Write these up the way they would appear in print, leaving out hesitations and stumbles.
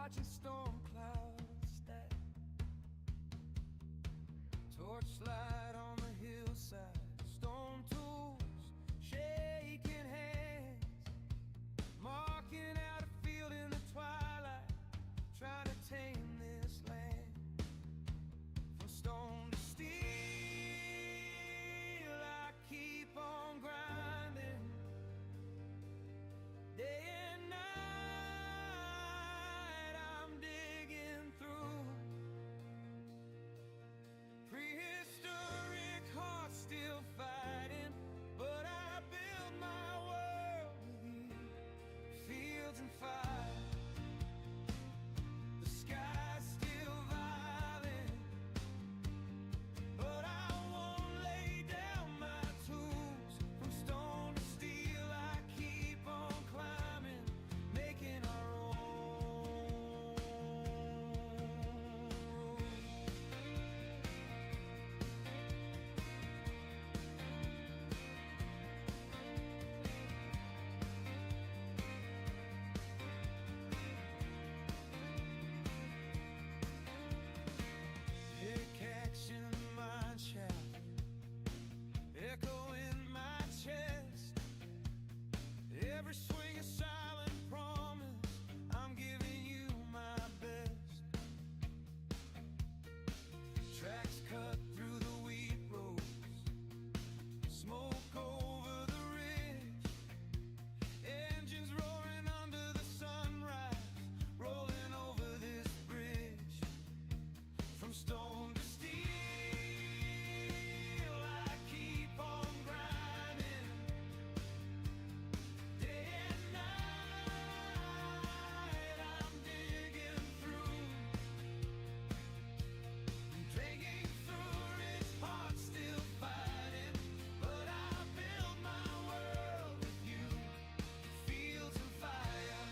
watching storm clouds stack. Torchlight on the hillside, stone tools, shaking hands, marking out a field in the twilight, trying to tame this land. From stone to steel, I keep on grinding, day and night I'm digging through. Prehistoric hearts still fighting, but I build my world with you. Fields and fire, the sky's still violet, but I won't lay down my tools. From stone to steel, I keep on climbing, making our own rules. Pickaxe in my shaft, echo in my chest. Every swing a silent promise, I'm giving you my best. Tracks cut through the wheat rows, smoke over the ridge, engines roaring under the sunrise, rolling over this bridge. From stone to steel, I keep on grinding, day and night I'm digging through, digging through rich hearts still fighting, but I build my world with you. Fields and fire,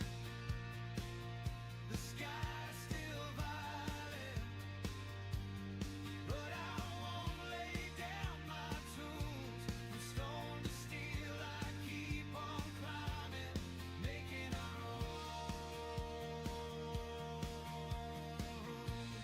the sky's still violet, but I won't lay down my tools. From stone to steel, I keep on climbing, making our own rules.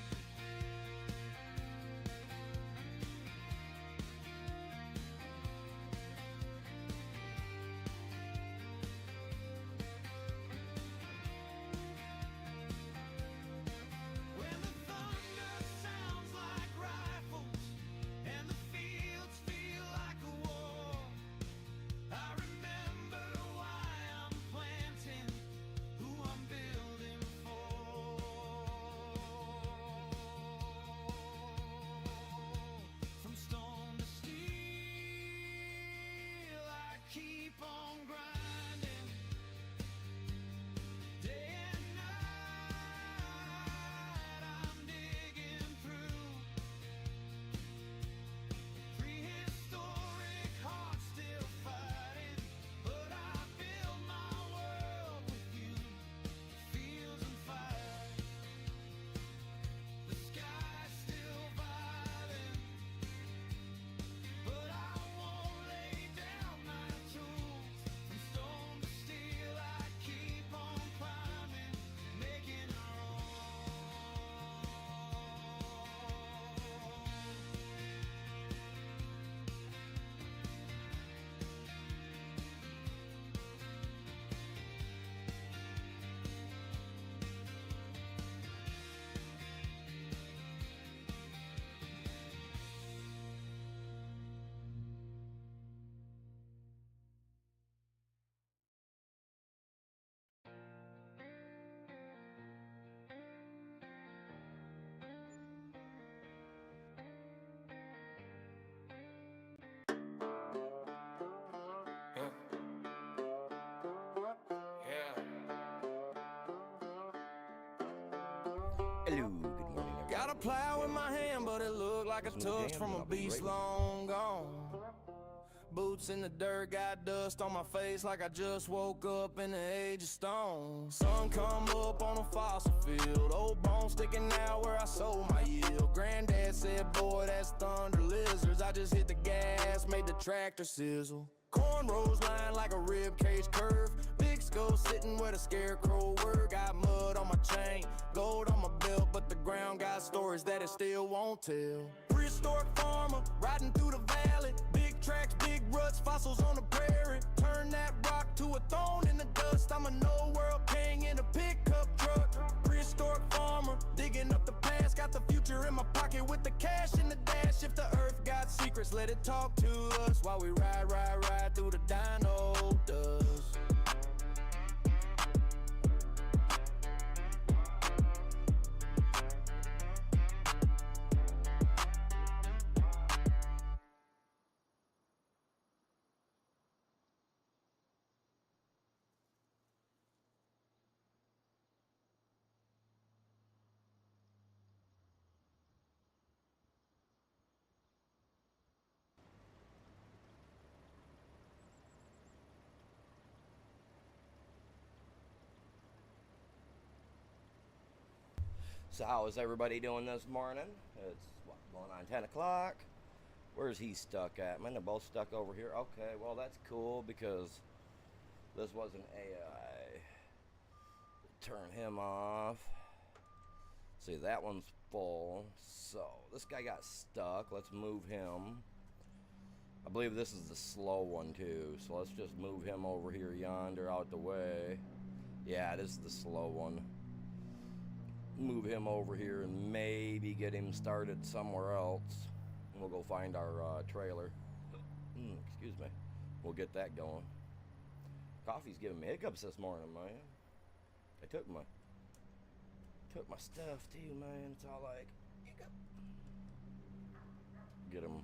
When the thunder sounds like rifles and the fields feel like a war, I remember why I'm planting, who I'm building for. From stone to steel, I keep on grinding, day and night I'm digging through. Prehistoric hearts still fighting, but I build my world with you. Fields and fire, the sky's still violet, but I won't lay down my tools. From stone to steel, I keep on climbing, making our own. Hello, good morning, everybody. Got a plow in my hand, but it looked like a tux from a beast long gone. Boots in the dirt, got dust on my face like I just woke up in the age of stone. Sun come up on a fossil field, old bones sticking out where I sold my yield. Granddad said, boy, that's thunder lizards. I just hit the gas, made the tractor sizzle. Cornrows lined like a rib cage curve, big Mexico, sitting where the scarecrow were. Got mud on my chain, gold on my belt, but the ground got stories that it still won't tell. Prehistoric farmer, riding through the valley. Big tracks, big ruts, fossils on the prairie. Turn that rock to a thorn in the dust. I'm a no-world king in a pickup truck. Prehistoric farmer, digging up the past. Got the future in my pocket with the cash in the dash. If the earth got secrets, let it talk to us while we ride through the dino dust. So how is everybody doing this morning? It's what, going on 10 o'clock. Where's he stuck at? Man, they're both stuck over here. Okay, well that's cool because this was an AI. Turn him off. See, that one's full. So this guy got stuck. Let's move him. I believe this is the slow one too. So let's just move him over here yonder out the way. Yeah, this is the slow one. Move him over here and maybe get him started somewhere else. And we'll go find our trailer. Excuse me. We'll get that going. Coffee's giving me hiccups this morning, man. I took my stuff too, man. It's all like hiccup. Get him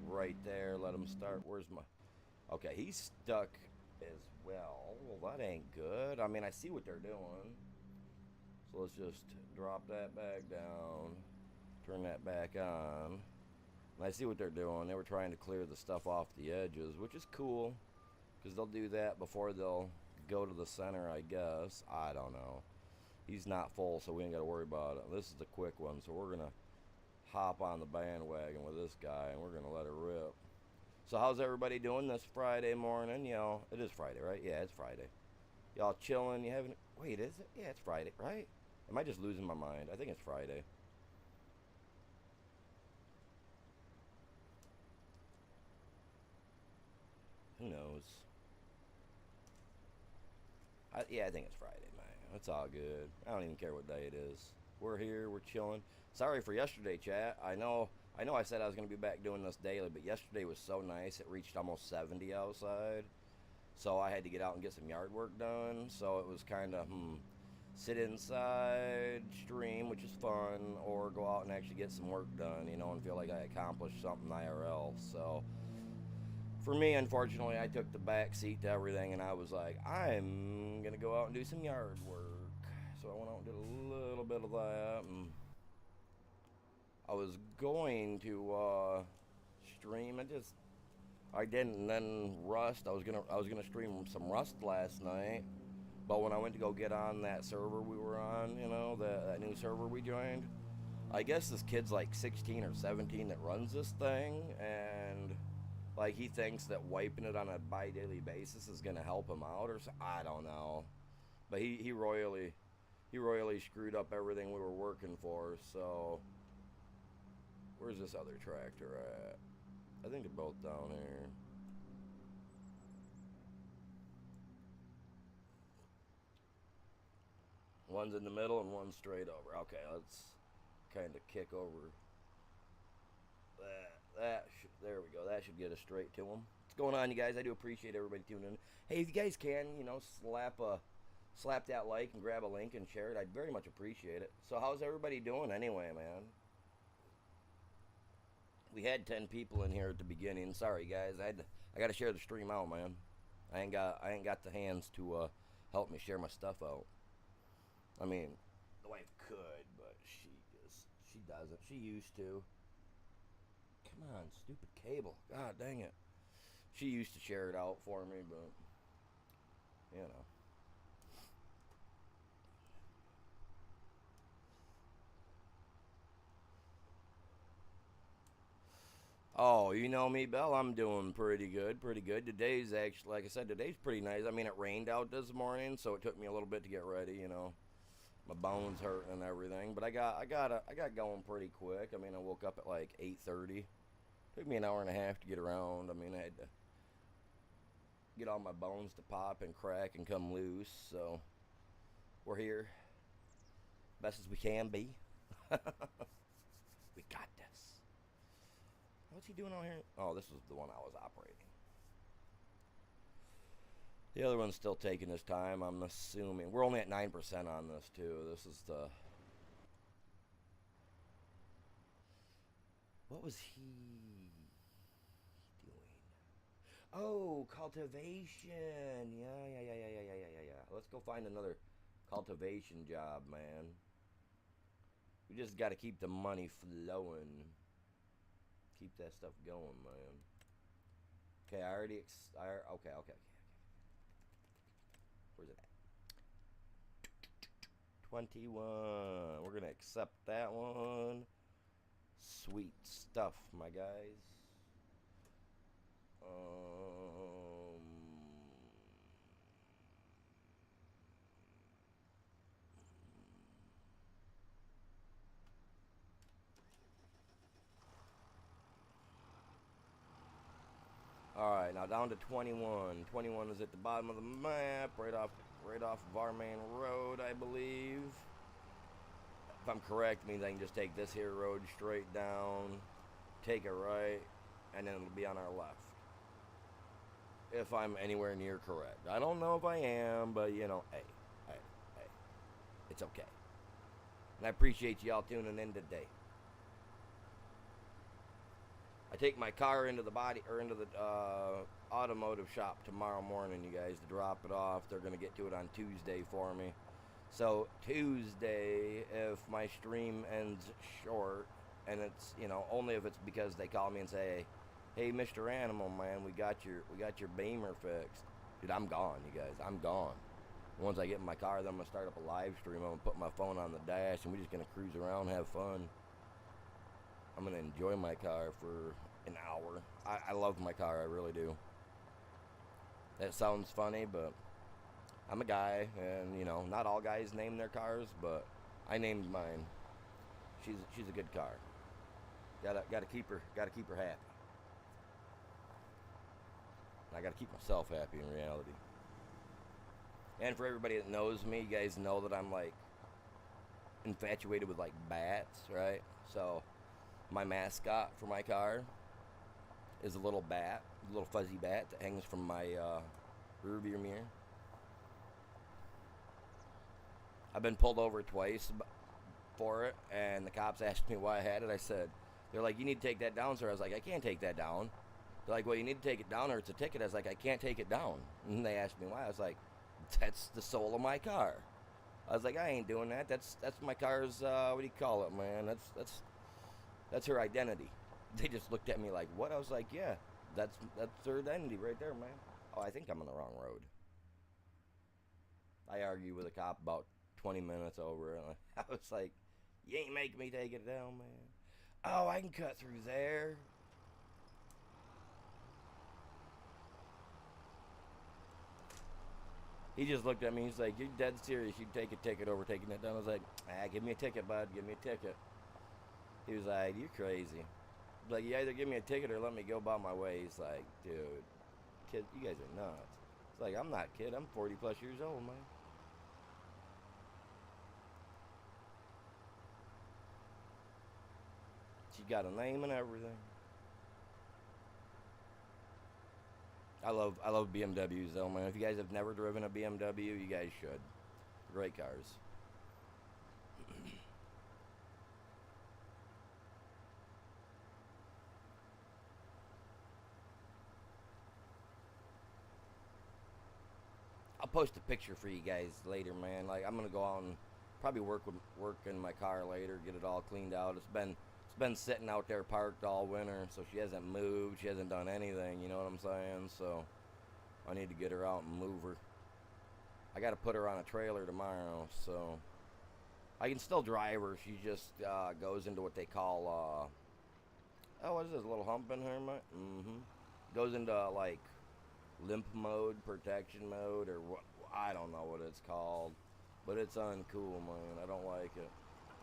right there. Let him start. Where's my? Okay, he's stuck as well. Well, that ain't good. I mean, I see what they're doing. So let's just drop that back down, turn that back on. And I see what they're doing. They were trying to clear the stuff off the edges, which is cool, because they'll do that before they'll go to the center, I guess. I don't know. He's not full, so we ain't got to worry about it. This is the quick one, so we're going to hop on the bandwagon with this guy, and we're going to let it rip. So how's everybody doing this Friday morning? You know, it is Friday, right? Yeah, it's Friday. Y'all chilling? You haven't... Wait, is it? Yeah, it's Friday, right? Am I just losing my mind? I think it's Friday. Who knows? Yeah, I think it's Friday, man. It's all good. I don't even care what day it is. We're here. We're chilling. Sorry for yesterday, chat. I know I said I was going to be back doing this daily, but yesterday was so nice. It reached almost 70 outside. So I had to get out and get some yard work done. So it was kind of, sit inside, stream, which is fun, or go out and actually get some work done, you know, and feel like I accomplished something IRL. So for me, unfortunately, I took the back seat to everything, and I was like, I'm gonna go out and do some yard work. So I went out and did a little bit of that, and I was going to stream. I didn't. And then Rust. I was gonna stream some Rust last night. But when I went to go get on that server we were on, you know, that new server we joined, I guess this kid's like 16 or 17 that runs this thing, and like he thinks that wiping it on a bi-daily basis is gonna help him out or something. I don't know. But he royally screwed up everything we were working for. So where's this other tractor at? I think they're both down here. One's in the middle and one's straight over. Okay, let's kind of kick over that. There we go. That should get us straight to them. What's going on, you guys? I do appreciate everybody tuning in. Hey, if you guys can, you know, slap that like and grab a link and share it. I'd very much appreciate it. So how's everybody doing anyway, man? We had 10 people in here at the beginning. Sorry, guys. I got to share the stream out, man. I ain't got the hands to help me share my stuff out. I mean, the wife could, but she doesn't. She used to. Come on, stupid cable. God dang it. She used to share it out for me, but, you know. Oh, you know me, Bell. I'm doing pretty good, pretty good. Today's actually, like I said, today's pretty nice. I mean, it rained out this morning, so it took me a little bit to get ready. You know, my bones hurt and everything, but I got going pretty quick. I mean, I woke up at like 8:30. Took me an hour and a half to get around. I mean, I had to get all my bones to pop and crack and come loose. So we're here, best as we can be. We got this. What's he doing out here? Oh, this was the one I was operating. The other one's still taking his time, I'm assuming. We're only at 9% on this, too. This is the... What was he doing? Oh, cultivation. Yeah. Let's go find another cultivation job, man. We just got to keep the money flowing. Keep that stuff going, man. Okay, I already... Okay. Where's it at? 21. We're going to accept that one. Sweet stuff, my guys. Alright, now down to 21. 21 is at the bottom of the map, right off of our main road, I believe. If I'm correct, it means I can just take this here road straight down, take a right, and then it'll be on our left. If I'm anywhere near correct. I don't know if I am, but you know, hey. It's okay. And I appreciate y'all tuning in today. I take my car into the automotive shop tomorrow morning, you guys, to drop it off. They're going to get to it on Tuesday for me. So Tuesday, if my stream ends short, and it's, you know, only if it's because they call me and say, hey, Mr. Animal, man, we got your Beamer fixed. Dude, I'm gone, you guys. I'm gone. Once I get in my car, then I'm going to start up a live stream. I'm going to put my phone on the dash, and we're just going to cruise around, have fun. I'm going to enjoy my car for an hour. I love my car, I really do. That sounds funny, but I'm a guy, and, you know, not all guys name their cars, but I named mine. She's a good car. Gotta keep her happy. I gotta keep myself happy in reality. And for everybody that knows me, you guys know that I'm, like, infatuated with, like, bats, right? So my mascot for my car is a little bat, a little fuzzy bat that hangs from my rearview mirror. I've been pulled over twice for it, and the cops asked me why I had it. I said, they're like, you need to take that down, sir. I was like, I can't take that down. They're like, well, you need to take it down or it's a ticket. I was like, I can't take it down. And they asked me why. I was like, that's the soul of my car. I was like, I ain't doing that. That's my car's, what do you call it, man? That's her identity. They just looked at me like, what? I was like, yeah, that's her identity right there, man. Oh, I think I'm on the wrong road. I argued with a cop about 20 minutes over it. I was like, you ain't making me take it down, man. Oh, I can cut through there. He just looked at me. He's like, you're dead serious. You'd take a ticket over taking it down. I was like, give me a ticket, bud. Give me a ticket. He was like, you're crazy. Like, you either give me a ticket or let me go about my way. He's like, dude, kid, you guys are nuts. It's like, I'm not a kid. I'm 40 plus years old, man. She got a name and everything. I love BMWs though, man. If you guys have never driven a BMW, you guys should. Great cars. I'll post a picture for you guys later, man. Like, I'm gonna go out and probably work in my car later, get it all cleaned out. It's been sitting out there parked all winter, so she hasn't moved, she hasn't done anything, you know what I'm saying? So I need to get her out and move her. I gotta put her on a trailer tomorrow, so I can still drive her. She just goes into what they call Oh, what is this, a little hump in here, mate? Mm-hmm. Goes into, like, limp mode, protection mode, or what? I don't know what it's called. But it's uncool, man. I don't like it.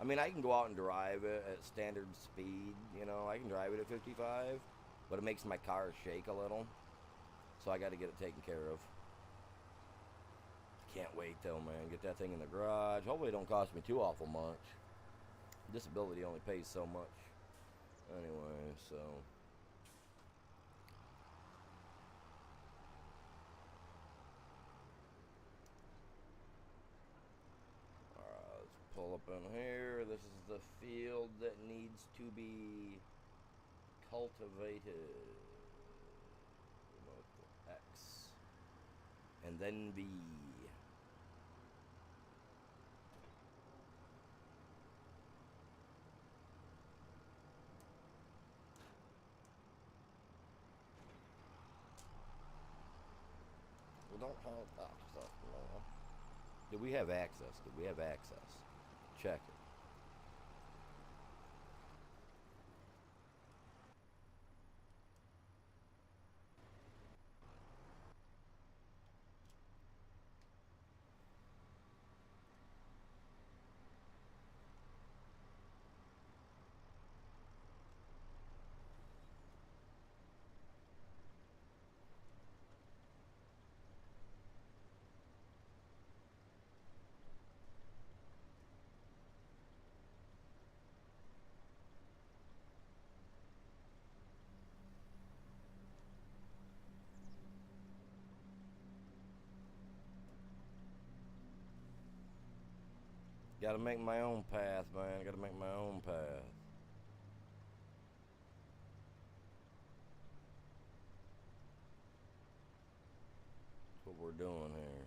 I mean, I can go out and drive it at standard speed, you know. I can drive it at 55, but it makes my car shake a little. So I got to get it taken care of. Can't wait, though, man. Get that thing in the garage. Hopefully it don't cost me too awful much. Disability only pays so much. Anyway, so... Alright, let's pull up in here. This is the field that needs to be cultivated. X. And then V. We don't have access now. Did we have access? Did we have access? Check it. Gotta make my own path, man. Gotta make my own path. That's what we're doing here.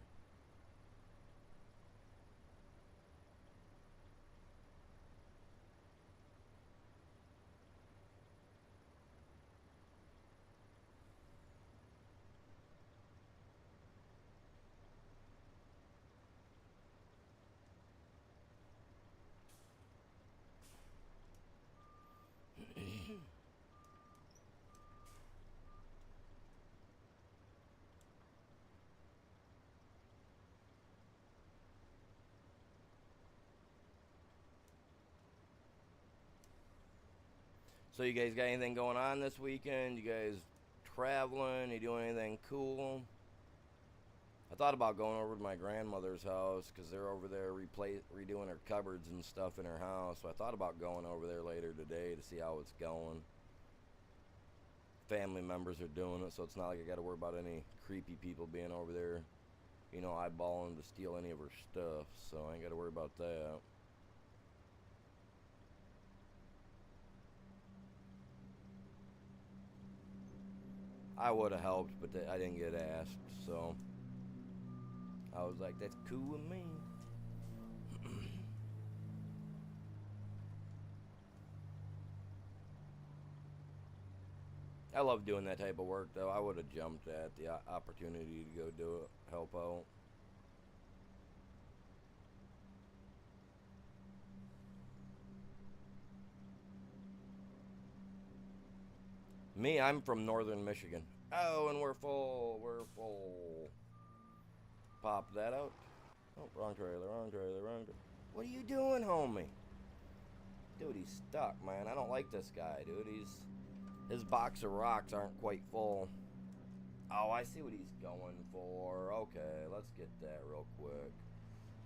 So you guys got anything going on this weekend? You guys traveling? You doing anything cool? I thought about going over to my grandmother's house because they're over there redoing her cupboards and stuff in her house. So I thought about going over there later today to see how it's going. Family members are doing it, so it's not like I got to worry about any creepy people being over there, you know, eyeballing to steal any of her stuff. So I ain't got to worry about that. I would have helped, but I didn't get asked, so I was like, that's cool with me. I love doing that type of work, though. I would have jumped at the opportunity to go do it, help out. Me, I'm from northern Michigan. Oh, and we're full. We're full. Pop that out. Oh, wrong trailer, wrong trailer, wrong trailer. What are you doing, homie? Dude, he's stuck, man. I don't like this guy, dude. His box of rocks aren't quite full. Oh, I see what he's going for. Okay, let's get that real quick.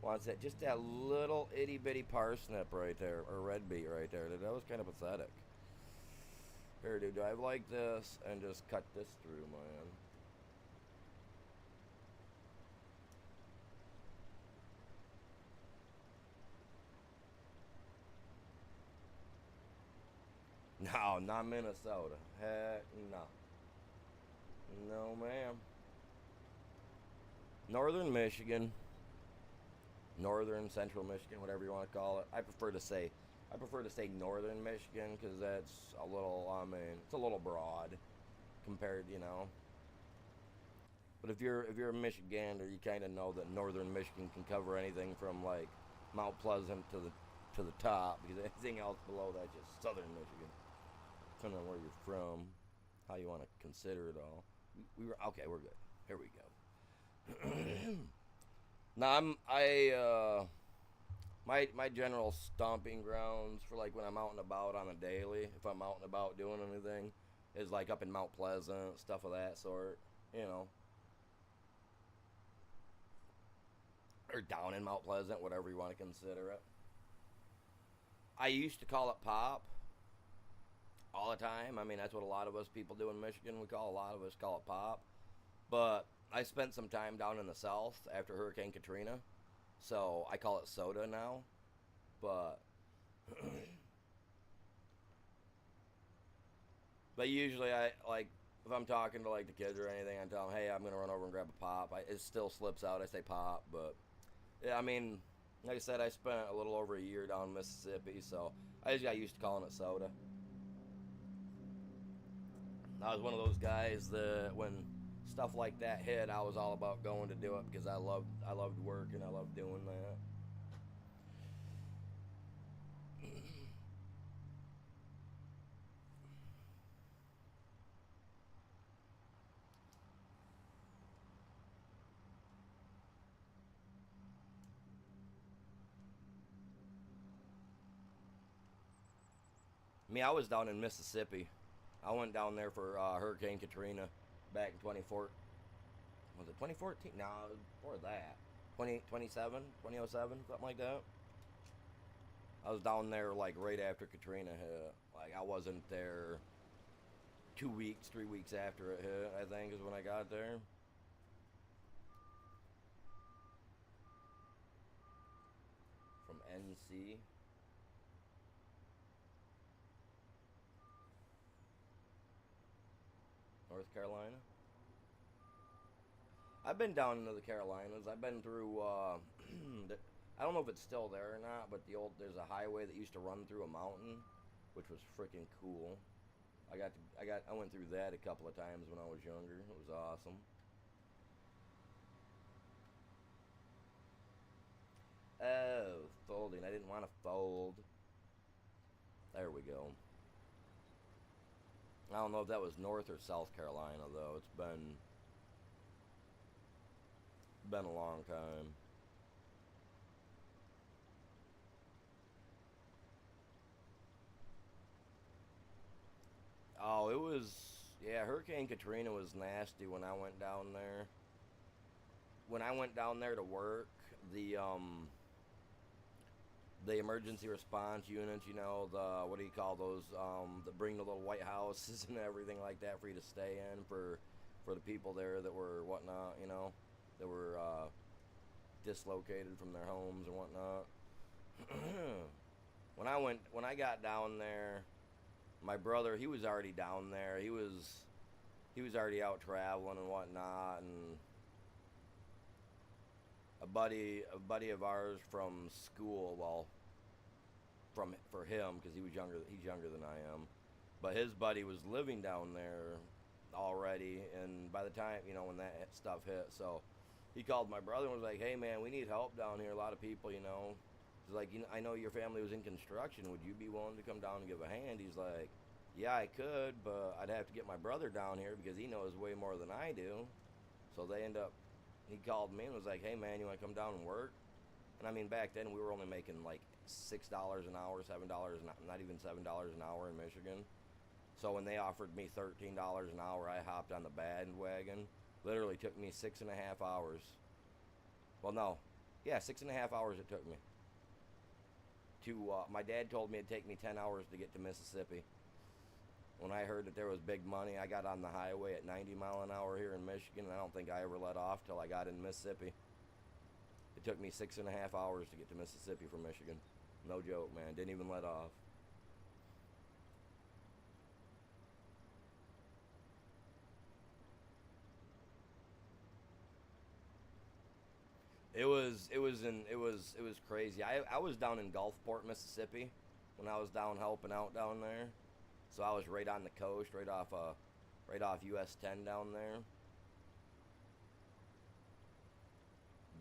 Wants that, just that little itty bitty parsnip right there, or red beet right there. Dude, that was kind of pathetic. Here, dude, drive like this and just cut this through, man. No, not Minnesota. Heck no. No, ma'am. Northern Michigan. Northern, Central Michigan, whatever you want to call it. I prefer to say Northern Michigan because that's a little, I mean, it's a little broad compared, you know. But if you're a Michigander, you kind of know that Northern Michigan can cover anything from like Mount Pleasant to the top, because anything else below that's just Southern Michigan. depending on where you're from, how you want to consider it all. We were okay. We're good. Here we go. Now my general stomping grounds for like when I'm out and about on a daily, if I'm out and about doing anything, is like up in Mount Pleasant, stuff of that sort, you know, or down in Mount Pleasant, whatever you want to consider it. I used to call it Pop all the time. I mean, that's what a lot of us people do in Michigan. A lot of us call it Pop. But I spent some time down in the south after Hurricane Katrina, so I call it soda now. But but usually I like if I'm talking to like the kids or anything, I tell them, hey, I'm gonna run over and grab a pop. It still slips out. I say pop, but yeah, I mean, like I said, I spent a little over a year down in Mississippi, so I just got used to calling it soda. I was one of those guys that when stuff like that hit, I was all about going to do it because I loved working, I loved doing that. I was down in Mississippi. I went down there for Hurricane Katrina back in 2014. Was it 2014? No, it was before that. 2007, something like that. I was down there like right after Katrina hit. Like I wasn't there 2 weeks, 3 weeks after it hit, I think is when I got there. From NC. North Carolina. I've been down into the Carolinas. I've been through. I don't know if it's still there or not, but there's a highway that used to run through a mountain, which was freaking cool. I went through that a couple of times when I was younger. It was awesome. Oh, folding. I didn't want to fold. There we go. I don't know if that was North or South Carolina though. It's been a long time. Oh, it was yeah, Hurricane Katrina was nasty when I went down there. When I went down there to work, the emergency response units, you know, the what do you call those? That bring the little white houses and everything like that for you to stay in for the people there that were whatnot, you know, that were dislocated from their homes and whatnot. When I got down there, my brother, he was already down there. He was already out traveling and whatnot, and a buddy of ours from school, well, for him because he's younger than I am, but his buddy was living down there already, and by the time, you know, when that stuff hit, so he called my brother and was like, hey man, we need help down here, a lot of people, you know. He's like, I know your family was in construction, would you be willing to come down and give a hand? He's like, yeah, I could, but I'd have to get my brother down here because he knows way more than I do. So he called me and was like, hey man, you want to come down and work? And I mean, back then we were only making like $6 an hour, $7, not even $7 an hour in Michigan. So when they offered me $13 an hour, I hopped on the bandwagon. Literally took me 6.5 hours. Well, no. Yeah, 6.5 hours it took me. My dad told me it'd take me 10 hours to get to Mississippi. When I heard that there was big money, I got on the highway at 90 mile an hour here in Michigan, and I don't think I ever let off till I got in Mississippi. It took me 6.5 hours to get to Mississippi from Michigan. No joke, man. Didn't even let off. It was crazy. I was down in Gulfport, Mississippi, when I was down helping out down there. So I was right on the coast, right off US 10 down there.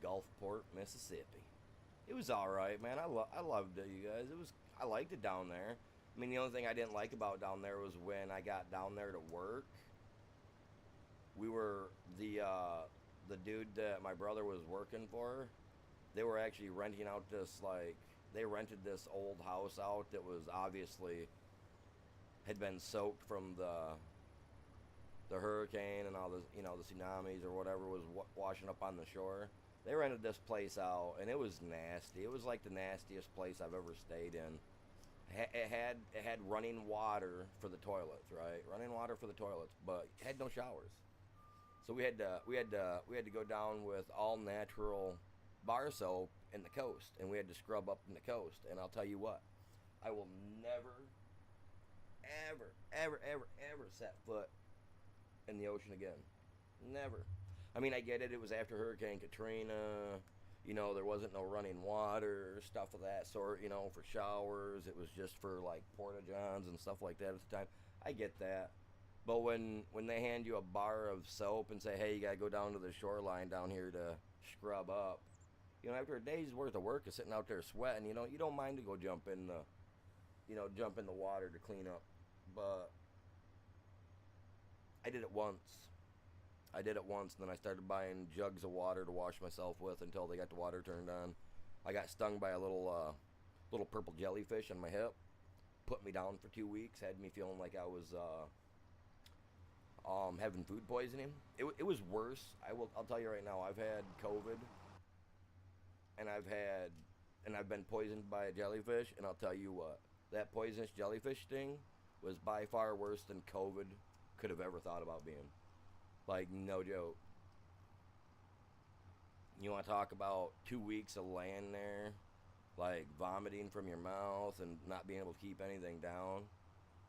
Gulfport, Mississippi. It was all right, man. I loved it, you guys. I liked it down there. I mean, the only thing I didn't like about down there was when I got down there to work. We were the dude that my brother was working for. They were actually renting out this they rented this old house out that was obviously had been soaked from the hurricane and all the the tsunamis or whatever was washing up on the shore. They rented this place out and it was nasty. It was like the nastiest place I've ever stayed in. It had running water for the toilets, right? Running water for the toilets, but it had no showers. So we had to go down with all natural bar soap in the coast, and we had to scrub up in the coast. And I'll tell you what, I will never, ever set foot in the ocean again. Never. I mean, I get it. It was after Hurricane Katrina. There wasn't no running water, stuff of that sort, for showers. It was just for, like, porta-johns and stuff like that at the time. I get that. But when they hand you a bar of soap and say, hey, you got to go down to the shoreline down here to scrub up, after a day's worth of work of sitting out there sweating, you don't mind to go jump in the water to clean up. But I did it once. And then I started buying jugs of water to wash myself with until they got the water turned on. I got stung by a little purple jellyfish on my hip. Put me down for 2 weeks. Had me feeling like I was having food poisoning. It was worse. I'll tell you right now. I've had COVID, and I've been poisoned by a jellyfish. And I'll tell you what, that poisonous jellyfish sting was by far worse than COVID could have ever thought about being. Like, no joke. You want to talk about 2 weeks of laying there, like vomiting from your mouth and not being able to keep anything down?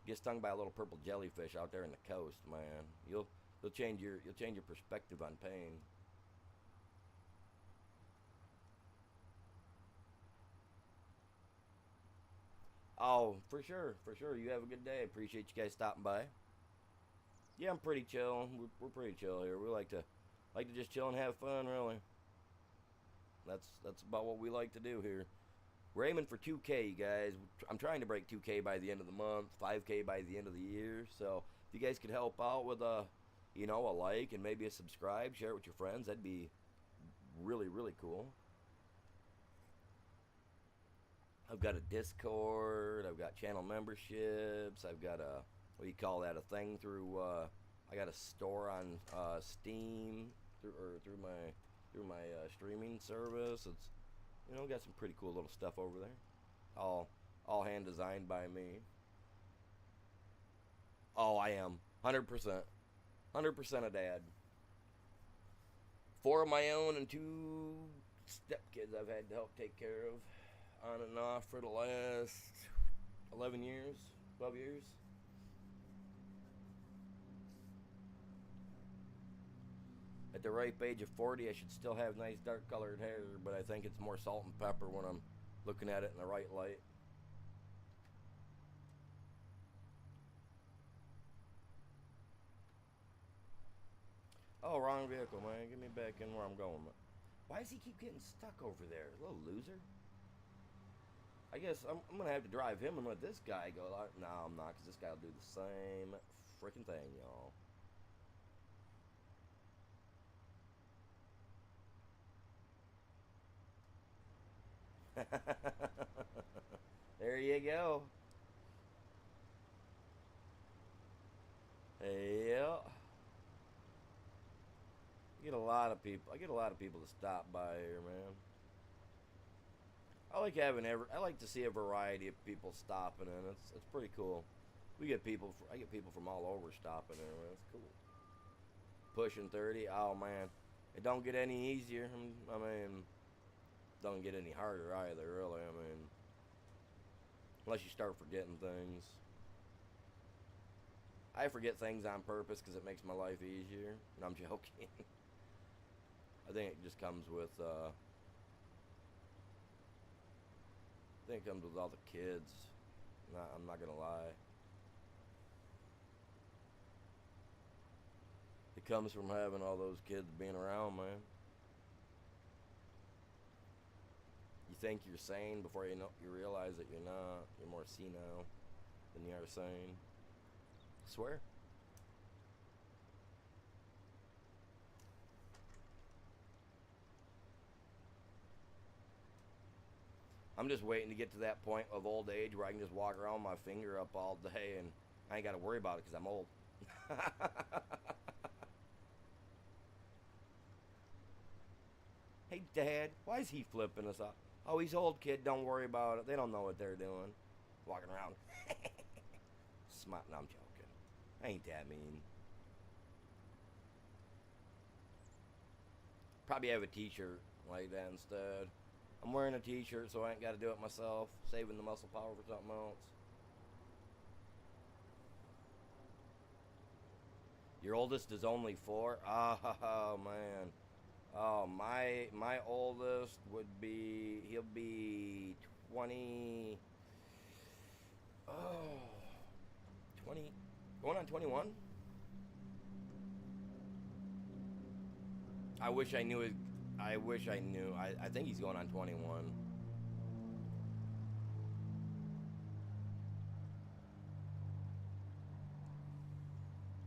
Get stung by a little purple jellyfish out there in the coast, man. You'll change your perspective on pain. Oh, for sure. You have a good day. Appreciate you guys stopping by. Yeah, I'm pretty chill. We're pretty chill here. We like to just chill and have fun, really. That's about what we like to do here. We're aiming for 2K, you guys. I'm trying to break 2K by the end of the month, 5K by the end of the year. So if you guys could help out with a like and maybe a subscribe, share it with your friends, that'd be really, really cool. I've got a Discord. I've got channel memberships. I've got a a thing through. I got a store on Steam through my streaming service. It's got some pretty cool little stuff over there. All hand designed by me. Oh, I am 100%, 100% a dad. 4 of my own and 2 stepkids I've had to help take care of on and off for the last 11 years, 12 years. At the ripe age of 40, I should still have nice dark colored hair, but I think it's more salt and pepper when I'm looking at it in the right light. Oh, wrong vehicle, man. Get me back in where I'm going. Why does he keep getting stuck over there? Little loser. I guess I'm going to have to drive him and let this guy go. No, I'm not, because this guy will do the same freaking thing, y'all. There you go. Yeah. I get a lot of people to stop by here, man. I like to see a variety of people stopping in. It's pretty cool. I get people from all over stopping in, man. It's cool. Pushing 30. Oh man. It don't get any easier. I mean, don't get any harder either, really. I mean, unless you start forgetting things. I forget things on purpose because it makes my life easier. And I'm joking. I think it just comes with all the kids. I'm not gonna lie. It comes from having all those kids being around, man. You think you're sane before you realize that you're not. You're more senile. than you are sane. Swear. I'm just waiting to get to that point of old age where I can just walk around with my finger up all day and I ain't got to worry about it because I'm old. Hey, Dad, why is he flipping us off? Oh, he's old, kid. Don't worry about it. They don't know what they're doing. Walking around. Smart. No, I'm joking. I ain't that mean. Probably have a t-shirt like that instead. I'm wearing a t-shirt so I ain't got to do it myself. Saving the muscle power for something else. Your oldest is only 4? Oh, man. Oh, my oldest would be, he'll be 20, oh, 20, going on 21? I wish I knew. I think he's going on 21.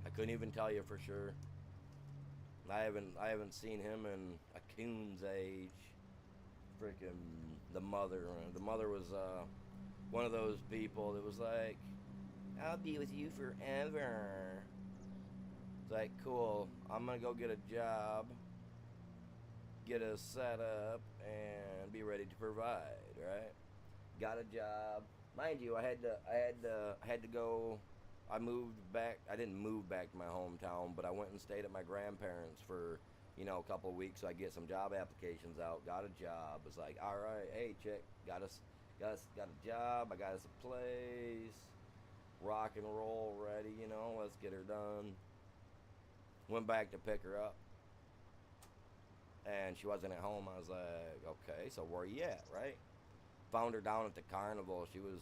I couldn't even tell you for sure. I haven't seen him in a coon's age. Freaking the mother. The mother was one of those people that was like, "I'll be with you forever." It's like, cool. I'm gonna go get a job, get us set up, and be ready to provide. Right? Got a job. Mind you, I had to go. I moved back. I didn't move back to my hometown, but I went and stayed at my grandparents for, a couple of weeks so I get some job applications out. Got a job. It's like, all right, hey, chick, got a job. I got us a place. Rock and roll ready. Let's get her done. Went back to pick her up, and she wasn't at home. I was like, okay, so where you at, right? Found her down at the carnival. She was.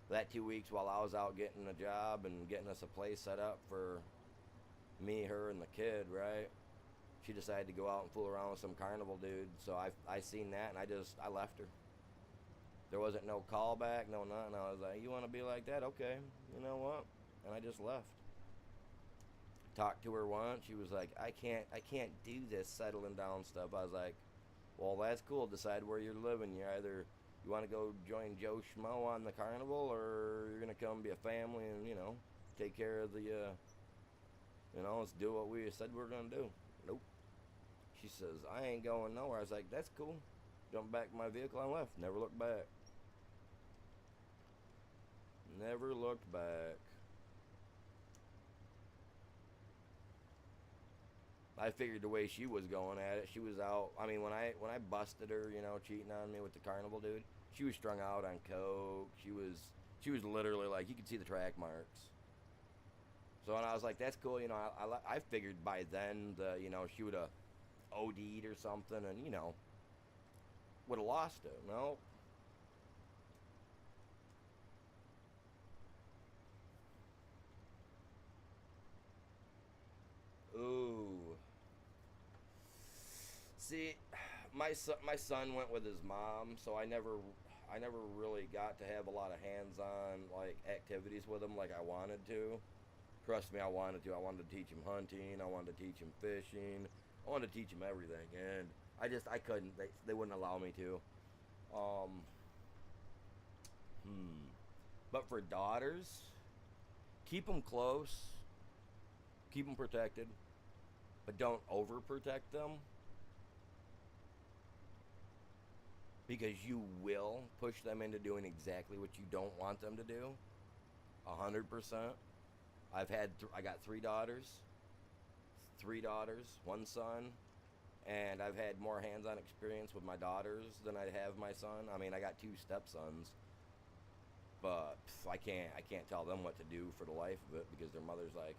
That 2 weeks while I was out getting a job and getting us a place set up for me, her, and the kid, right? She decided to go out and fool around with some carnival dude. So I seen that and I left her. There wasn't no callback, no nothing. I was like, you want to be like that? Okay, you know what? And I just left. Talked to her once. She was like, I can't do this settling down stuff. I was like, well, that's cool. Decide where you're living. You want to go join Joe Schmo on the carnival, or you're going to come be a family and, take care of the, let's do what we said we were going to do. Nope. She says, I ain't going nowhere. I was like, that's cool. Jumped back in my vehicle and left. Never looked back. Never looked back. I figured the way she was going at it, she was out. I mean, when I busted her, cheating on me with the carnival dude, she was strung out on coke. She was literally like, you could see the track marks. So, and I was like, that's cool. I figured by then she would have OD'd or something, and would have lost it. No. Ooh. See, my son went with his mom, so I never really got to have a lot of hands-on activities with him like I wanted to. Trust me, I wanted to. I wanted to teach him hunting. I wanted to teach him fishing. I wanted to teach him everything, and I couldn't. They wouldn't allow me to. But for daughters, keep them close, keep them protected, but don't overprotect them. Because you will push them into doing exactly what you don't want them to do. 100%. I got 3 daughters. 3 daughters, 1 son. And I've had more hands-on experience with my daughters than I have my son. I mean, I got 2 stepsons. But I can't tell them what to do for the life of it because their mother's like,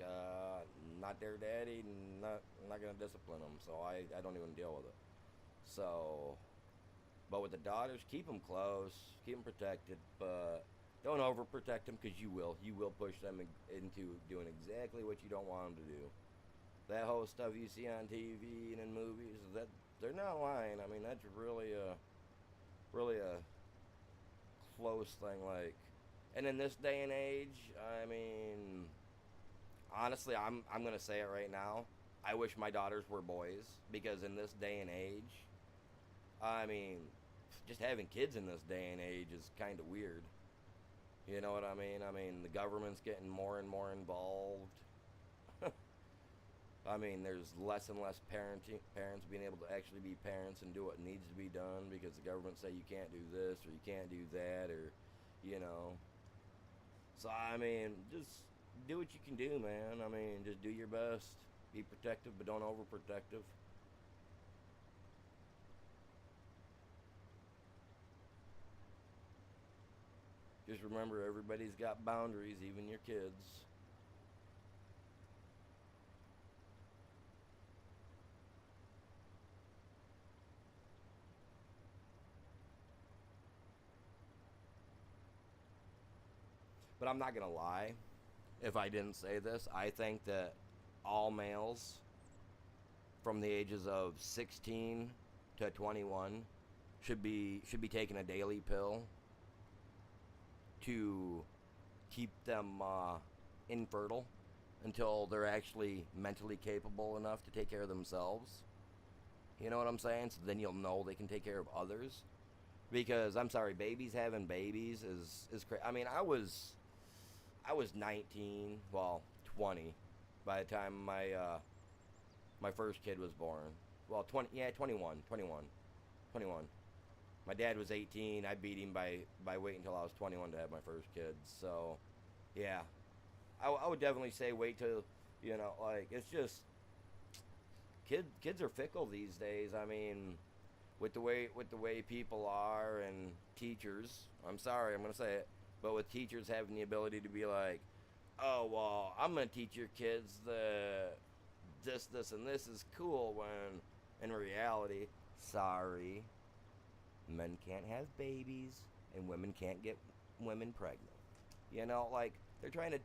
not their daddy, I'm not going to discipline them. So I don't even deal with it. So... But with the daughters, keep them close, keep them protected, but don't overprotect them because you will. You will push them into doing exactly what you don't want them to do. That whole stuff you see on TV and in movies, that they're not lying. I mean, that's really a close thing. And in this day and age, I mean, honestly, I'm gonna say it right now. I wish my daughters were boys because in this day and age, I mean, just having kids in this day and age is kind of weird. You know what I mean? I mean, the government's getting more and more involved. I mean, there's less and less parents being able to actually be parents and do what needs to be done because the government say you can't do this or you can't do that or, you know. So, I mean, just do what you can do, man. I mean, just do your best. Be protective, but don't overprotective. Just remember, everybody's got boundaries, even your kids. But I'm not going to lie if I didn't say this. I think that all males from the ages of 16 to 21 should be taking a daily pill to keep them infertile until they're actually mentally capable enough to take care of themselves. You know what I'm saying? So then you'll know they can take care of others. Because I'm sorry, babies having babies is crazy. I mean, I was 19, well, 20 by the time my first kid was born. Well, 21. My dad was 18. I beat him by waiting until I was 21 to have my first kid. So, yeah, I would definitely say wait till, like, it's just kids are fickle these days. I mean, with the way people are and teachers. I'm sorry, I'm gonna say it, but with teachers having the ability to be like, oh well, I'm gonna teach your kids that this, and this is cool, when in reality, sorry, men can't have babies and women can't get women pregnant. Like they're trying to,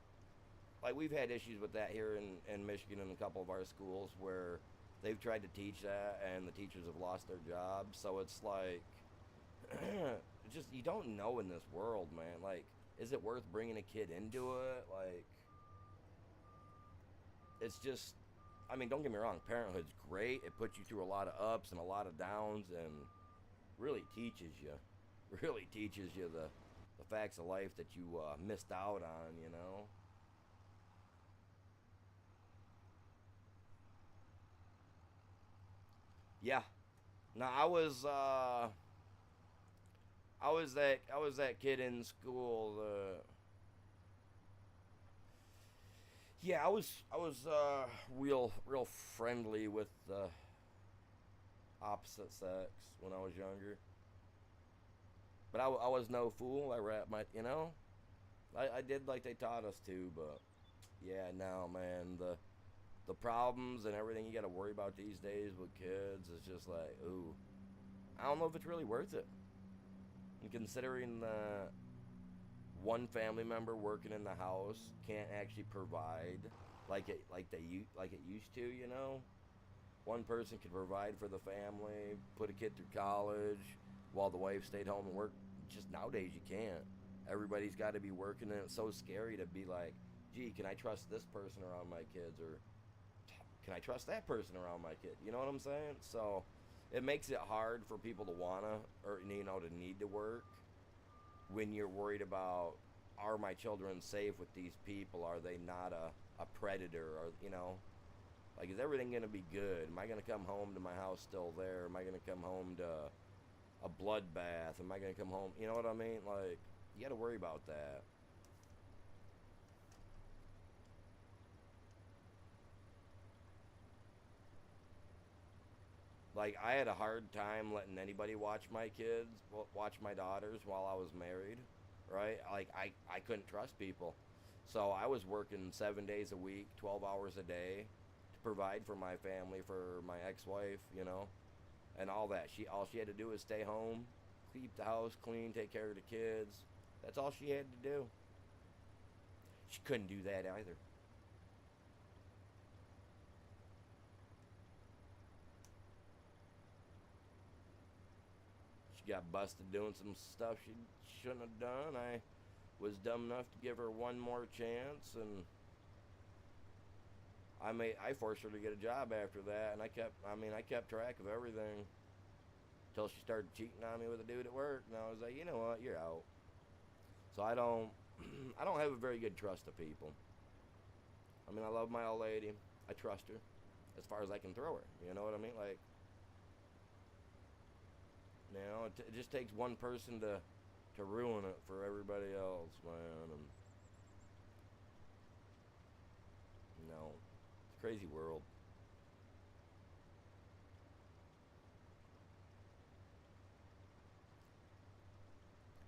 like we've had issues with that here in Michigan in a couple of our schools where they've tried to teach that and the teachers have lost their jobs. So it's like, just, you don't know in this world, man. Like, is it worth bringing a kid into it? Like, it's just, I mean, don't get me wrong, parenthood's great. It puts you through a lot of ups and a lot of downs and really teaches you the facts of life that you missed out on. Yeah. No, I was that kid in school. Yeah, I was real friendly with the opposite sex when I was younger. But I was no fool. I rap I did like they taught us to, but yeah, no, man, the problems and everything you got to worry about these days with kids is just like, ooh, I don't know if it's really worth it. And considering the one family member working in the house can't actually provide like it used to. One person could provide for the family, put a kid through college, while the wife stayed home and worked. Just nowadays you can't. Everybody's got to be working, and it's so scary to be like, gee, can I trust this person around my kids, or can I trust that person around my kid? You know what I'm saying? So it makes it hard for people to wanna, or to need to work when you're worried about, are my children safe with these people? Are they not a predator? Or like, is everything gonna be good? Am I gonna come home to my house still there? Am I gonna come home to a bloodbath? Am I gonna come home? You know what I mean? Like, you gotta worry about that. Like, I had a hard time letting anybody watch my kids, watch my daughters while I was married, right? Like, I couldn't trust people. So I was working 7 days a week, 12 hours a day to provide for my family, for my ex-wife, and all that. All she had to do was stay home, keep the house clean, take care of the kids. That's all she had to do. She couldn't do that either. She got busted doing some stuff she shouldn't have done. I was dumb enough to give her one more chance, and I forced her to get a job after that, and I kept track of everything until she started cheating on me with a dude at work, and I was like, you know what, you're out. So I don't I don't have a very good trust of people. I mean, I love my old lady. I trust her as far as I can throw her. You know what I mean? Like, you know, it just takes one person to ruin it for everybody else, man. And no, it's a crazy world.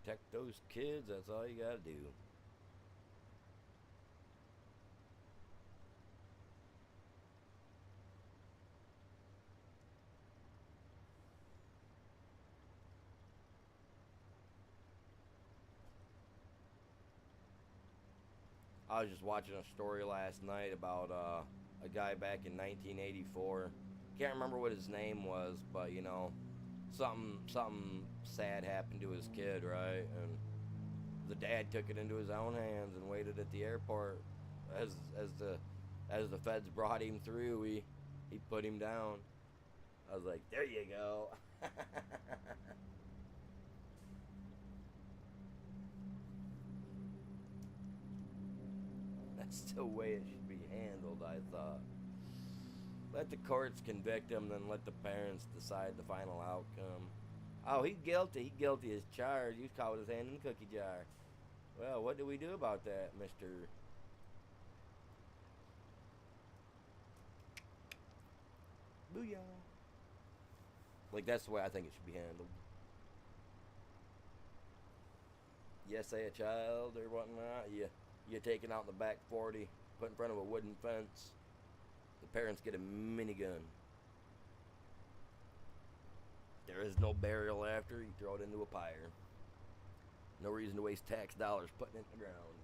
Protect those kids. That's all you gotta do. I was just watching a story last night about a guy back in 1984. Can't remember what his name was, but you know, something sad happened to his kid, right? And the dad took it into his own hands and waited at the airport as the feds brought him through. He put him down. I was like, there you go. That's the way it should be handled, I thought. Let the courts convict him, then let the parents decide the final outcome. Oh, he's guilty. He's guilty as charged. He was caught with his hand in the cookie jar. Well, what do we do about that, Mr. Booyah? Like, that's the way I think it should be handled. You say a child or whatnot, you're taking out the back 40, put in front of a wooden fence. The parents get a minigun. There is no burial after. You throw it into a pyre. No reason to waste tax dollars putting it in the ground.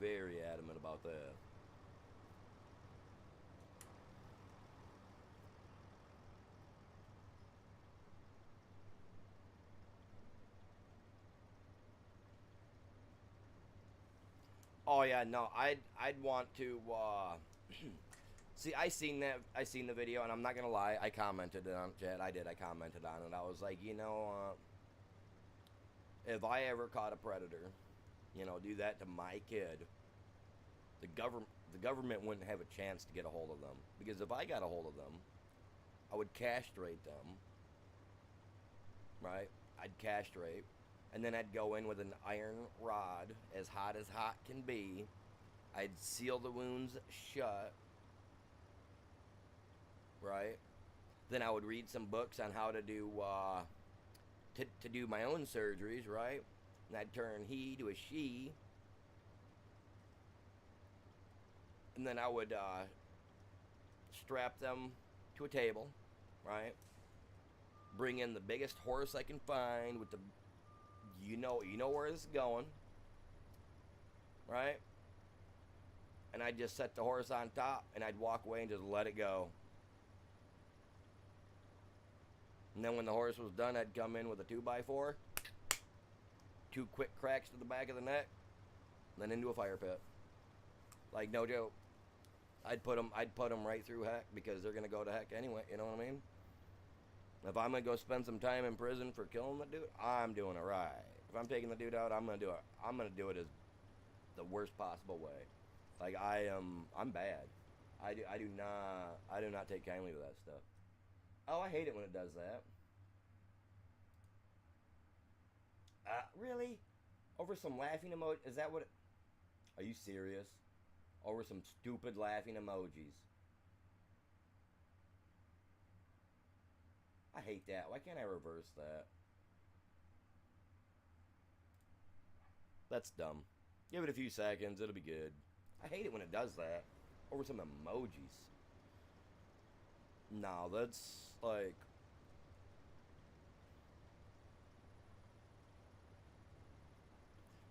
Very adamant about that. Oh yeah, no, I'd want to see. I seen the video, and I'm not gonna lie, I commented on it, Chad. I commented on it. I was like, you know, if I ever caught a predator, you know, do that to my kid, the government wouldn't have a chance to get a hold of them, because if I got a hold of them, I would castrate them. Right? I'd castrate. And then I'd go in with an iron rod, as hot can be. I'd seal the wounds shut. Right? Then I would read some books on how to do to do my own surgeries, right? And I'd turn he to a she. And then I would strap them to a table, right? Bring in the biggest horse I can find with the you know where this is going, right? And I'd just set the horse on top, and I'd walk away and just let it go. And then when the horse was done, I'd come in with a 2x4, 2 quick cracks to the back of the neck, and then into a fire pit. Like, no joke. I'd put them right through heck, because they're gonna go to heck anyway. You know what I mean? If I'm gonna go spend some time in prison for killing the dude, I'm doing it right. If I'm taking the dude out, I'm gonna do it as the worst possible way. Like, I'm bad. I do not take kindly to that stuff. Oh, I hate it when it does that. Really? Over some laughing emoji? Is that what? Are you serious? Over some stupid laughing emojis? I hate that. Why can't I reverse that? That's dumb. Give it a few seconds. It'll be good. I hate it when it does that. Over some emojis. No, that's like...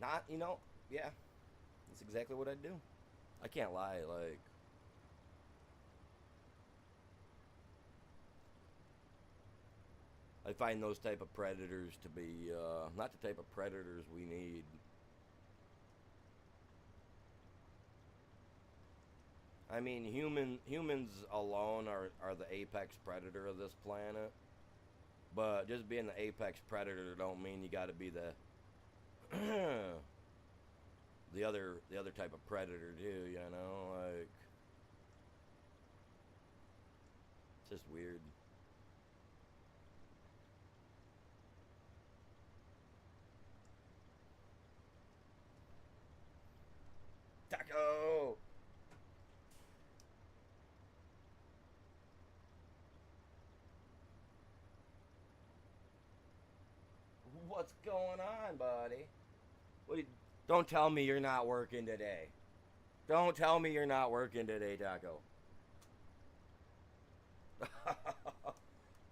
Not, you know, yeah. That's exactly what I'd do. I can't lie, like... I find those type of predators to be not the type of predators we need. I mean, humans alone are the apex predator of this planet. But just being the apex predator don't mean you got to be the the other type of predator too, you know? Like, it's just weird. Taco! What's going on, buddy? Don't tell me you're not working today. Don't tell me you're not working today, Taco.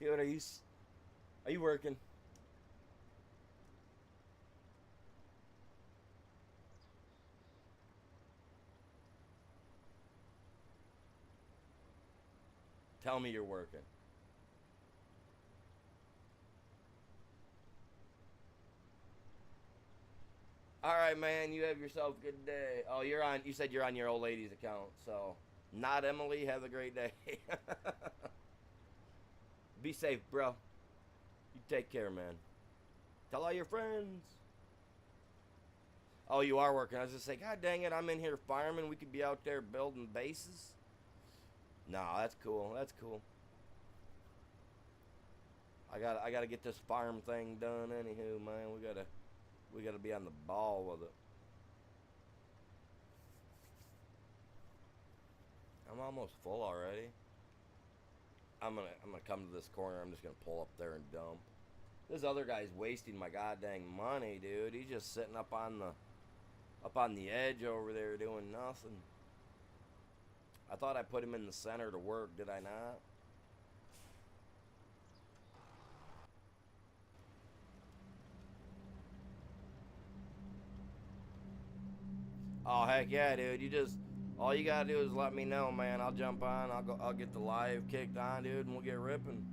Dude, are you working? Tell me you're working. All right, man. You have yourself a good day. Oh, you're on. You said you're on your old lady's account, so not Emily. Have a great day. Be safe, bro. You take care, man. Tell all your friends. Oh, you are working. I was just saying, God dang it, I'm in here farming. We could be out there building bases. No, that's cool. That's cool. I gotta get this farm thing done. Anywho, man, we gotta be on the ball with it. I'm almost full already. I'm gonna come to this corner. I'm just gonna pull up there and dump. This other guy's wasting my goddamn money, dude. He's just sitting up on the edge over there doing nothing. I thought I put him in the center to work. Did I not? Oh heck yeah, dude! All you gotta do is let me know, man. I'll jump on. I'll get the live kicked on, dude, and we'll get ripping.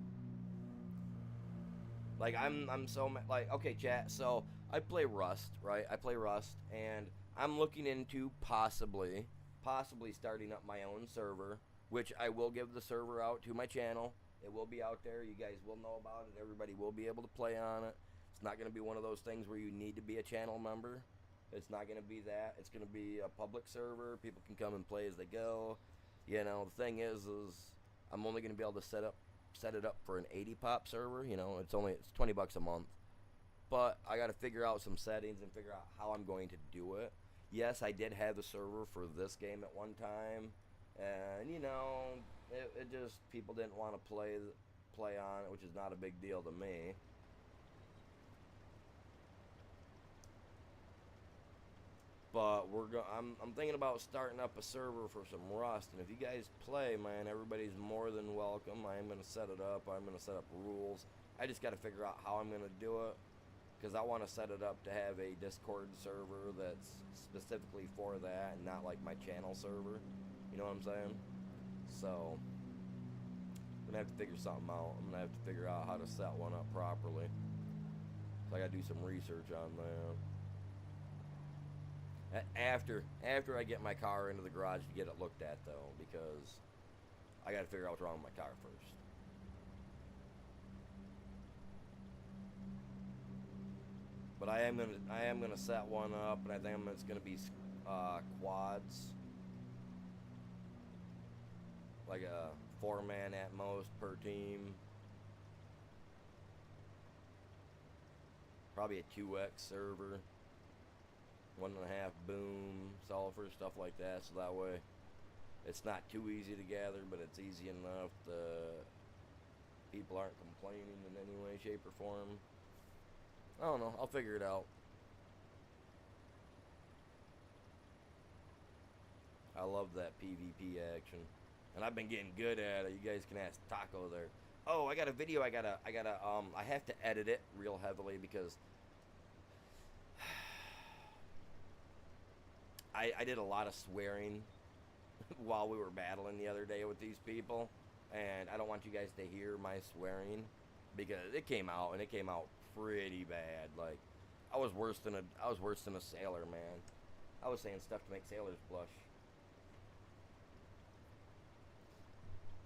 Like I'm so like, okay, chat. So I play Rust, right? I play Rust, and I'm looking into possibly starting up my own server, which I will give the server out to my channel. It will be out there. You guys will know about it. Everybody will be able to play on it. It's not going to be one of those things where you need to be a channel member. It's not going to be that. It's going to be a public server. People can come and play as they go. You know, the thing is I'm only going to be able to set it up for an 80 pop server. You know, it's $20 a month. But I got to figure out some settings and figure out how I'm going to do it. Yes, I did have the server for this game at one time, and you know, it just people didn't want to play on it, which is not a big deal to me. But I'm thinking about starting up a server for some Rust, and if you guys play, man, everybody's more than welcome. I am gonna set it up. I'm gonna set up rules. I just got to figure out how I'm gonna do it, because I want to set it up to have a Discord server that's specifically for that, and not like my channel server. You know what I'm saying? So I'm gonna have to figure something out. I'm gonna have to figure out how to set one up properly. So I gotta do some research on that. After I get my car into the garage to get it looked at, though, because I got to figure out what's wrong with my car first. But I am gonna set one up, and I think it's gonna be quads, like a 4-man at most per team. Probably a 2x server. 1.5 boom, sulfur, stuff like that, so that way it's not too easy to gather, but it's easy enough that people aren't complaining in any way, shape, or form. I don't know, I'll figure it out. I love that PvP action, and I've been getting good at it. You guys can ask Taco there. Oh, I got a video. I have to edit it real heavily because I did a lot of swearing while we were battling the other day with these people, and I don't want you guys to hear my swearing. because it came out and it came out pretty bad. Like I was worse than a sailor, man. I was saying stuff to make sailors blush.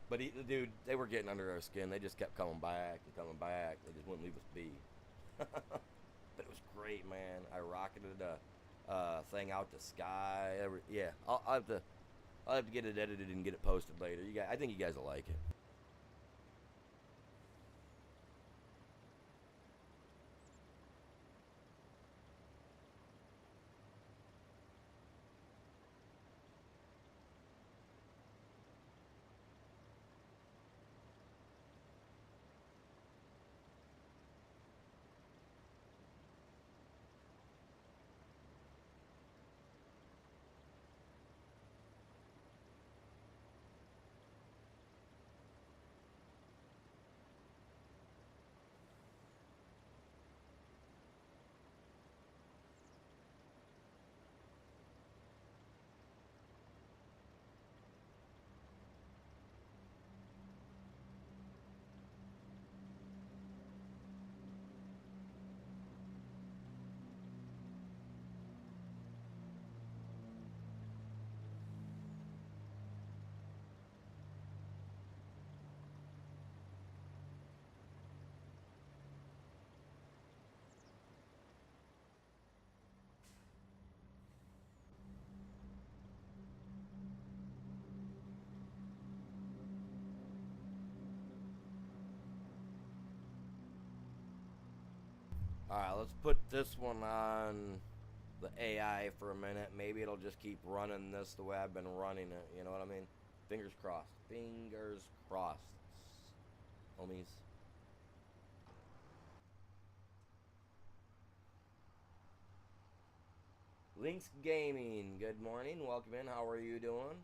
But dude, they were getting under our skin. They just kept coming back and coming back. They just wouldn't leave us be. But it was great, man. I rocketed a thing out the sky. Yeah, I'll have to get it edited and get it posted later. I think you guys will like it. Alright, let's put this one on the AI for a minute. Maybe it'll just keep running this the way I've been running it. You know what I mean? Fingers crossed. Fingers crossed. Homies. Lynx Gaming, good morning. Welcome in. How are you doing?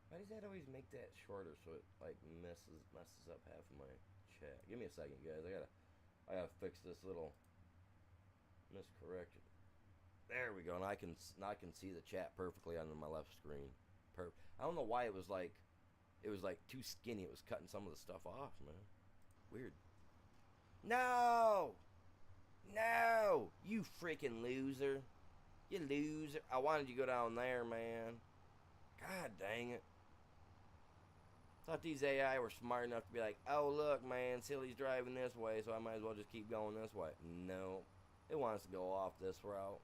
Why does that always make that shorter so it like messes up half of my chat? Give me a second, guys. I gotta fix this little miscorrection. There we go. Now I can see the chat perfectly on my left screen. I don't know why it was like too skinny. It was cutting some of the stuff off, man. Weird. No, no, you freaking loser. You loser. I wanted you to go down there, man. God dang it. Thought these AI were smart enough to be like, oh, look, man, Silly's driving this way, so I might as well just keep going this way. No. It wants to go off this route.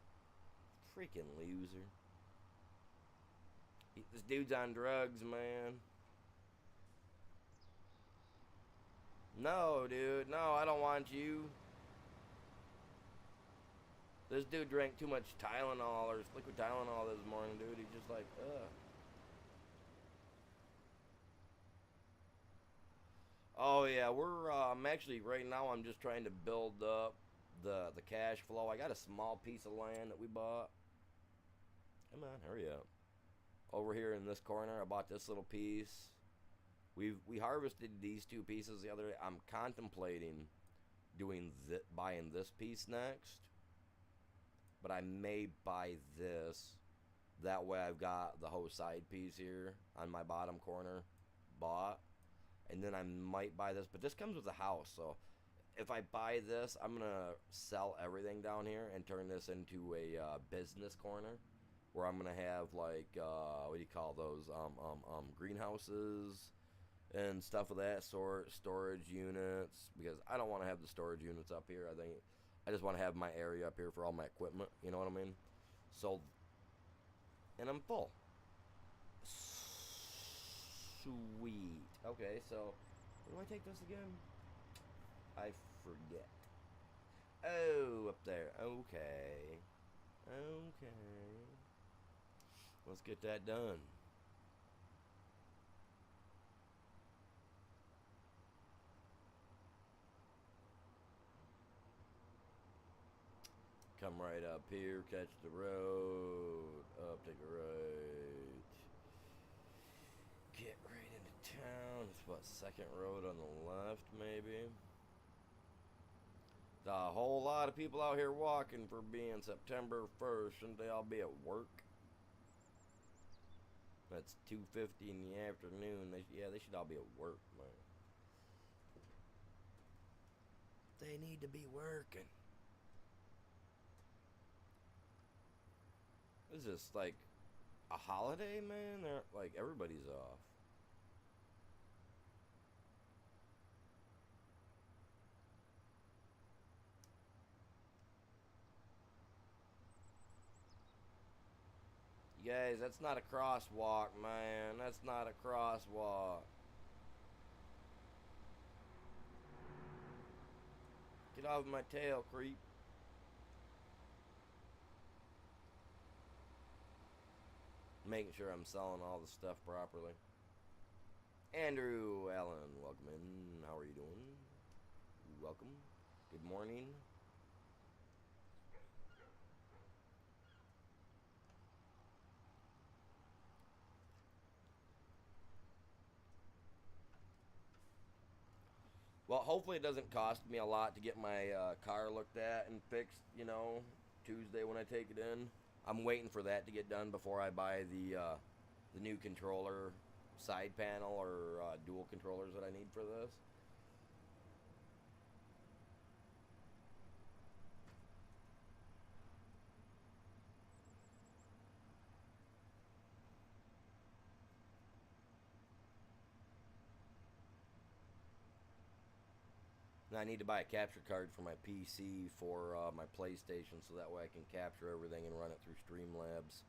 Freaking loser. This dude's on drugs, man. No, dude. No, I don't want you. This dude drank too much Tylenol or liquid Tylenol this morning, dude. He's just like, ugh. Oh yeah, I'm actually right now I'm just trying to build up the cash flow. I got a small piece of land that we bought. Come on, hurry up. Over here in this corner, I bought this little piece. We harvested these two pieces the other day. I'm contemplating buying this piece next, but I may buy this. That way I've got the whole side piece here on my bottom corner bought. And then I might buy this, but this comes with a house, so if I buy this, I'm gonna sell everything down here and turn this into a business corner, where I'm gonna have like what do you call those greenhouses and stuff of that sort, storage units, because I don't want to have the storage units up here. I just want to have my area up here for all my equipment. You know what I mean? So, and I'm full. Sweet. Okay, so where do I take this again? I forget. Oh, up there. Okay. Okay. Let's get that done. Come right up here, catch the road. Up, take a right. Get right into town. It's what, second road on the left, maybe? There's a whole lot of people out here walking for being September 1st. Shouldn't they all be at work? That's 2:50 in the afternoon. They should all be at work, man. They need to be working. This is like a holiday, man. They're like everybody's off. You guys, that's not a crosswalk, man. That's not a crosswalk. Get off my tail, creep. Making sure I'm selling all the stuff properly. Andrew Allen, welcome in. How are you doing? Welcome. Good morning. Well, hopefully it doesn't cost me a lot to get my car looked at and fixed, you know, Tuesday when I take it in. I'm waiting for that to get done before I buy the new controller side panel or dual controllers that I need for this. And I need to buy a capture card for my PC for my PlayStation so that way I can capture everything and run it through Streamlabs.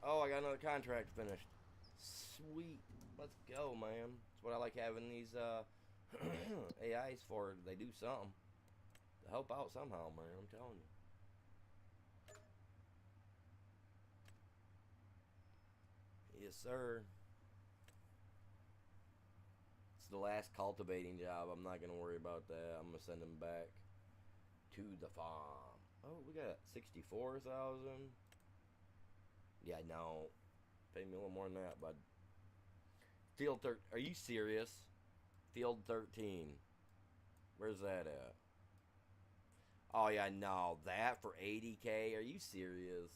Oh, I got another contract finished. Sweet. Let's go, man. That's what I like having these AIs for. They do something to help out somehow, man. I'm telling you. Yes, sir. It's the last cultivating job. I'm not going to worry about that. I'm going to send them back to the farm. Oh, we got 64,000. Yeah, no. Pay me a little more than that, bud. Field 13. Are you serious? Field 13. Where's that at? Oh, yeah, no. That for 80K? Are you serious?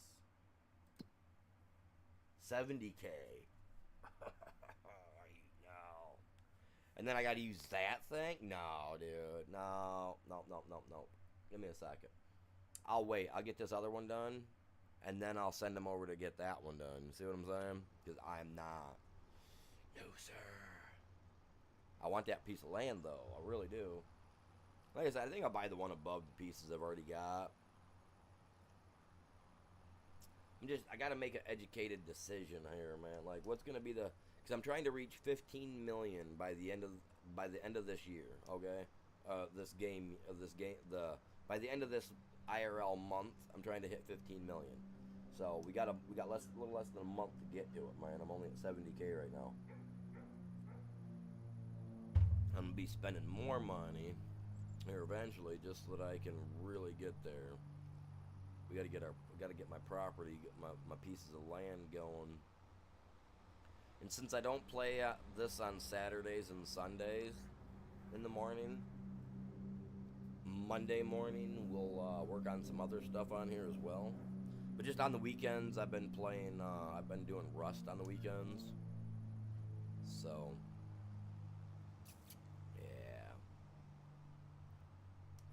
70K. No. And then I gotta use that thing? No, dude. No. No. Give me a second. I'll wait. I'll get this other one done. And then I'll send them over to get that one done. You see what I'm saying? Because I'm not. No, sir. I want that piece of land, though. I really do. Like I said, I think I'll buy the one above the pieces I've already got. I gotta make an educated decision here, man. Like, what's gonna be the... Because I'm trying to reach 15 million by the end of this year, okay? By the end of this IRL month, I'm trying to hit 15 million. So we got a little less than a month to get to it, man. I'm only at 70K right now. I'm gonna be spending more money here eventually, just so that I can really get there. We gotta get my property, get my pieces of land going. And since I don't play this on Saturdays and Sundays in the morning, Monday morning we'll work on some other stuff on here as well. But just on the weekends, I've been playing. I've been doing Rust on the weekends. So yeah,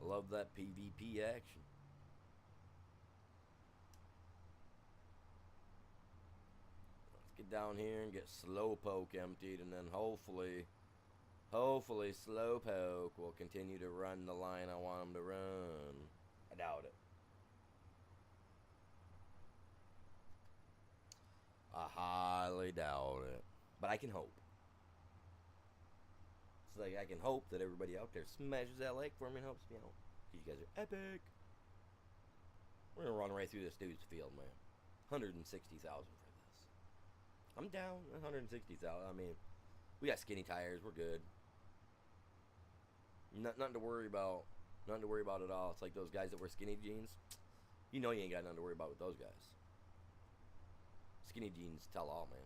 I love that PvP action. Get down here and get Slowpoke emptied, and then hopefully Slowpoke will continue to run the line I want him to run. I doubt it. I highly doubt it. But I can hope. It's like I can hope that everybody out there smashes that like for me and helps me out. You guys are epic. We're gonna run right through this dude's field, man. 160,000 for this. I'm down 160,000. I mean, we got skinny tires. We're good. Nothing to worry about. Nothing to worry about at all. It's like those guys that wear skinny jeans. You know you ain't got nothing to worry about with those guys. Skinny jeans tell all, man.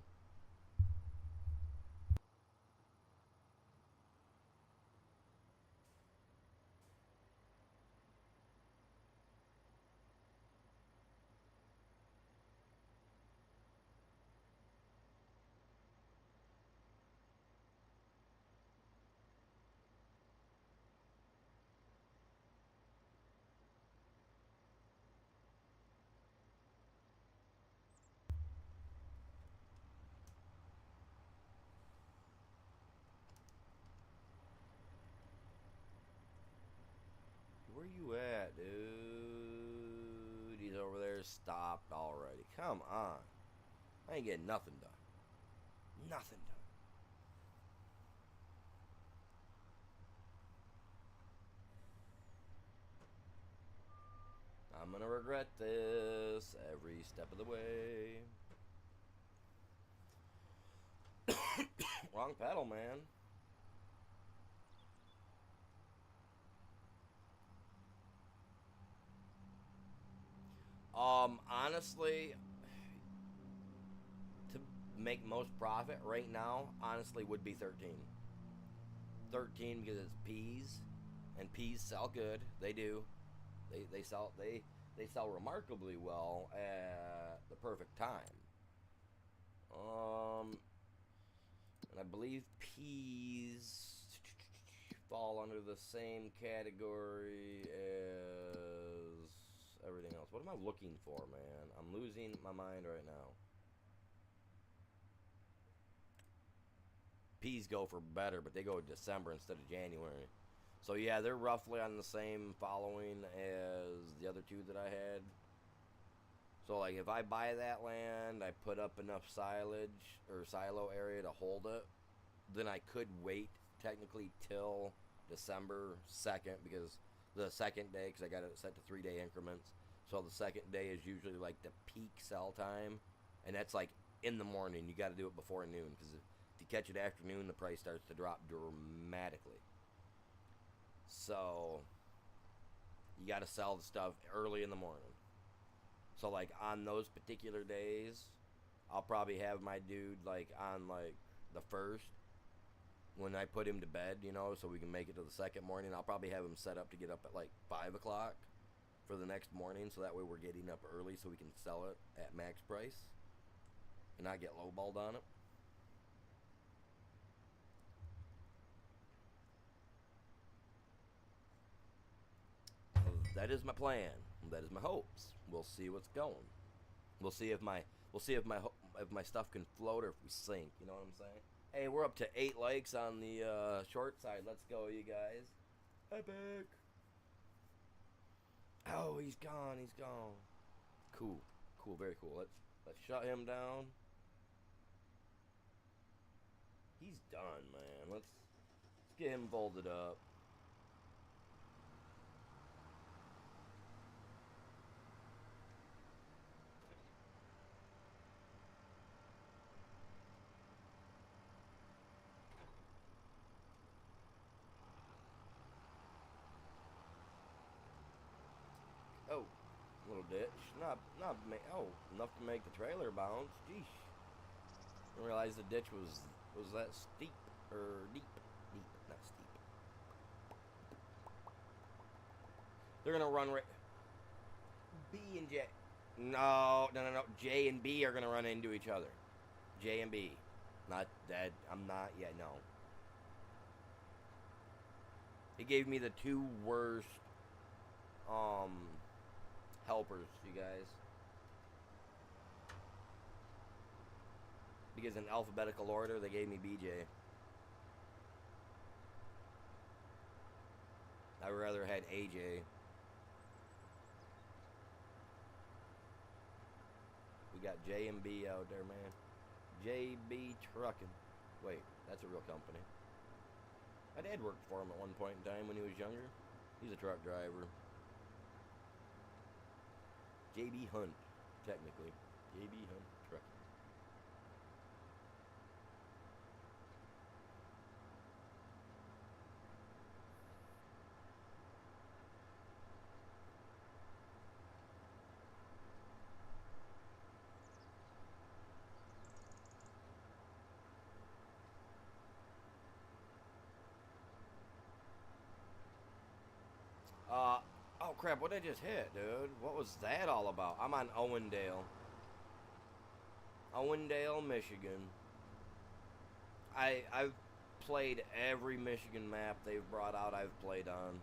Where you at, dude? He's over there stopped already. Come on. I ain't getting nothing done. Nothing done. I'm gonna regret this every step of the way. Wrong pedal, man. Honestly, to make most profit right now, honestly, would be 13. 13 because it's peas, and peas sell good. They do. They sell remarkably well at the perfect time. And I believe peas fall under the same category as everything else. What am I looking for, man? I'm losing my mind right now. Peas go for better, but they go December instead of January. So yeah, they're roughly on the same following as the other two that I had. So like if I buy that land, I put up enough silage or silo area to hold it, then I could wait technically till December 2nd, because the second day, because I got it set to 3-day increments. So the second day is usually like the peak sell time, and that's like in the morning. You got to do it before noon, because if you catch it afternoon, the price starts to drop dramatically. So you got to sell the stuff early in the morning. So like on those particular days, I'll probably have my dude like on like the 1st, when I put him to bed, you know, so we can make it to the second morning. I'll probably have him set up to get up at like 5 o'clock for the next morning, so that way we're getting up early so we can sell it at max price and not get lowballed on it. That is my plan. That is my hopes. We'll see what's going. We'll see if my stuff can float or if we sink. You know what I'm saying? Hey, we're up to 8 likes on the short side. Let's go, you guys. Epic. Oh, he's gone. He's gone. Cool. Cool. Very cool. Let's shut him down. He's done, man. Let's get him folded up. Oh, little ditch. Oh, enough to make the trailer bounce. Geesh. Didn't realize the ditch was that steep or deep. Deep, not steep. They're gonna run right. B and J. No. J and B are gonna run into each other. J and B. Not that. I'm not yet. No. It gave me the 2 worst helpers, you guys. Because in alphabetical order, they gave me BJ. I would rather had AJ. We got J and B out there, man. JB Trucking. Wait, that's a real company. My dad worked for him at one point in time when he was younger. He's a truck driver. JB Hunt, technically. JB Hunt Trucking. crap, what did I just hit, dude? What was that all about? I'm on Owendale. Owendale, Michigan. I've played every Michigan map they've brought out. I've played on.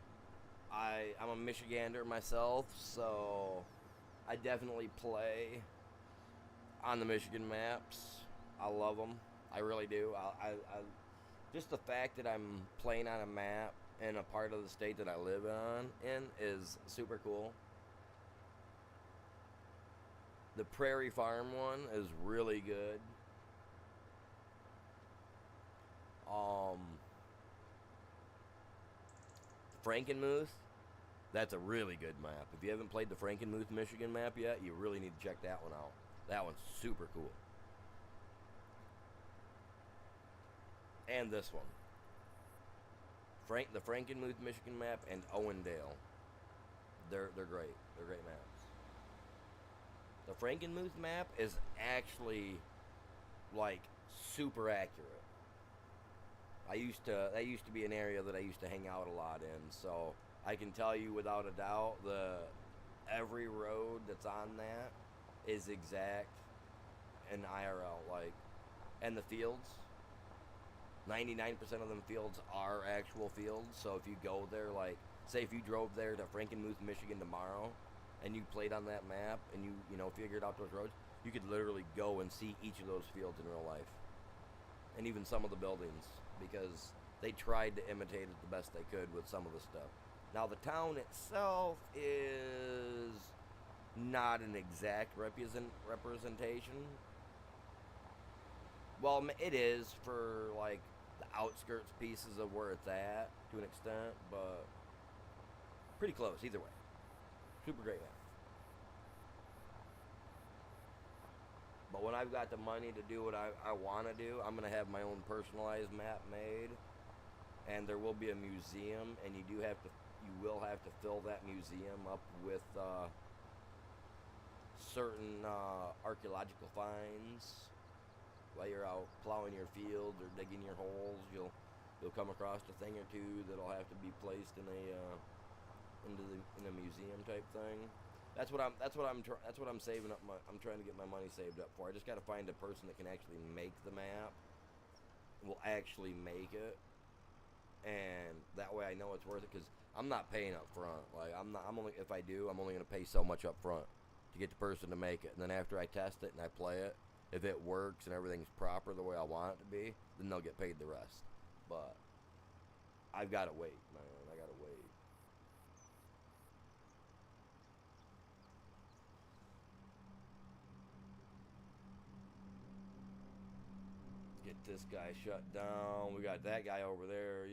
I'm a Michigander myself, so I definitely play on the Michigan maps. I love them. I really do. I just the fact that I'm playing on a map in a part of the state that I live in is super cool. The Prairie Farm one is really good. Frankenmuth, that's a really good map. If you haven't played the Frankenmuth, Michigan map yet, you really need to check that one out. That one's super cool. And this one. The Frankenmuth, Michigan map and Owendale. They're great. They're great maps. The Frankenmuth map is actually like super accurate. That used to be an area that I used to hang out a lot in, so I can tell you without a doubt every road that's on that is exact in IRL, like, and the fields, 99% of them fields are actual fields. So if you go there, like, say if you drove there to Frankenmuth, Michigan tomorrow and you played on that map and you figured out those roads, you could literally go and see each of those fields in real life, and even some of the buildings, because they tried to imitate it the best they could with some of the stuff. Now the town itself is not an exact representation. Well, it is for like the outskirts pieces of where it's at to an extent, but pretty close either way. Super great map. But when I've got the money to do what I want to do, I'm going to have my own personalized map made, and there will be a museum, and you will have to fill that museum up with certain archaeological finds. While you're out plowing your field or digging your holes, you'll come across a thing or two that'll have to be placed in a museum type thing. That's what I'm saving up. I'm trying to get my money saved up for. I just got to find a person that can actually make the map. Will actually make it, and that way I know it's worth it, because I'm not paying up front. Like I'm only going to pay so much up front to get the person to make it, and then after I test it and I play it, if it works and everything's proper the way I want it to be, then they'll get paid the rest. But I've got to wait, man. I got to wait. Get this guy shut down. We got that guy over there.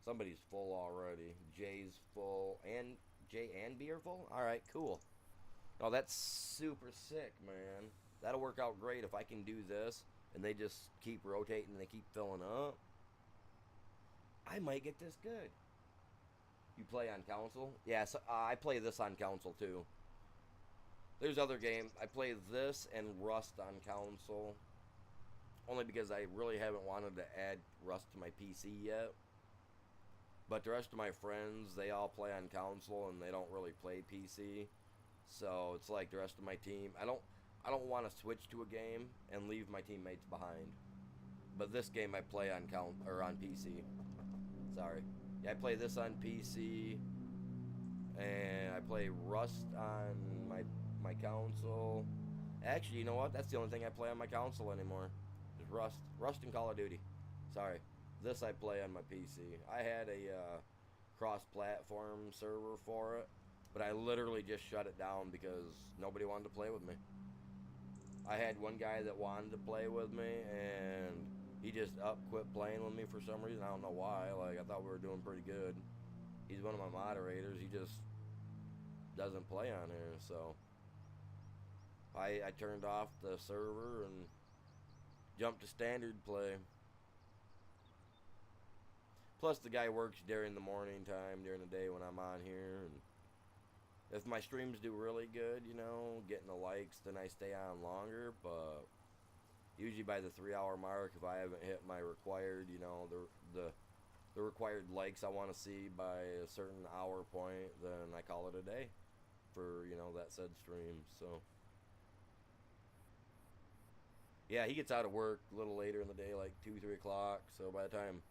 Somebody's full already. Jay's full, and Jay and B are full. All right, cool. Oh, that's super sick, man. That'll work out great if I can do this and they just keep rotating and they keep filling up. I might get this good. You play on console? Yeah, so, I play this on console too. There's other games. I play this and Rust on console, only because I really haven't wanted to add Rust to my PC yet. But the rest of my friends, they all play on console and they don't really play PC. So it's like the rest of my team. I don't want to switch to a game and leave my teammates behind. But this game I play on PC. Sorry. Yeah, I play this on PC, and I play Rust on my console. Actually, you know what? That's the only thing I play on my console anymore. Is Rust and Call of Duty. Sorry. This I play on my PC. I had a cross-platform server for it, but I literally just shut it down because nobody wanted to play with me. I had one guy that wanted to play with me, and he just quit playing with me for some reason. I don't know why. Like, I thought we were doing pretty good. He's one of my moderators. He just doesn't play on here, so I turned off the server and jumped to standard play. Plus, the guy works during the morning time, during the day when I'm on here, and if my streams do really good, getting the likes, then I stay on longer. But usually by the 3-hour mark, if I haven't hit my required, the the required likes I want to see by a certain hour point, then I call it a day for, you know, that said stream. So yeah, he gets out of work a little later in the day, like 2, 3 o'clock. So by the time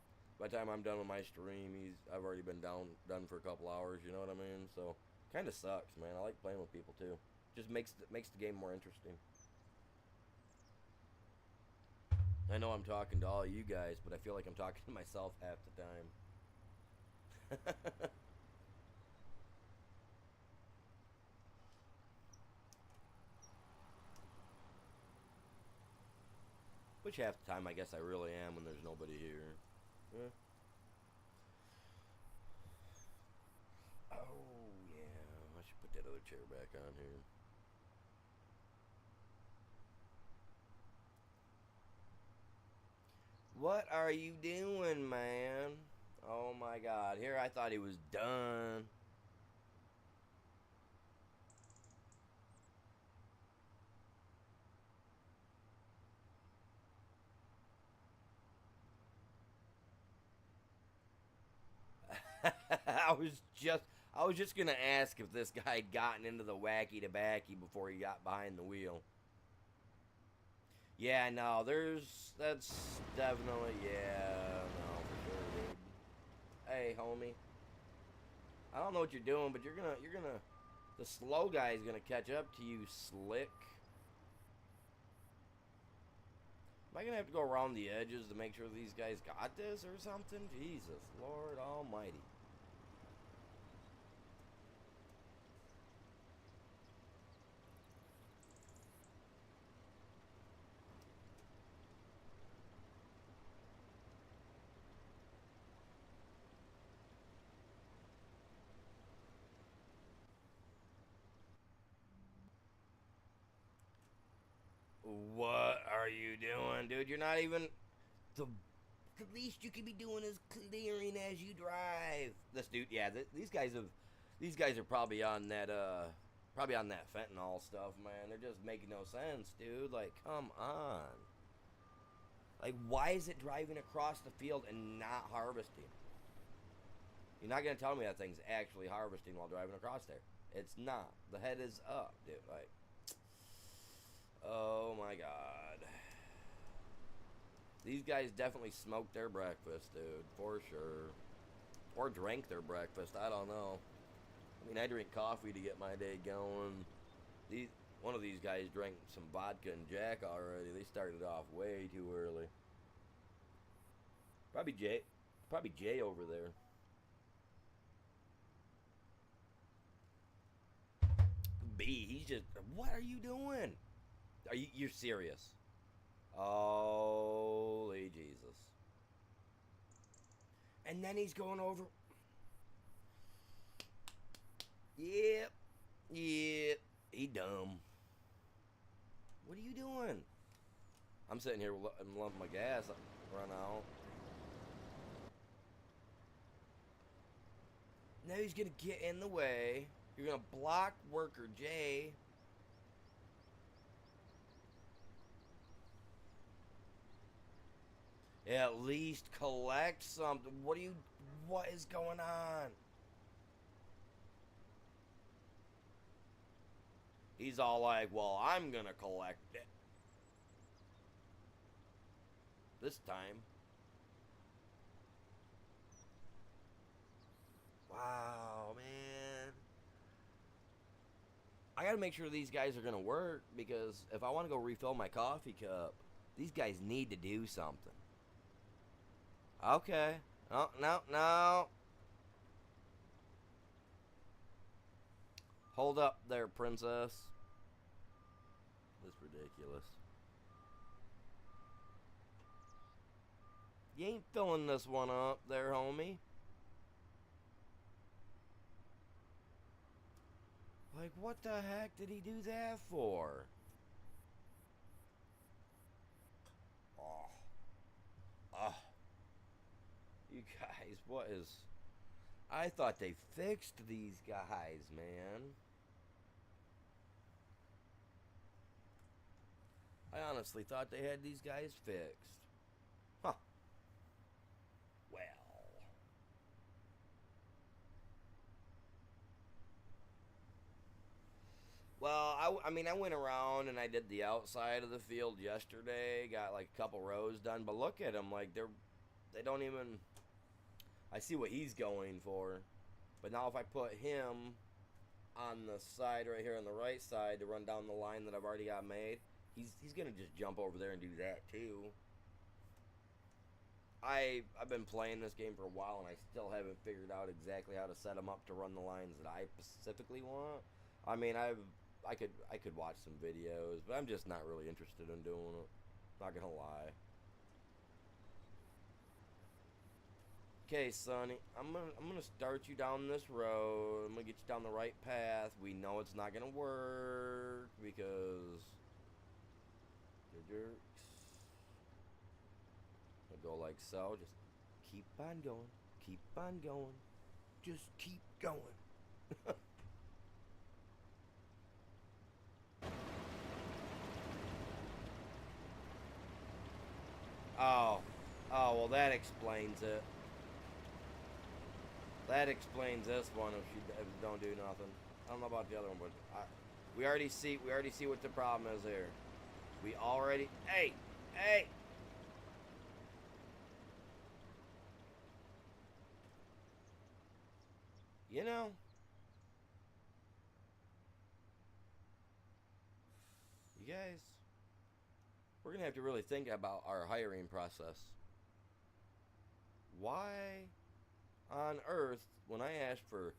I'm done with my stream, I've already been done for a couple hours. You know what I mean? So kind of sucks, man. I like playing with people too. Just makes the game more interesting. I know I'm talking to all you guys, but I feel like I'm talking to myself half the time. Which half the time I guess I really am when there's nobody here. Yeah. Oh, yeah. I should put that other chair back on here. What are you doing, man? Oh my god. Here I thought he was done. I was just gonna ask if this guy had gotten into the wacky tobacco before he got behind the wheel. Yeah, no, that's definitely, yeah, no, for sure, dude. Hey, homie. I don't know what you're doing, but the slow guy's gonna catch up to you, slick. Am I gonna have to go around the edges to make sure these guys got this or something? Jesus, Lord almighty. What are you doing, dude? You're not even the least you can be doing is clearing as you drive. This dude, yeah, these guys are probably on that fentanyl stuff, man. They're just making no sense, dude. Like, come on. Like, why is it driving across the field and not harvesting? You're not gonna tell me that thing's actually harvesting while driving across there. It's not. The head is up, dude. Like, oh my god. These guys definitely smoked their breakfast, dude, for sure. Or drank their breakfast, I don't know. I mean, I drink coffee to get my day going. One of these guys drank some vodka and Jack already. They started off way too early. Probably Jay over there. B, he's just, what are you doing? You're serious? Holy Jesus. And then he's going over. Yep. He dumb. What are you doing? I'm sitting here lumping my gas run out. Now he's gonna get in the way. You're gonna block worker J. At least collect something. What is going on? He's all like, well, I'm gonna collect it. This time. Wow, man. I gotta make sure these guys are gonna work, because if I wanna go refill my coffee cup, these guys need to do something. Okay. Oh, no. Hold up there, princess. That's ridiculous. You ain't filling this one up there, homie. Like, what the heck did he do that for? Oh. You guys, what is... I thought they fixed these guys, man. I honestly thought they had these guys fixed. Huh. Well. I mean, I went around and I did the outside of the field yesterday. Got like a couple rows done, but look at them, like they don't even. I see what he's going for, but now if I put him on the side right here on the right side to run down the line that I've already got made, he's gonna just jump over there and do that too. I've been playing this game for a while and I still haven't figured out exactly how to set them up to run the lines that I specifically want. I mean, I could watch some videos, but I'm just not really interested in doing it. Not gonna lie. Okay, Sonny, I'm gonna start you down this road. I'm gonna get you down the right path. We know it's not gonna work because you're jerks. I'll go like so. Just keep on going. Keep on going. Just keep going. Oh, well that explains it. That explains this one if it don't do nothing. I don't know about the other one, but we already see what the problem is here. We already, hey. You know, you guys, we're gonna have to really think about our hiring process. Why on earth, when I asked for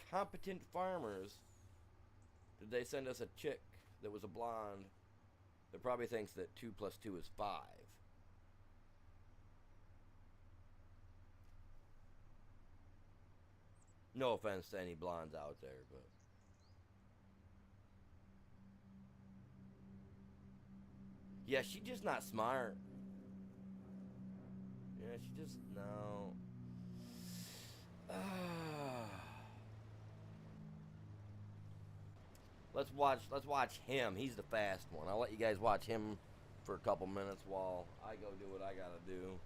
competent farmers, did they send us a chick that was a blonde that probably thinks that 2 + 2 is 5? No offense to any blondes out there, but yeah, she's just not smart. Yeah, she just no. Let's watch him. He's the fast one. I'll let you guys watch him for a couple minutes while I go do what I gotta do.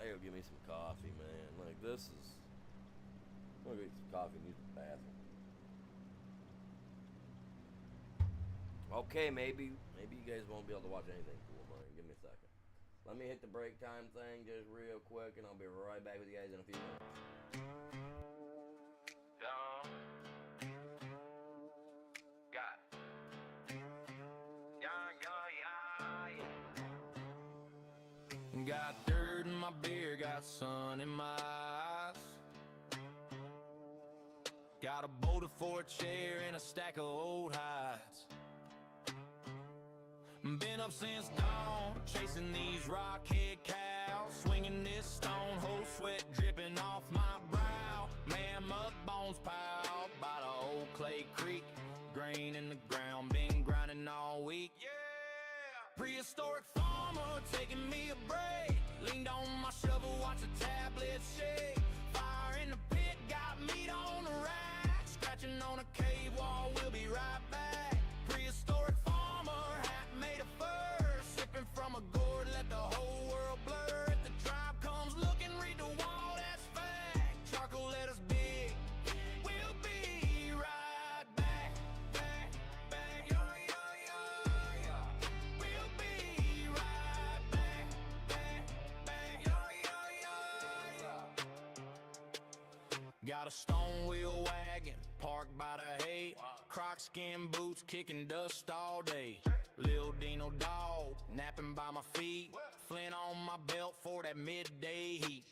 I gotta give me some coffee, man. Like this is. I'm gonna get some coffee and use the bathroom. Okay, maybe you guys won't be able to watch anything cool, but give me a second. Let me hit the break time thing just real quick, and I'll be right back with you guys in a few minutes. Got dirt in my beer, got sun in my eyes. Got a boulder for a chair and a stack of old hides. Been up since dawn, chasing these rockhead cows, swinging this stone, whole sweat dripping off my brow. Mammoth bones piled by the old clay creek, grain in the ground, been grinding all week. Yeah, prehistoric farmer taking me a break, leaned on my shovel, watch the tablets shake. Fire in the pit, got meat on the rack, scratching on a cave wall, we'll be right back. Prehistoric farmer, hat made of fur, sipping from a gourd, let the whole world blur. If the tribe comes looking, read the wall, that's fact. Charcoal let us big, we'll be right back, back, back. Yo, yo, yo, yo. We'll be right back, back, back. Yo, yo, yo, yo. Got a stone wheel wagon parked by the hay, croc skin boots kicking dust all day. Lil Dino dog napping by my feet, flint on my belt for that midday heat.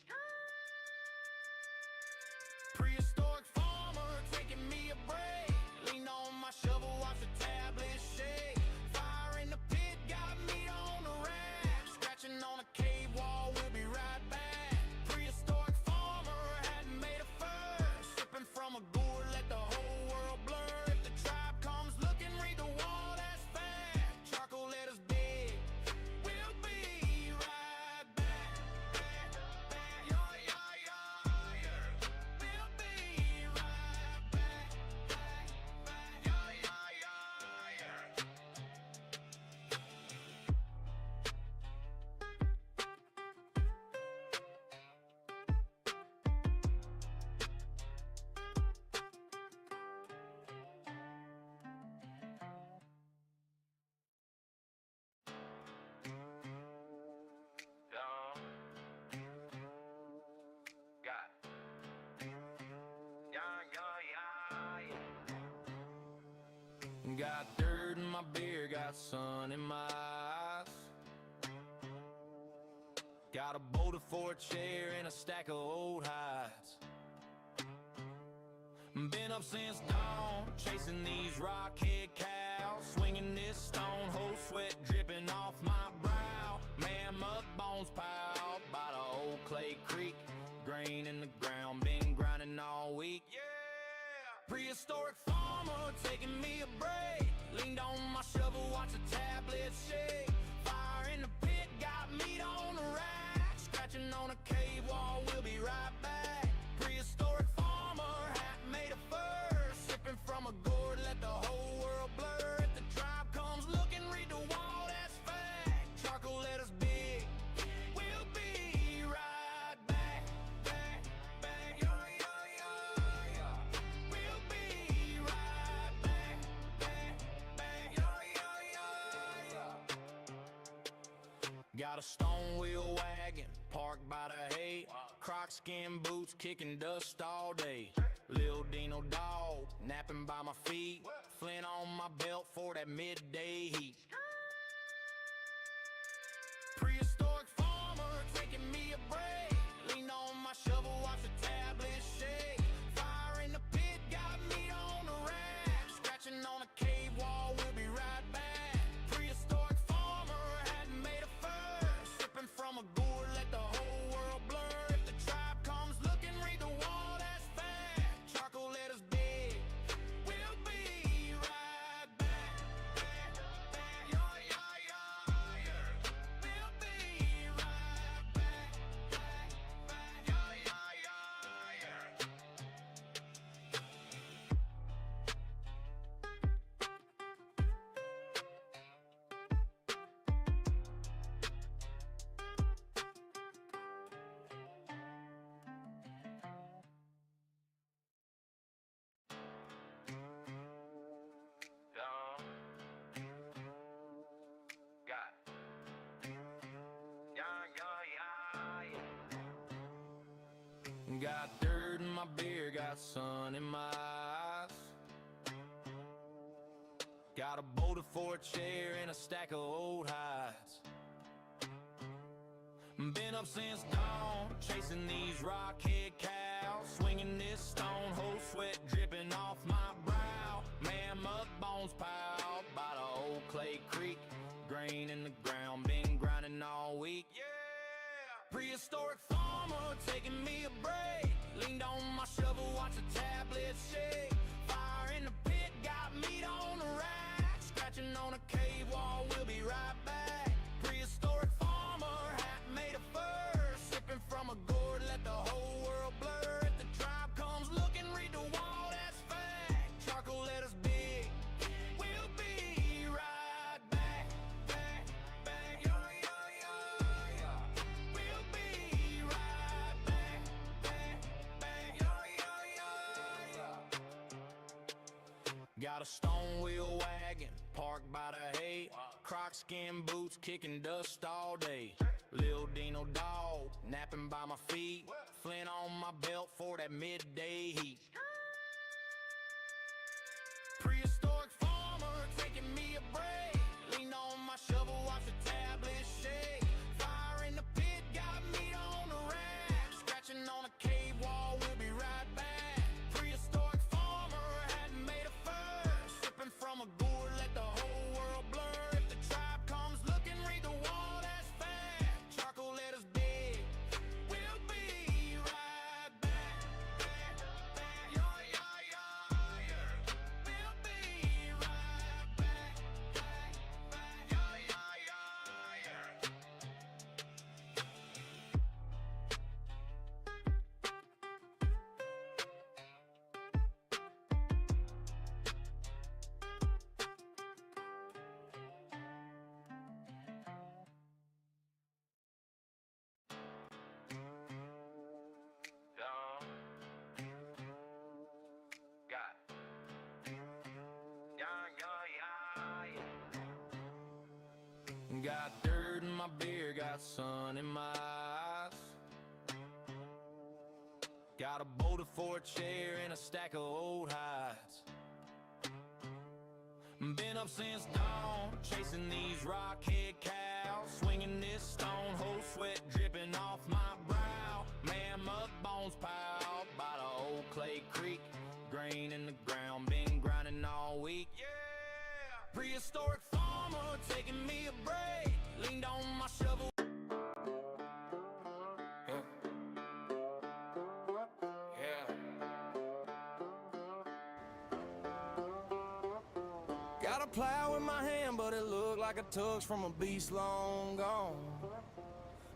Prehistoric farmer taking me a break, lean on my shovel, watch the tablets shake. Fire in the pit, got meat on the rack, scratching on a cave wall, we'll be right back. Prehistoric farmer, hat made of fur, sipping from a gourd, let the whole world blur. If the tribe comes looking, read the wall, that's fact. Charcoal let us dig, we'll be right back, back, back. Yo, yo, yo, yo. We'll be right back, back, back. Yo, yo, Got dirt in my beer, got sun in my eyes. Got a boulder for a chair and a stack of old hides. Been up since dawn, chasing these rockhead cows, swinging this stone, whole sweat dripping off my brow. Mammoth bones piled by the old clay creek, grain in the ground, been grinding all week. Yeah, prehistoric farmer taking me a break, leaned on my shovel, watch the tablets shake. Fire in the pit, got meat on the rack, scratching on a cave wall, we'll be right back. Prehistoric farmer, hat made of fur, sipping from a gourd, let the whole world blur. If the tribe comes looking, read the wall, that's fact. Charcoal letters big, we'll be right back, back, back. Yo, yo, yo, yo. We'll be right back, back, back. Yo, yo, yo, yo. Got a stone wheel wagon parked by the hay, croc skin boots kicking dust all day. Lil Dino dog napping by my feet, flint on my belt for that midday heat. Prehistoric farmer taking me a break, lean on my shovel, watch the tablet shake. Fire in the pit, got meat on the rack, scratching on a cave wall, we'll be right back. Prehistoric farmer, hat made of fur, sipping from a gourd, let the whole world blur. If the tribe comes looking, read the wall, that's fact. Charcoal letters big, we'll be right back, back, back. Yo, yo, yo, yo. We'll be right back, back, back. Yo, yo, yo, yo. Got dirt in my beer, got sun in my eyes. Got a boulder for a chair and a stack of old hides. Been up since dawn, chasing these rockhead cows, swinging this stone, whole sweat dripping off my brow. Mammoth bones piled by the old clay creek, grain in the ground, been grinding all week. Yeah, prehistoric farmer taking me a break, leaned on my shovel, watch the tablets shake. Fire in the pit, got meat on the rack, scratching on a cave wall, we'll be right back. Prehistoric farmer, hat made of fur, sipping from a gourd, let the whole world blur. If the tribe comes looking, read the wall, that's fact. Charcoal letters big, we'll be right back, back, back. Yo, yo, yo, yo. We'll be right back, back, back. Yo, yo, yo, yo. Got a stone wheel wagon parked by the hay, croc skin boots kicking dust all day. Lil Dino dog napping by my feet, flint on my belt for that midday heat. Prehistoric farmer taking me a break, lean on my shovel, watch the tablets shake. Fire in the pit, got meat on the rack, scratching on a cave wall, we'll be right back. Prehistoric farmer, hat made of fur, sipping from a gourd, let the whole world blur. If the tribe comes looking, read the wall, that's fact. Charcoal letters big, we'll be right back, back, back. Yo, yo, yo, yo. We'll be right back, back, back. Yo, yo, yo, yo. Got dirt in my beer, got sun in my eyes. Got a boulder for a chair and a stack of old hides. up since dawn, chasing these rockhead cows, swinging this stone, whole sweat dripping off my brow. Mammoth bones piled by the old Clay Creek, grain in the ground, been grinding all week. Yeah, prehistoric farmer taking me a break, leaned on my shovel. Got a plow in my hand, but it looked like a tux from a beast long gone.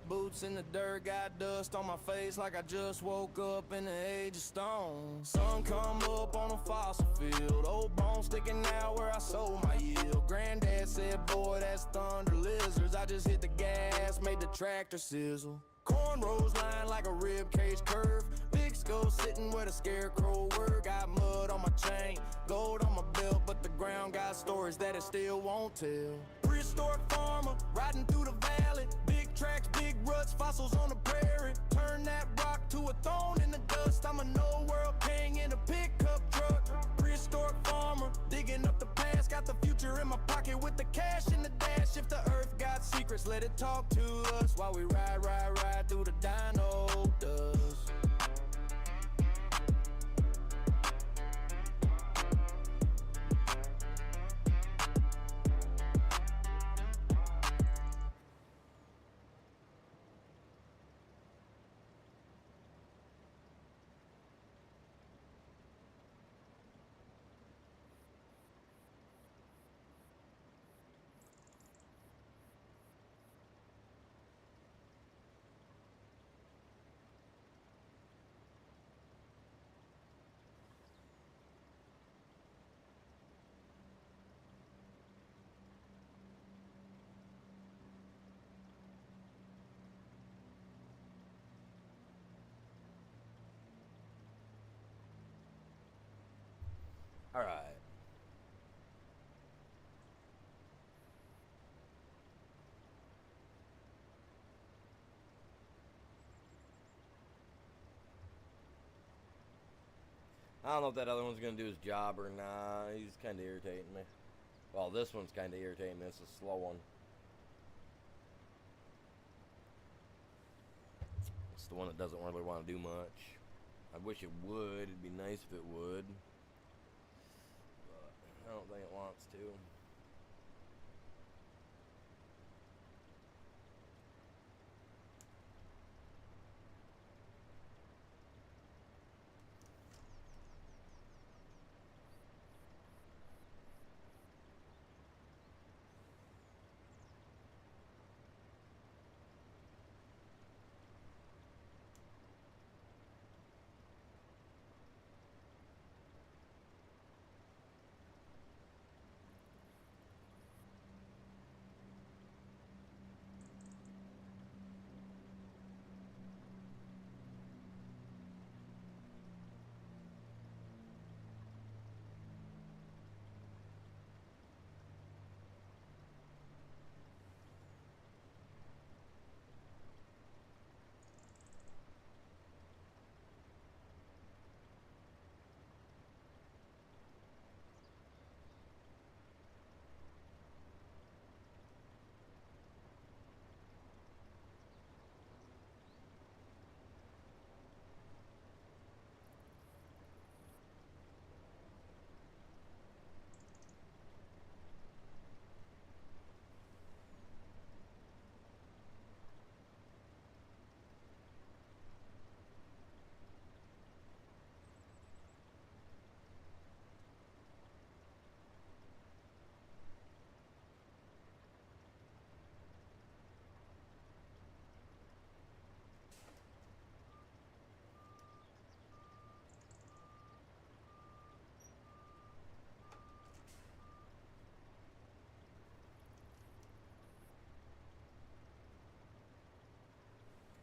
Boots in the dirt, got dust on my face like I just woke up in the age of stone. Sun come up on a fossil field, old bones sticking out where I sold my yield. Granddad said, boy, that's thunder lizards. I just hit the gas, made the tractor sizzle. Cornrows lined like a rib cage curve, big skull sitting where the scarecrow were. Got mud on my chain, gold on my belt, but the ground got stories that it still won't tell. Prehistoric farmer, riding through the valley, big tracks, big ruts, fossils on the prairie. Turn that rock to a thorn in the dust. I'm a no-world king in a pickup truck. Prehistoric farmer, digging up the past, got the future in my pocket with the cash in the dash. If the earth got secrets, let it talk to us while we ride through the dino dust. All right. I don't know if that other one's going to do his job or not. He's kind of irritating me. Well, this one's kind of irritating me. It's a slow one. It's the one that doesn't really want to do much. I wish it would. It'd be nice if it would. But I don't think it wants to.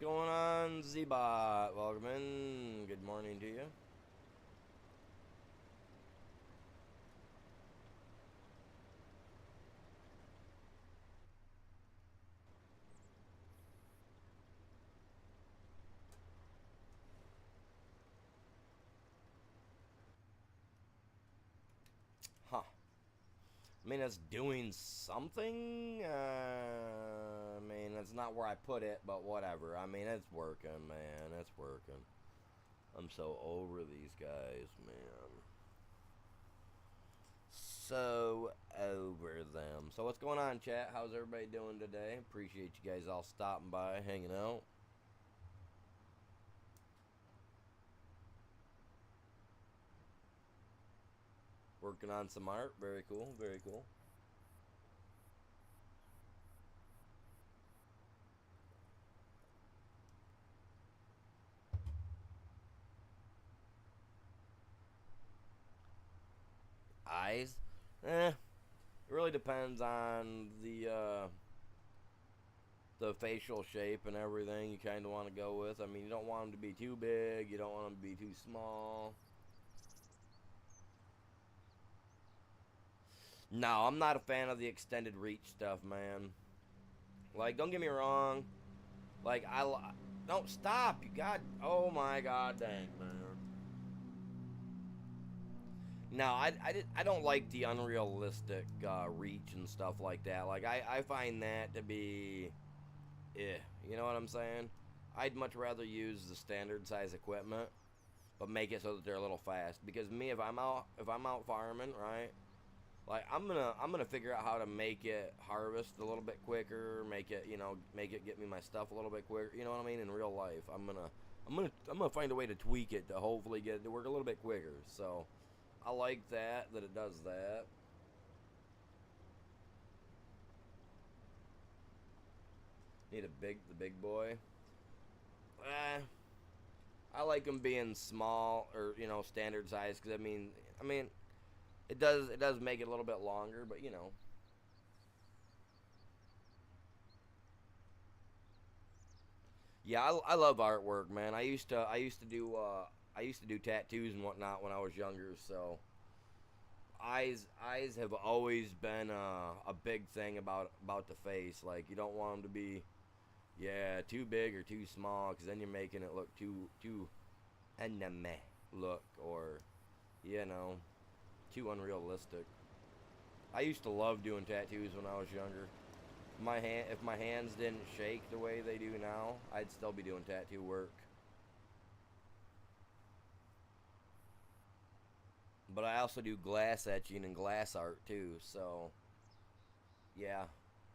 Going on, Z-Bot? Welcome in. Good morning to you. Huh. I mean, it's doing something. I mean, that's not where I put it, but whatever. I mean, it's working, man. It's working. I'm so over these guys, man. So over them. So what's going on, chat? How's everybody doing today? Appreciate you guys all stopping by, hanging out. Working on some art. Very cool. Very cool. Eyes? It really depends on the facial shape and everything you kind of want to go with. I mean, you don't want them to be too big. You don't want them to be too small. No, I'm not a fan of the extended reach stuff, man. Like, don't get me wrong. Like, don't stop. You got, oh my god dang, man. No, I don't like the unrealistic reach and stuff like that. Like, I find that to be, you know what I'm saying? I'd much rather use the standard size equipment, but make it so that they're a little fast. Because me, if I'm out farming, right? Like, I'm gonna figure out how to make it harvest a little bit quicker, make it get me my stuff a little bit quicker. You know what I mean? In real life, I'm gonna find a way to tweak it to hopefully get it to work a little bit quicker. So, I like that it does that. Need the big boy. I like them being small or standard size because I mean. It does make it a little bit longer, but Yeah, I love artwork, man. I used to do tattoos and whatnot when I was younger, so eyes have always been a big thing about the face. Like, you don't want them to be too big or too small, because then you're making it look too anime look, or too unrealistic. I used to love doing tattoos when I was younger. If my hands didn't shake the way they do now, I'd still be doing tattoo work. But I also do glass etching and glass art too, so yeah.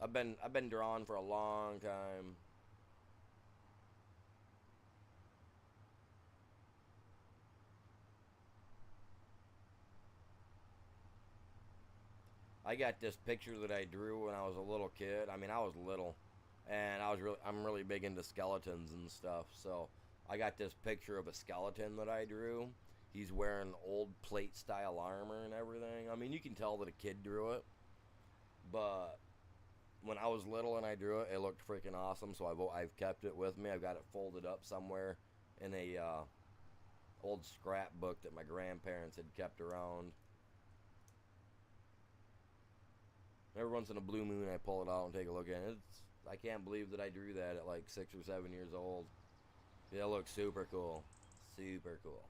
I've been drawing for a long time. I got this picture that I drew when I was a little kid. I mean, I was little, and I'm really big into skeletons and stuff. So I got this picture of a skeleton that I drew. He's wearing old plate style armor and everything. I mean, you can tell that a kid drew it, but when I was little and I drew it, it looked freaking awesome. So I've kept it with me. I've got it folded up somewhere in a old scrapbook that my grandparents had kept around. Every once in a blue moon, I pull it out and take a look at it. I can't believe that I drew that at like 6 or 7 years old. Yeah, it looks super cool. Super cool.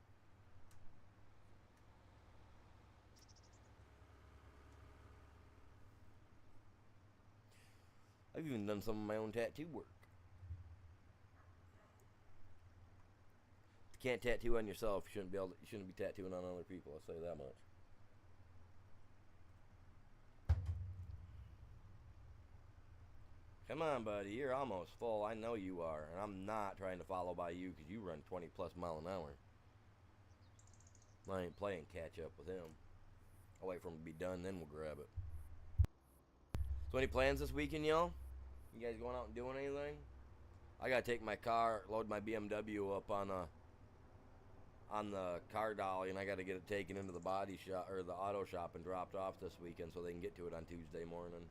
I've even done some of my own tattoo work. If you can't tattoo on yourself, you shouldn't be tattooing on other people. I'll say that much. Come on, buddy. You're almost full. I know you are. And I'm not trying to follow by you because you run 20 plus mile an hour. I ain't playing catch up with him. I'll wait for him to be done, then we'll grab it. So any plans this weekend, y'all? You guys going out and doing anything? I gotta take my car, load my BMW up on the car dolly, and I gotta get it taken into the body shop or the auto shop and dropped off this weekend so they can get to it on Tuesday morning.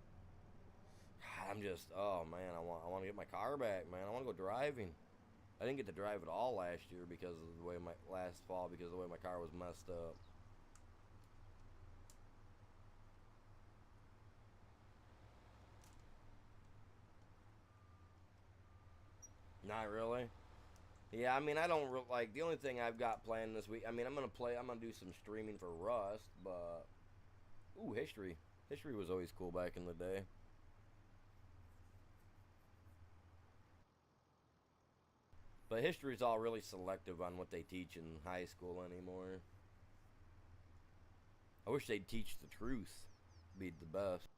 I'm just, oh man, I want to get my car back, man. I want to go driving. I didn't get to drive at all last year because of the way last fall because of the way my car was messed up. Not really. Yeah, I mean, I don't like the only thing I've got planned this week. I mean, I'm gonna do some streaming for Rust, but ooh, history. History was always cool back in the day. But history's all really selective on what they teach in high school anymore. I wish they'd teach the truth. Be the best.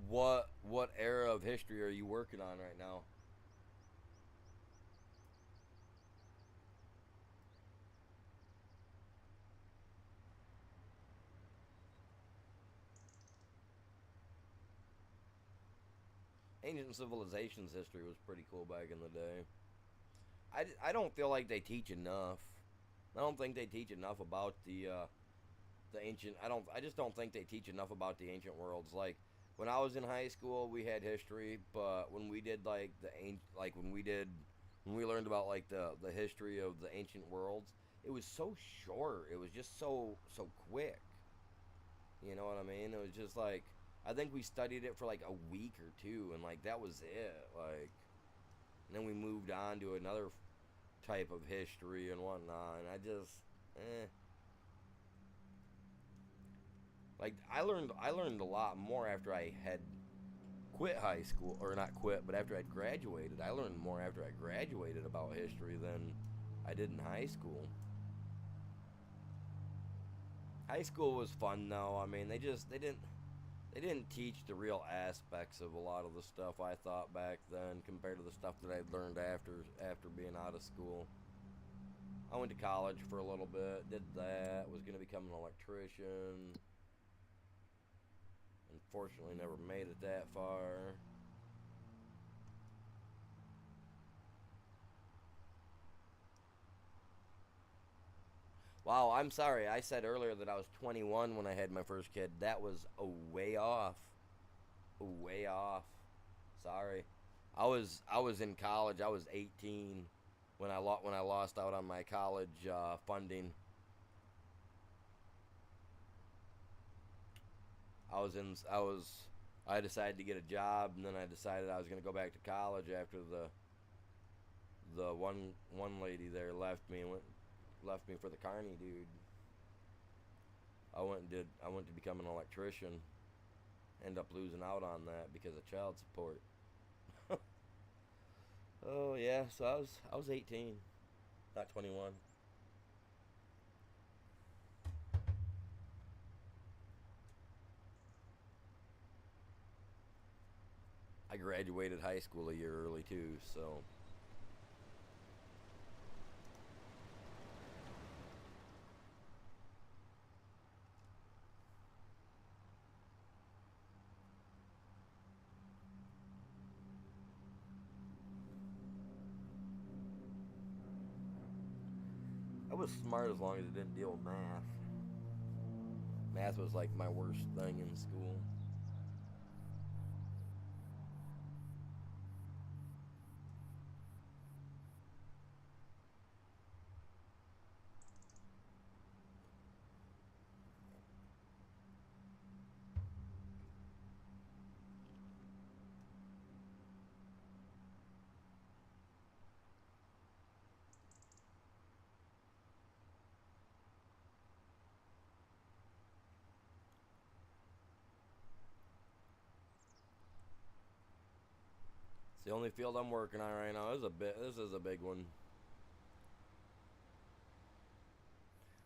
What era of history are you working on right now? Ancient civilizations history was pretty cool back in the day. I don't feel like they teach enough. I don't think they teach enough about the ancient. I just don't think they teach enough about the ancient worlds. Like when I was in high school, we had history, but when we did like when we learned about like the history of the ancient worlds, it was so short. It was just so quick. You know what I mean? It was just like I think we studied it for like a week or two, and like that was it. Like, and then we moved on to another type of history and whatnot. And I just, like I learned a lot more after I had quit high school, or not quit, but after I'd graduated. I learned more after I graduated about history than I did in high school. High school was fun though. I mean, they didn't teach the real aspects of a lot of the stuff I thought back then compared to the stuff that I'd learned after being out of school. I went to college for a little bit, did that, was going to become an electrician. Unfortunately, never made it that far. Wow, I'm sorry. I said earlier that I was 21 when I had my first kid. That was a way off. A way off. Sorry. I was in college. I was 18 when I lost out on my college funding. I decided to get a job, and then I decided I was going to go back to college after the one lady there left me for the carny dude. I went to become an electrician. End up losing out on that because of child support. Oh yeah, so I was 18, not 21. I graduated high school a year early too, so I was smart as long as it didn't deal with math. Math was like my worst thing in school. It's the only field I'm working on right now. This is a big one.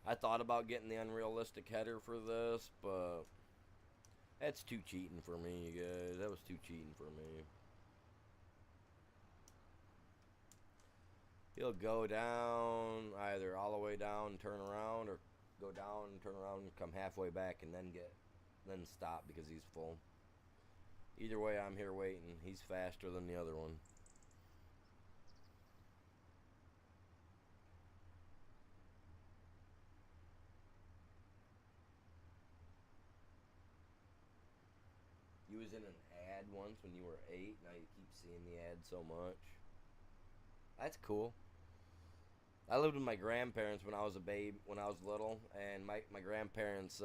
I thought about getting the unrealistic header for this, but that's too cheating for me, you guys. That was too cheating for me. He'll go down, either all the way down and turn around, or go down and turn around and come halfway back and then stop because he's full. Either way, I'm here waiting. He's faster than the other one. You was in an ad once when you were 8. Now you keep seeing the ad so much. That's cool. I lived with my grandparents when I was a babe, when I was little, and my grandparents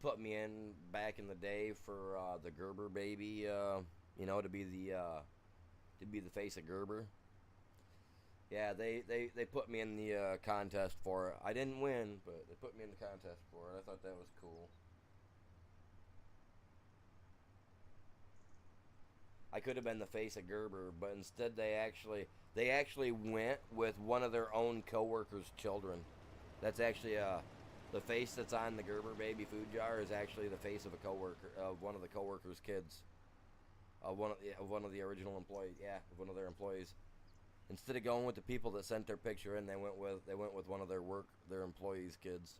put me in back in the day for the Gerber baby, to be the face of Gerber. Yeah, they put me in the contest for it. I didn't win, but they put me in the contest for it. I thought that was cool. I could have been the face of Gerber, but instead they actually went with one of their own coworkers' children. That's actually the face that's on the Gerber baby food jar is actually the face of a coworker of one of the coworkers' kids. One of the original employees. Yeah, one of their employees. Instead of going with the people that sent their picture in, they went with one of their employees' kids.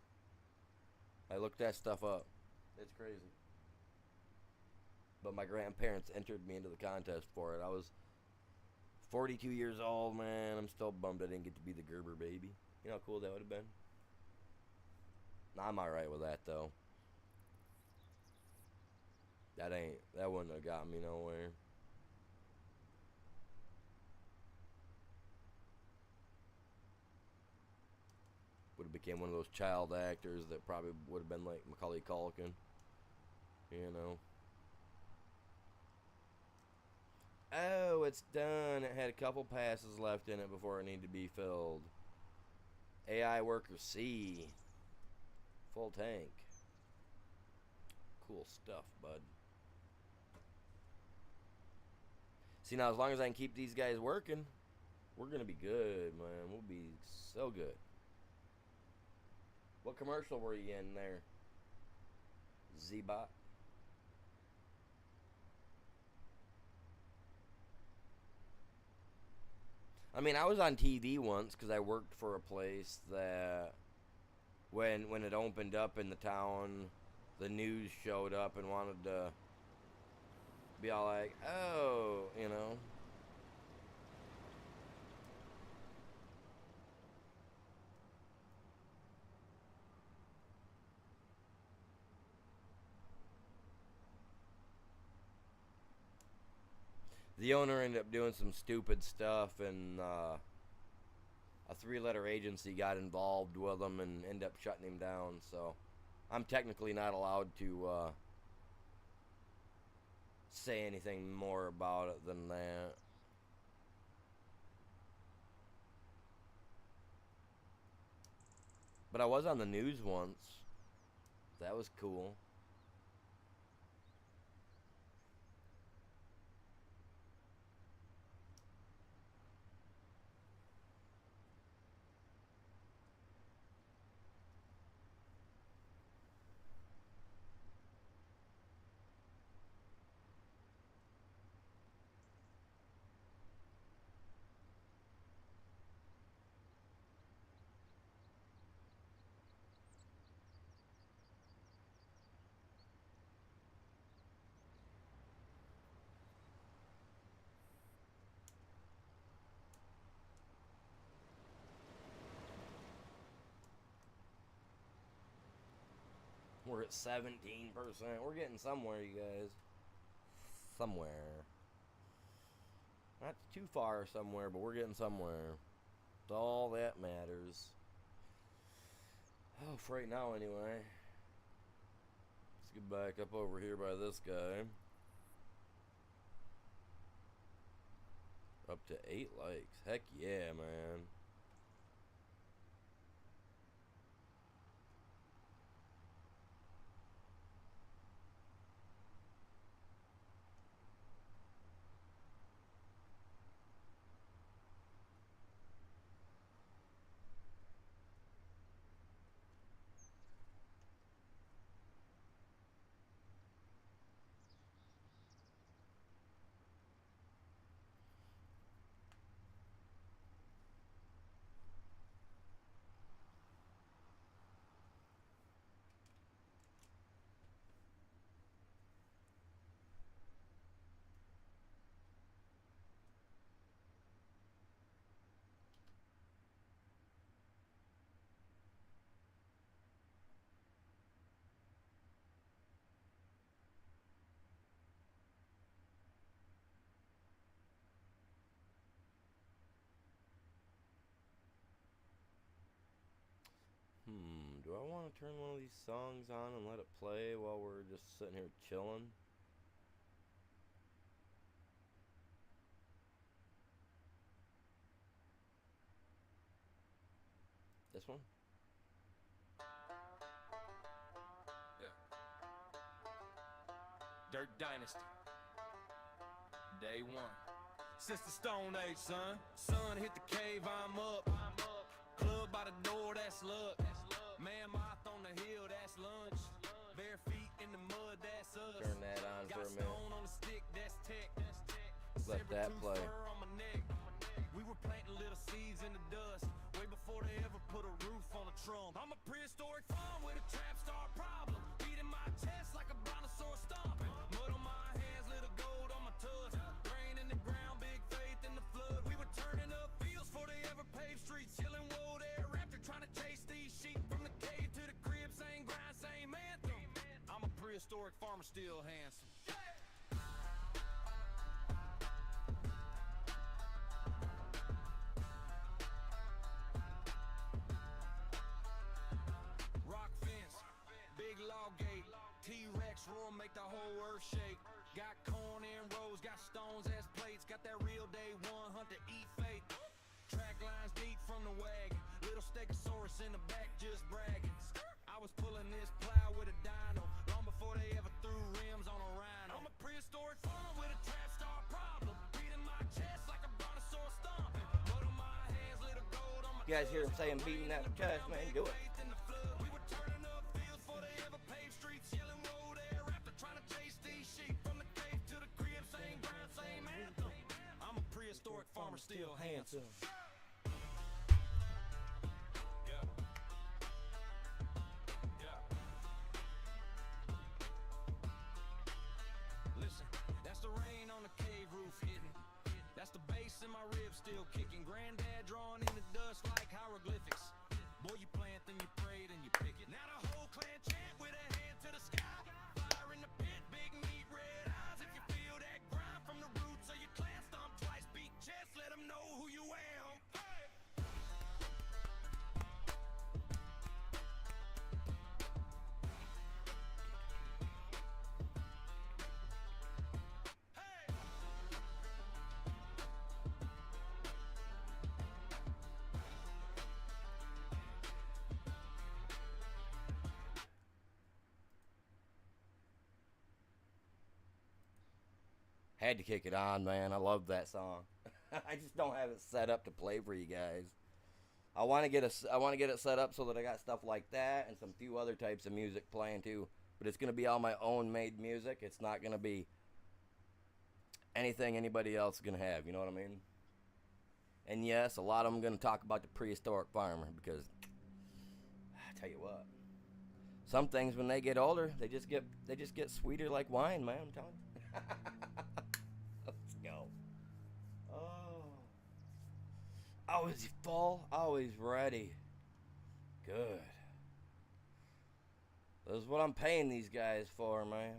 I looked that stuff up. It's crazy. But my grandparents entered me into the contest for it. I was 42 years old, man. I'm still bummed I didn't get to be the Gerber baby. You know how cool that would have been? I'm alright with that, though. That wouldn't have got me nowhere. Would have became one of those child actors that probably would have been like Macaulay Culkin. You know. Oh, it's done. It had a couple passes left in it before it needed to be filled. AI worker C. Full tank. Cool stuff, bud. See, now as long as I can keep these guys working, we're going to be good, man. We'll be so good. What commercial were you in there, Z-Bot? I mean, I was on TV once because I worked for a place that when it opened up in the town, the news showed up and wanted to be all like, oh, you know. The owner ended up doing some stupid stuff, and a 3-letter agency got involved with him and ended up shutting him down. So I'm technically not allowed to say anything more about it than that. But I was on the news once. That was cool. We're at 17%. We're getting somewhere, you guys. Somewhere. Not too far somewhere, but we're getting somewhere. It's all that matters. Oh, for right now, anyway. Let's get back up over here by this guy. Up to 8 likes. Heck yeah, man. I want to turn one of these songs on and let it play while we're just sitting here chilling. This one? Yeah. Dirt Dynasty. Day one. Since the Stone Age, son. Sun hit the cave, I'm up. Club by the door, that's luck. Man, moth on the hill, that's lunch. Bare feet in the mud, that's us. Turn that on for a minute. Got stone on the stick, that's tech. Let that play. On my neck. We were planting little seeds in the dust way before they ever put a roof on a trunk. I'm a prehistoric farm with a trap star problem. Beat in my chest like a brontosaurus stomping. Mud on my hands, little gold on my tusk. Rain in the ground, big faith in the flood. We were turning up fields before they ever paved streets. Chilling woe there, raptor trying to chase these sheep from the cave to the crib. Same grind, same anthem. I'm a prehistoric farmer, still handsome. Rock fence, big log gate, T-Rex roar make the whole earth shake. Got corn in rows, got stones as plates. Got that real day one hunt to eat faith. Track lines deep from the wagon. Little stegosaurus in the back just bragging. I was pulling this plow with a dyno long before they ever threw rims on a rhino. I'm a prehistoric farm with a trap star problem. Beating my chest like a brontosaurus stomping. Mud on my hands, little gold on my. You guys hear him saying beating that chest, man? Do it. We were turning up fields before they ever paved streets. Yelling road air after trying to chase these sheep from the cave to the crib. Same grind, same anthem. I'm a prehistoric farmer, still handsome. Listen, that's the rain on the cave roof hitting. That's the bass in my ribs still kicking. Granddad drawing in the dust like hieroglyphics. Boy, you plant, then you pray, then you pick it. Now the whole clan chant with a hand to the sky. Fire in the pit, big meat, red eyes. If you feel that grind from the roots of your clan, stomp twice, beat chest, let them know who you am. Hey! Had to kick it on, man. I love that song. I just don't have it set up to play for you guys. I want to get it set up so that I got stuff like that and some few other types of music playing too. But it's gonna be all my own made music. It's not gonna be anything anybody else is gonna have. You know what I mean? And yes, a lot of them gonna talk about the prehistoric farmer because I tell you what, some things when they get older, they just get sweeter like wine, man. I'm telling you. Let's go. Oh, always full, always ready. Good. This is what I'm paying these guys for, man.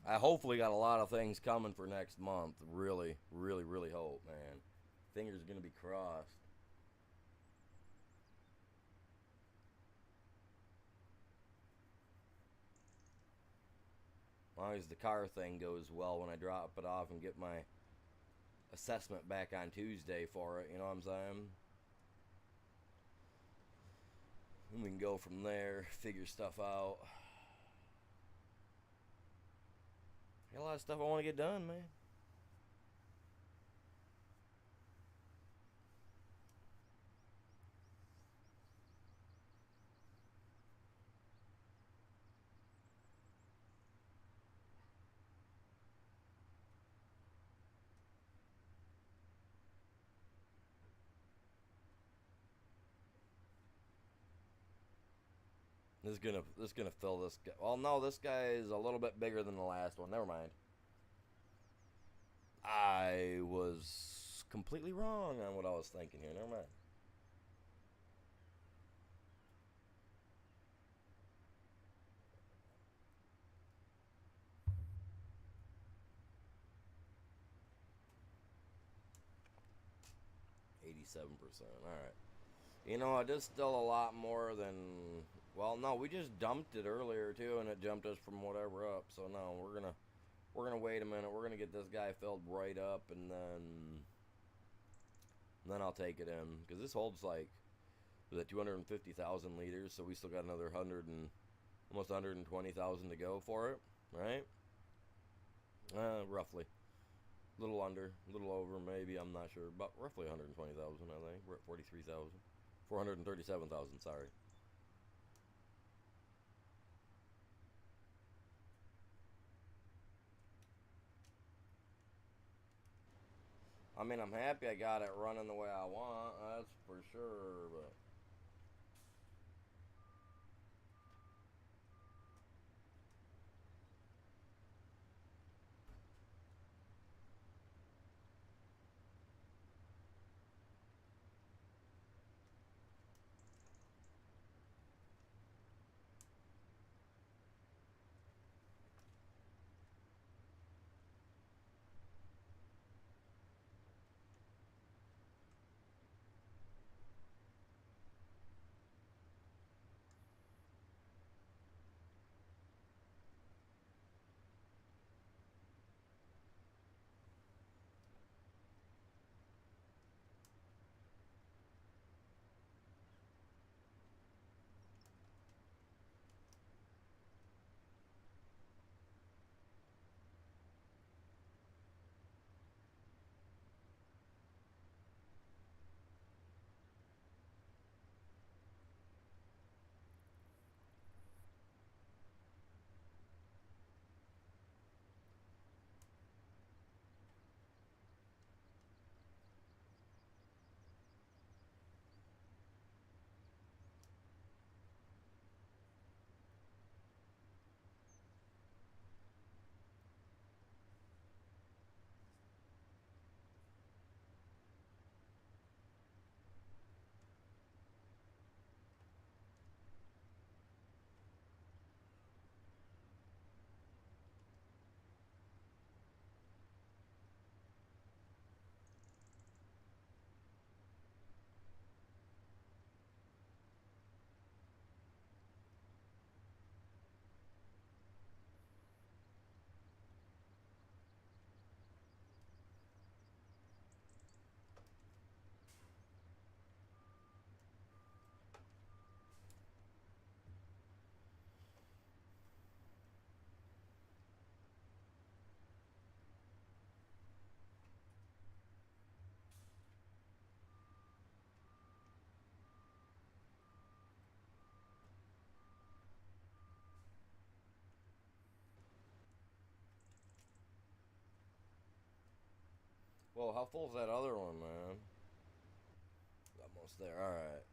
I hopefully got a lot of things coming for next month. Really, really, really hope, man. Fingers are gonna be crossed. As long as the car thing goes well when I drop it off and get my assessment back on Tuesday for it, you know what I'm saying? And we can go from there, figure stuff out. Got a lot of stuff I want to get done, man. This is gonna fill this guy. Well, no, this guy is a little bit bigger than the last one. Never mind. I was completely wrong on what I was thinking here. Never mind. Alright. You know, it is still a lot more than... Well, no, we just dumped it earlier, too, and it jumped us from whatever up. So, no, we're gonna wait a minute. We're gonna get this guy filled right up, and then I'll take it in. Because this holds, like, was it 250,000 liters? So we still got another almost 120,000 to go for it, right? Roughly. A little under, a little over, maybe, I'm not sure. But roughly 120,000, I think. We're at 43,000. 437,000, sorry. I mean, I'm happy I got it running the way I want, that's for sure, but... Well, how full's that other one, man? Almost there, alright.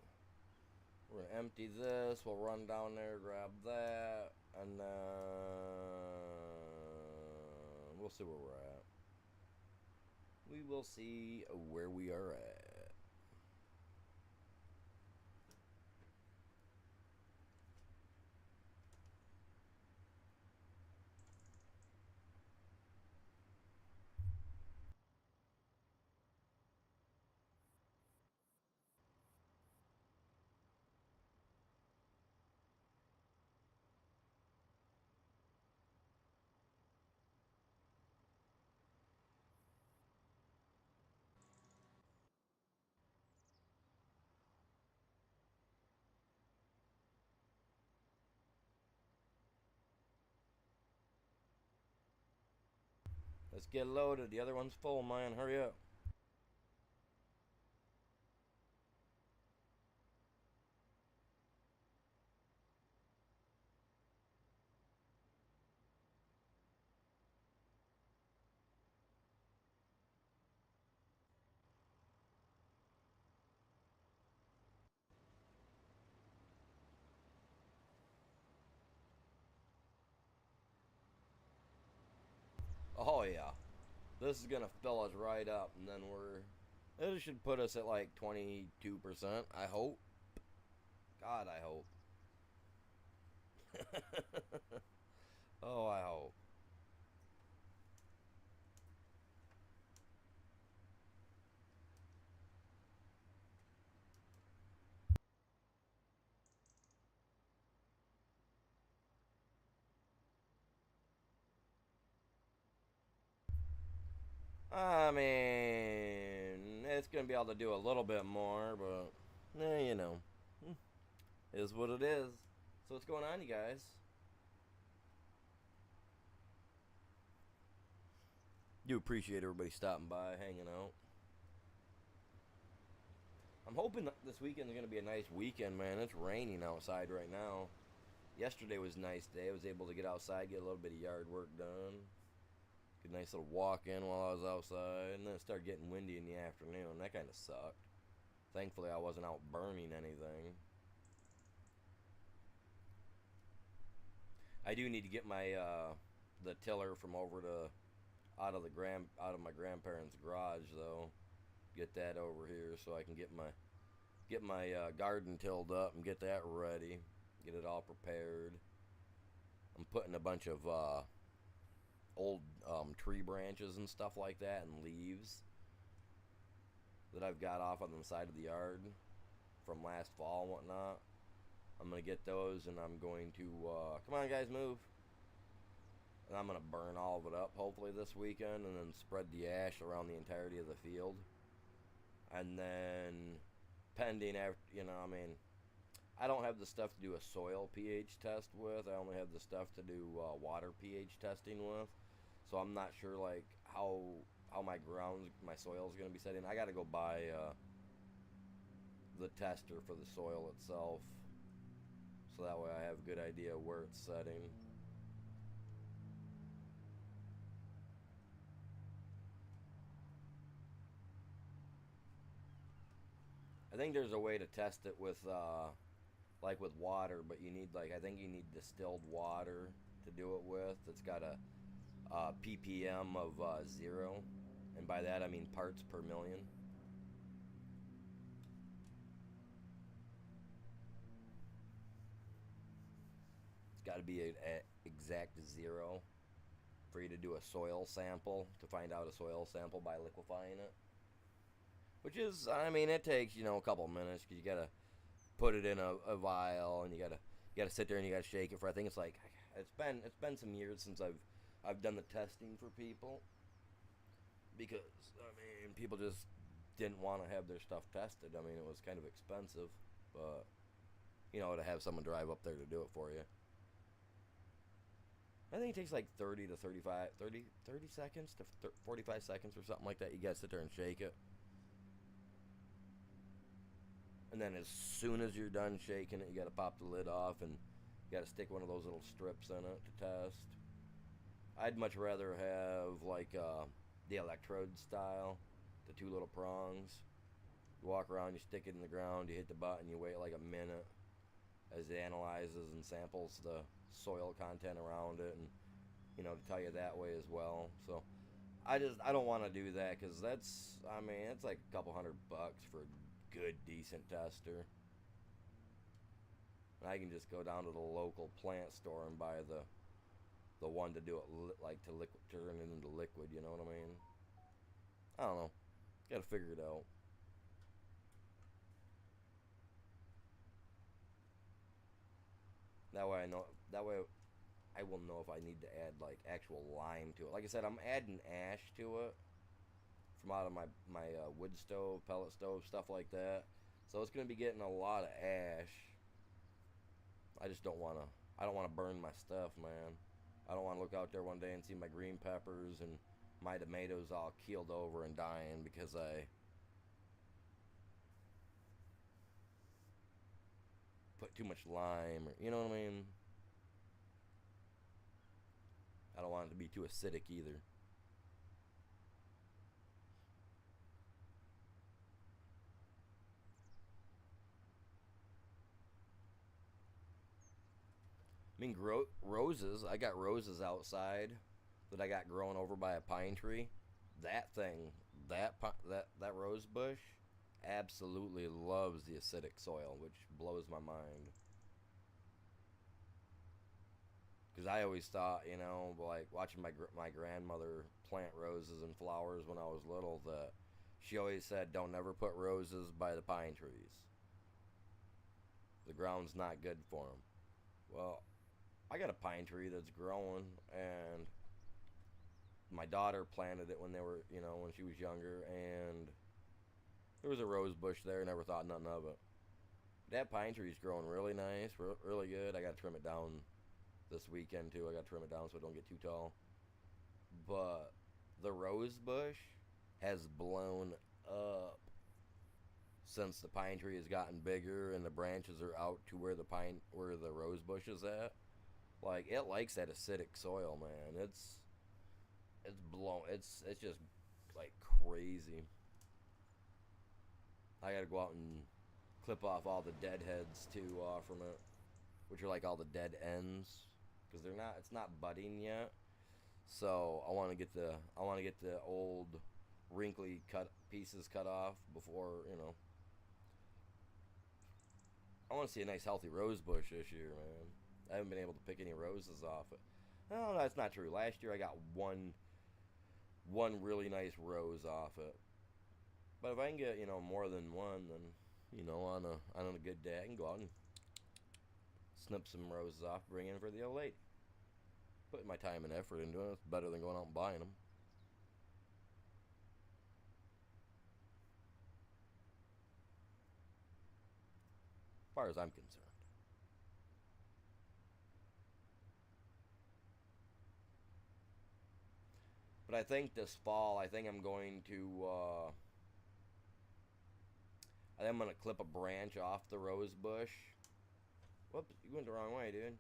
We're gonna empty this, we'll run down there, grab that, and then we'll see where we're at. We will see where we are at. Let's get loaded. The other one's full, man. Hurry up. Oh, yeah. This is gonna fill us right up, and then it should put us at like 22%, I hope. God, I hope. Oh, I hope. I mean, it's going to be able to do a little bit more, but, you know, is what it is. So what's going on, you guys? Do appreciate everybody stopping by, hanging out. I'm hoping that this weekend is going to be a nice weekend, man. It's raining outside right now. Yesterday was a nice day. I was able to get outside, get a little bit of yard work done. Get a nice little walk in while I was outside. And then it started getting windy in the afternoon. That kind of sucked. Thankfully, I wasn't out burning anything. I do need to get my the tiller from over to out of my grandparents' garage though. Get that over here so I can get my garden tilled up and get that ready. Get it all prepared. I'm putting a bunch of old tree branches and stuff like that and leaves that I've got off on the side of the yard from last fall and whatnot. I'm going to get those and I'm going to, come on guys, move. And I'm going to burn all of it up hopefully this weekend and then spread the ash around the entirety of the field. And then, pending after, I don't have the stuff to do a soil pH test with. I only have the stuff to do water pH testing with. So I'm not sure, like, how my soil is going to be setting. I got to go buy the tester for the soil itself. So that way I have a good idea where it's setting. I think there's a way to test it with, like with water, but you need, I think you need distilled water to do it with. It's got a ppm of 0, and by that I mean parts per million. It's got to be an exact 0 for you to do a soil sample, to find out a soil sample by liquefying it. Which is, it takes, a couple minutes, because you gotta put it in a vial, and you gotta sit there and you gotta shake it for, I think it's been some years since I've done the testing for people, because people just didn't want to have their stuff tested. It was kind of expensive, but to have someone drive up there to do it for you. I think it takes like 30 seconds to 45 seconds or something like that. You gotta sit there and shake it. And then as soon as you're done shaking it, you got to pop the lid off and you got to stick one of those little strips in it to test. I'd much rather have the electrode style, the 2 little prongs. You walk around, you stick it in the ground, you hit the button, you wait like a minute as it analyzes and samples the soil content around it, and to tell you that way as well. So I don't want to do that, because it's like a couple $100 for good, decent tester. And I can just go down to the local plant store and buy the one to do it, turn it into liquid, you know what I mean? I don't know. Gotta figure it out. That way I will know if I need to add actual lime to it. Like I said, I'm adding ash to it from out of my wood stove, pellet stove, stuff like that. So it's going to be getting a lot of ash. I don't want to burn my stuff, man. I don't want to look out there one day and see my green peppers and my tomatoes all keeled over and dying because I put too much lime, or, you know what I mean? I don't want it to be too acidic either. Roses. I got roses outside that I got growing over by a pine tree. That thing, that rose bush, absolutely loves the acidic soil, which blows my mind. Because I always thought, watching my grandmother plant roses and flowers when I was little, that she always said, don't ever put roses by the pine trees. The ground's not good for them. Well, I got a pine tree that's growing, and my daughter planted it when they were, when she was younger, and there was a rose bush there. Never thought nothing of it. That pine tree's growing really nice, really good. I got to trim it down this weekend too. I got to trim it down so it don't get too tall. But the rose bush has blown up since the pine tree has gotten bigger and the branches are out to where the rose bush is at. Like, it likes that acidic soil, man. It's blown. It's just like crazy. I got to go out and clip off all the dead heads too from it, which are like all the dead ends, because it's not budding yet. So I want to get the old wrinkly cut pieces cut off before, I want to see a nice healthy rose bush this year, man. I haven't been able to pick any roses off it. No, that's not true. Last year I got one really nice rose off it. But if I can get, more than one, then, on a good day, I can go out and snip some roses off, bring in for the old lady. Putting my time and effort into it, it's better than going out and buying them. As far as I'm concerned. But I think this fall, I'm going to, I think I'm going to clip a branch off the rose bush. Whoops, you went the wrong way, dude.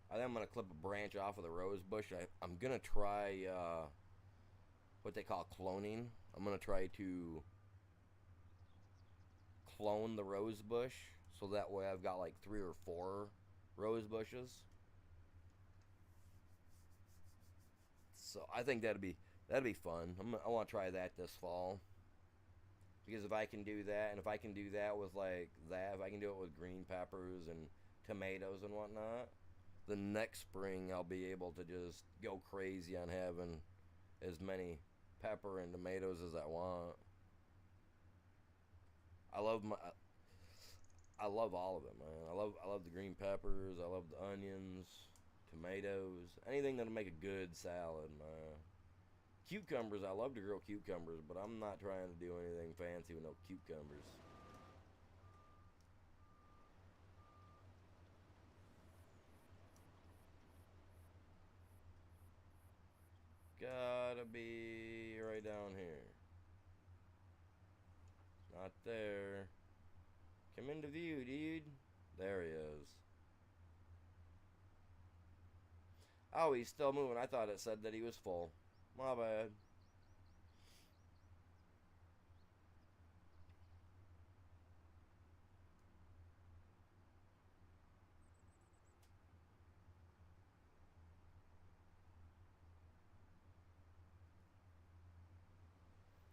I think I'm going to clip a branch off of the rose bush. I'm going to try what they call cloning. I'm going to try to clone the rose bush, so that way I've got like 3 or 4 rose bushes. So I think that'd be fun. I want to try that this fall. Because if I can do that, and if I can do that with if I can do it with green peppers and tomatoes and whatnot, the next spring I'll be able to just go crazy on having as many pepper and tomatoes as I want. I love all of it, man. I love the green peppers. I love the onions, tomatoes, anything that'll make a good salad, man. Cucumbers, I love to grow cucumbers, but I'm not trying to do anything fancy with no cucumbers. Gotta be right down here. Not there. Come into view, dude. There he is. Oh, he's still moving. I thought it said that he was full. My bad.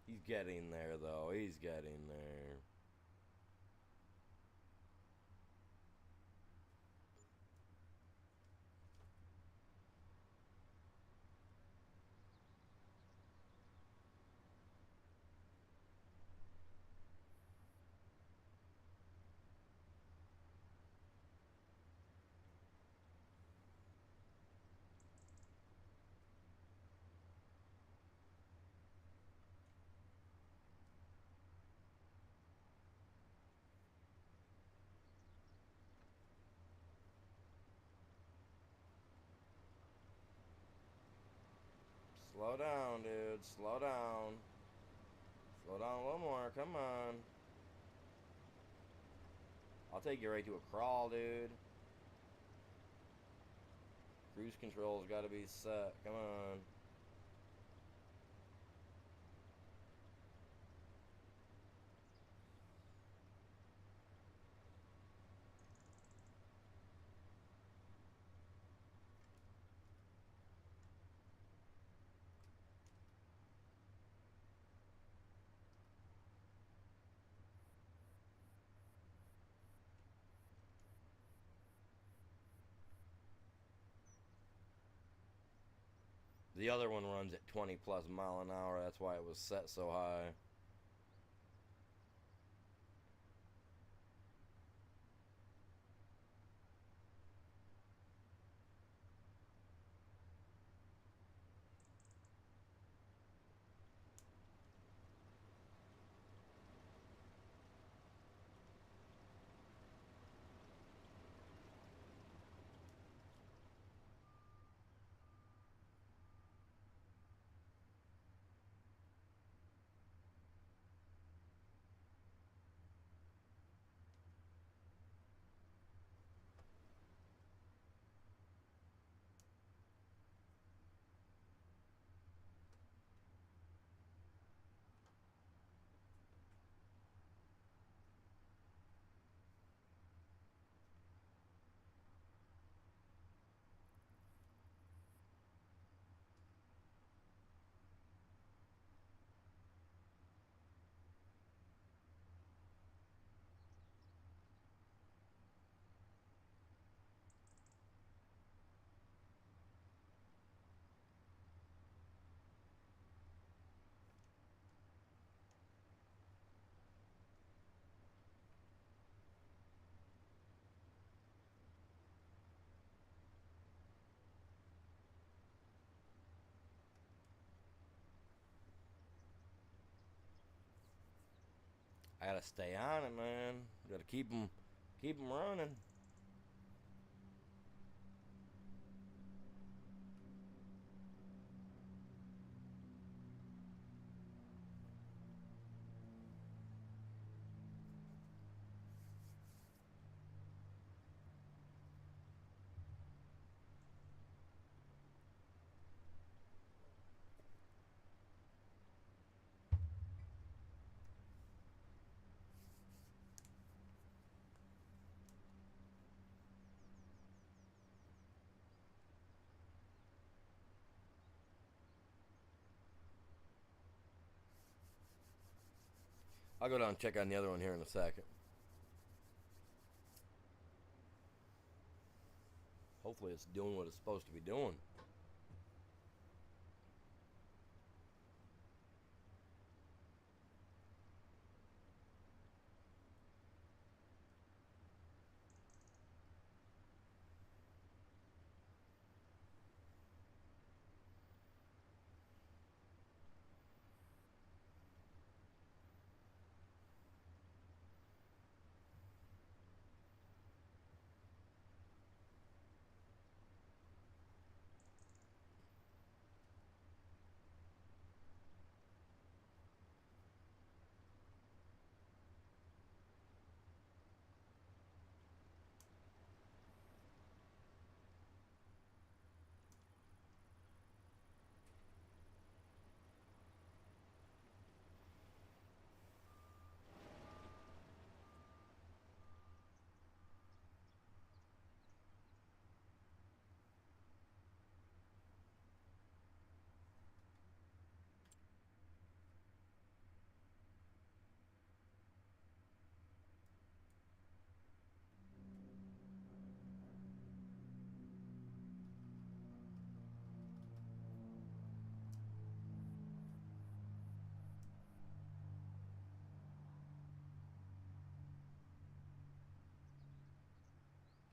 He's getting there, though. He's getting there. Slow down, dude. Slow down. Slow down a little more. Come on. I'll take you right to a crawl, dude. Cruise control's got to be set. Come on. The other one runs at 20 plus mile an hour. That's why it was set so high. I gotta stay on it, man. Gotta keep them running. I'll go down and check on the other one here in a second. Hopefully it's doing what it's supposed to be doing.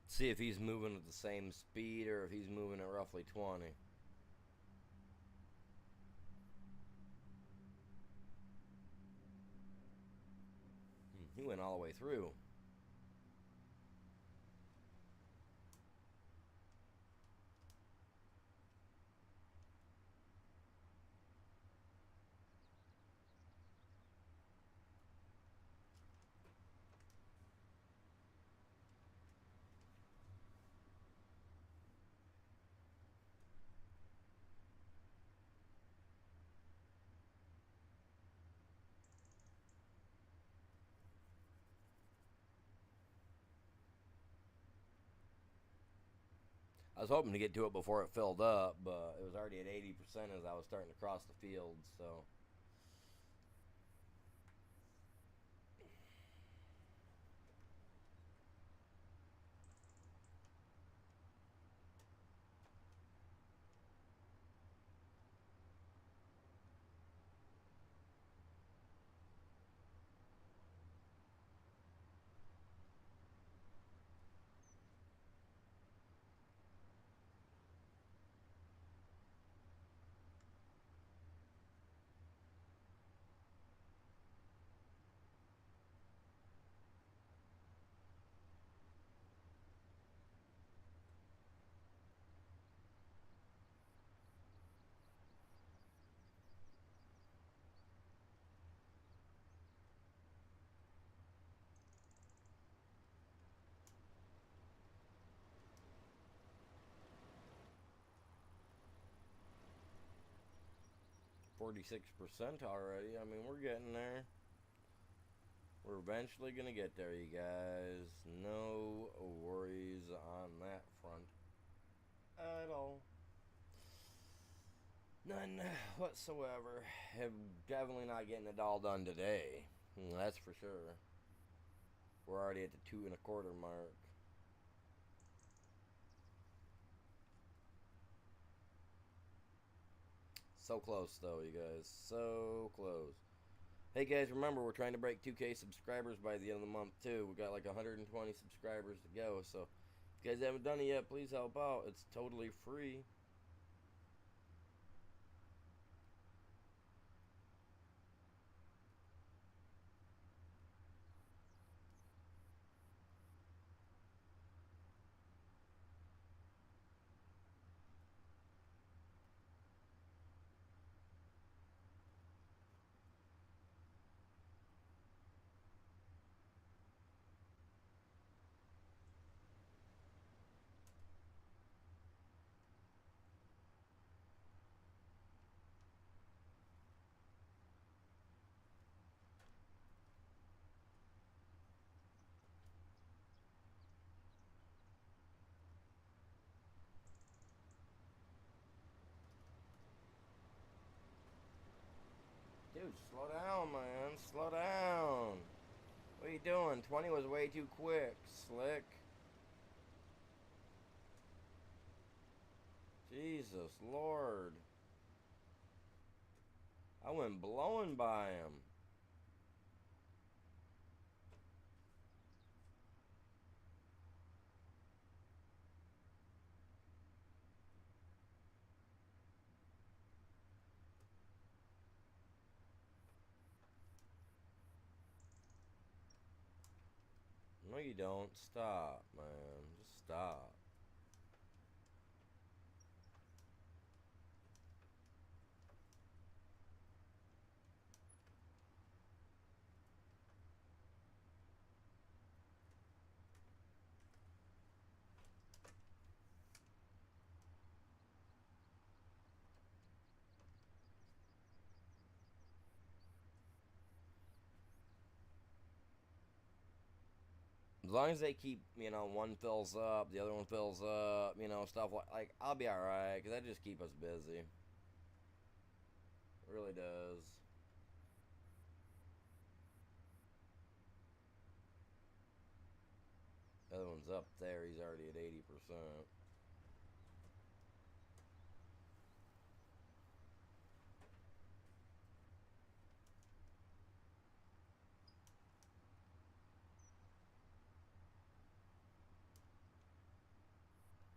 See if he's moving at the same speed or if he's moving at roughly 20. He went all the way through. I was hoping to get to it before it filled up, but it was already at 80% as I was starting to cross the field, so. %46 already. I mean, we're getting there. We're eventually going to get there, you guys. No worries on that front at all. None whatsoever. Definitely not getting it all done today. That's for sure. We're already at the 2 1/4 mark. So close, though, you guys. So close. Hey, guys, remember, we're trying to break 2K subscribers by the end of the month, too. We got like 120 subscribers to go. So, if you guys haven't done it yet, please help out. It's totally free. Slow down, man. Slow down. What are you doing? 20 was way too quick, Slick. Jesus Lord. I went blowing by him. No, you don't. Stop, man. Just stop. As long as they keep, one fills up, the other one fills up, stuff like I'll be alright, because that just keep us busy. It really does. The other one's up there, he's already at 80%.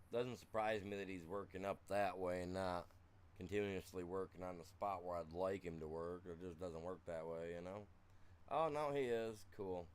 Doesn't surprise me that he's working up that way and not continuously working on the spot where I'd like him to work. It just doesn't work that way, Oh, no, he is. Cool.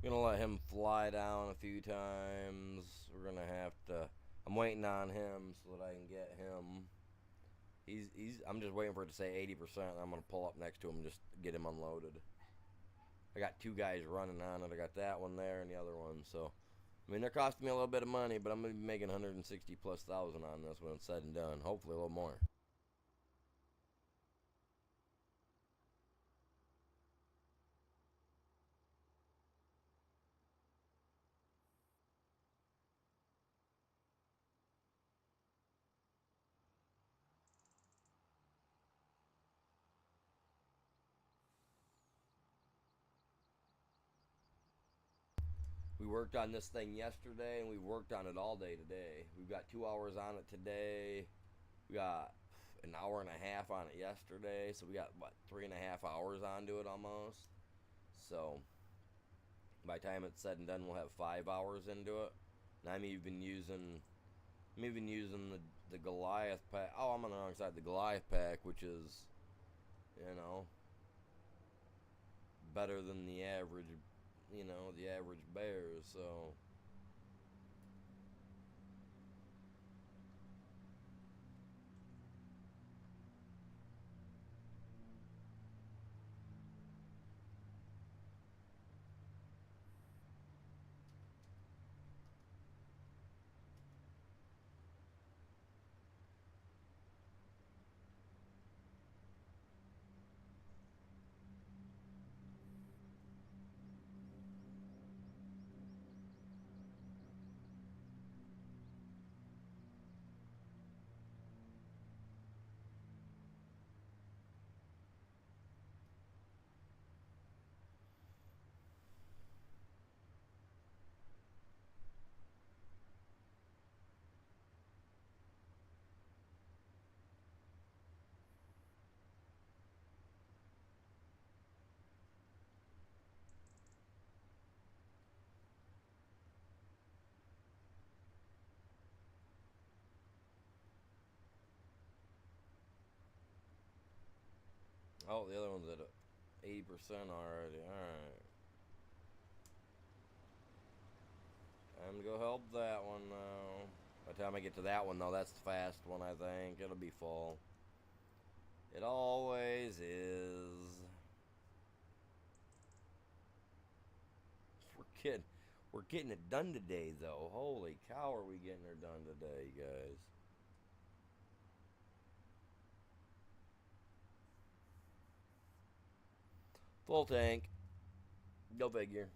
Gonna let him fly down a few times. We're gonna have to. I'm waiting on him so that I can get him. I'm just waiting for it to say 80%. I'm gonna pull up next to him and just get him unloaded. I got two guys running on it. I got that one there and the other one. So, they're costing me a little bit of money, but I'm gonna be making 160 plus thousand on this when it's said and done. Hopefully a little more. We worked on this thing yesterday, and we worked on it all day today. We've got 2 hours on it today. We got an hour and a half on it yesterday, so we got, 3.5 hours onto it almost. So, by the time it's said and done, we'll have 5 hours into it. And I'm even using the Goliath pack. Oh, I'm on the wrong side. The Goliath pack, which is, better than the average, the average bears. So Oh, the other one's at 80% already. Alright. Time to go help that one now. By the time I get to that one, though, that's the fast one, I think. It'll be full. It always is. We're getting it done today, though. Holy cow, are we getting her done today, guys? Full tank. Go figure.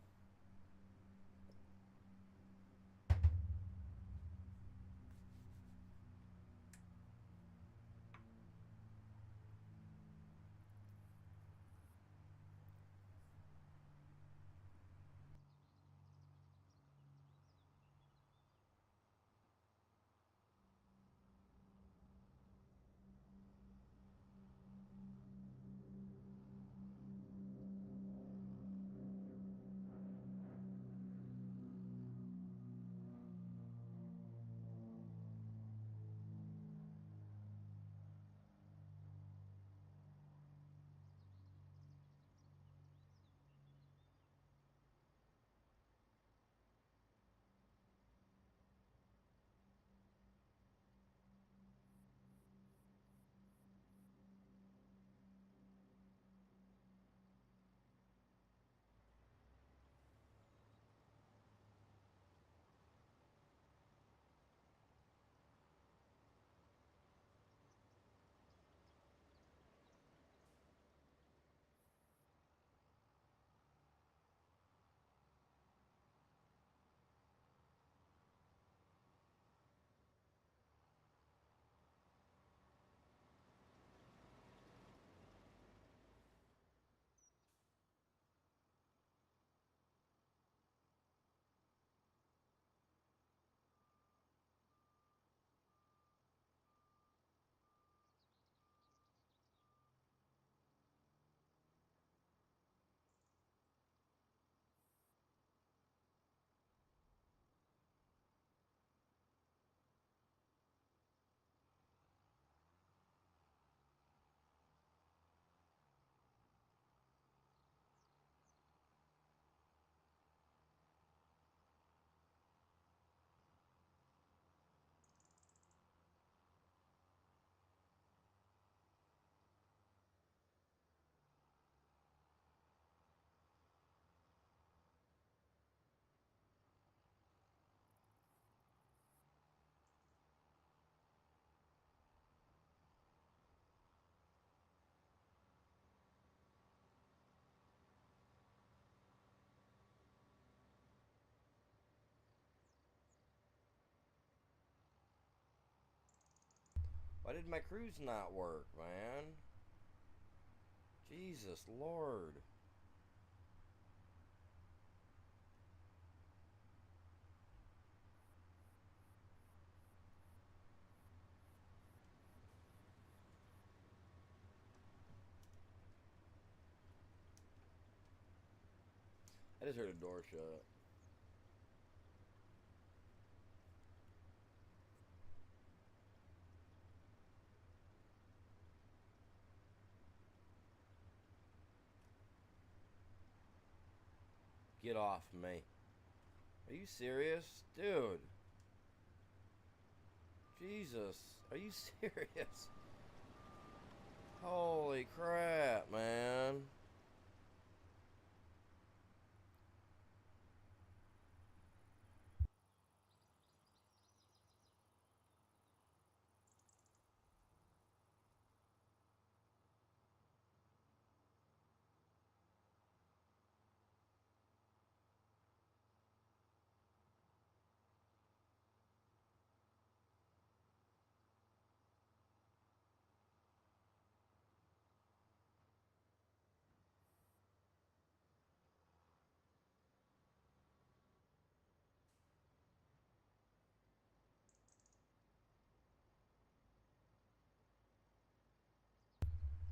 Why did my cruise not work, man? Jesus Lord. I just heard a door shut. Get off me. Are you serious? Dude. Jesus. Are you serious? Holy crap, man.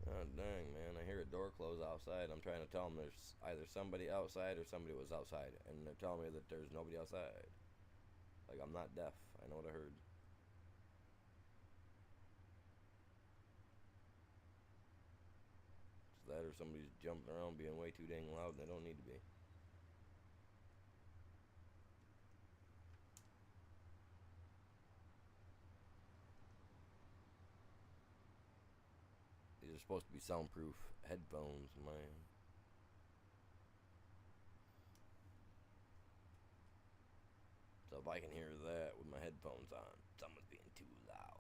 Oh, dang, man. I hear a door close outside. I'm trying to tell them there's either somebody outside or somebody was outside. And they're telling me that there's nobody outside. Like, I'm not deaf. I know what I heard. that, or somebody's jumping around being way too dang loud and they don't need to be. These are supposed to be soundproof headphones, man. So if I can hear that with my headphones on, someone's being too loud.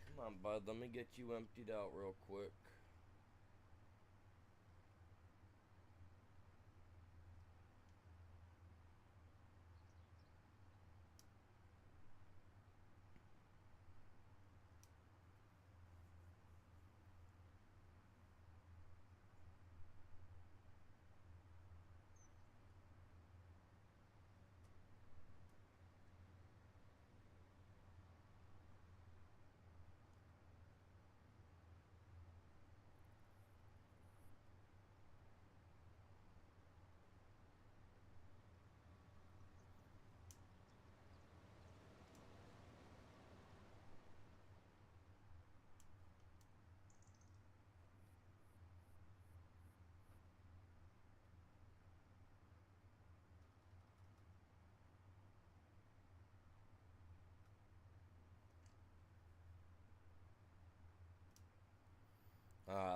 Come on, bud, let me get you emptied out real quick.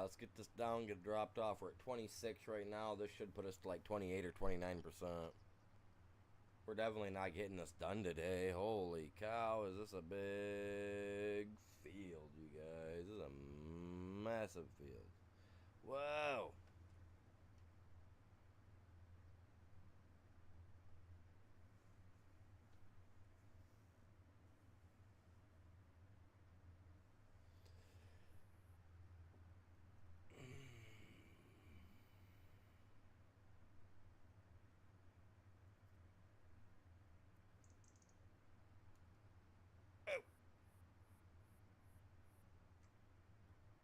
Let's get this down, get dropped off. We're at 26 right now. This should put us to like 28 or 29%. We're definitely not getting this done today. Holy cow, is this a big field, you guys? This is a massive field. Whoa.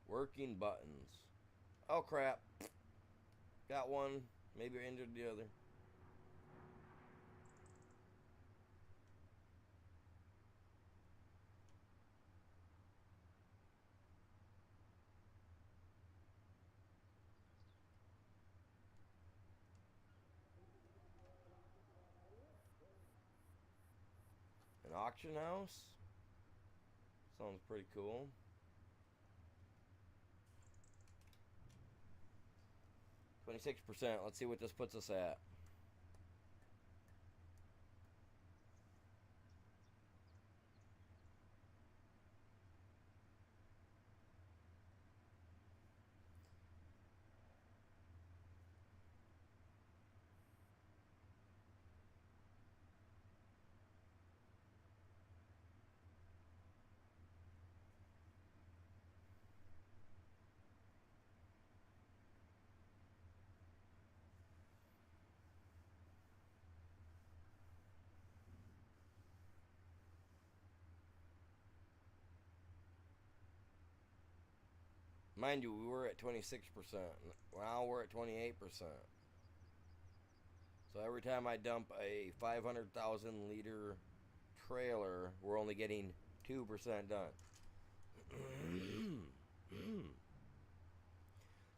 Working buttons. Oh crap. Got one. Maybe I injured the other. An auction house? Sounds pretty cool. 26%. Let's see what this puts us at. Mind you, we were at 26%. Now we're at 28%. So every time I dump a 500,000 liter trailer, we're only getting 2% done.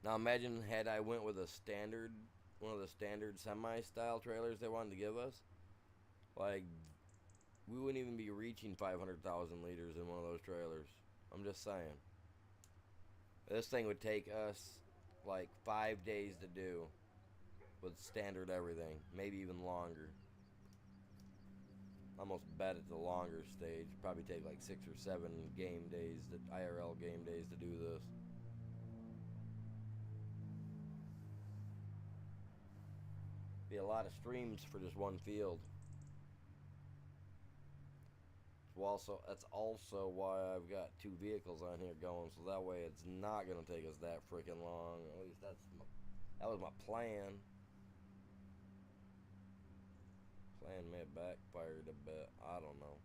Now imagine had I went with a standard, one of the standard semi-style trailers they wanted to give us. Like, we wouldn't even be reaching 500,000 liters in one of those trailers. I'm just saying. This thing would take us like 5 days to do with standard everything, maybe even longer. Almost bet it's the longer stage. Probably take like 6 or 7 game days, IRL game days to do this. Be a lot of streams for just one field. That's also why I've got 2 vehicles on here going, so that way it's not gonna take us that freaking long. At least that was my plan. Plan may have backfired a bit. I don't know.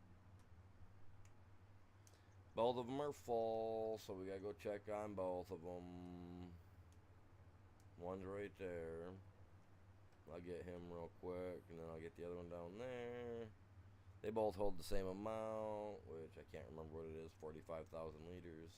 Both of them are full, so we gotta go check on both of them. One's right there. I'll get him real quick, and then I'll get the other one down there. They both hold the same amount, which I can't remember what it is, 45,000 liters.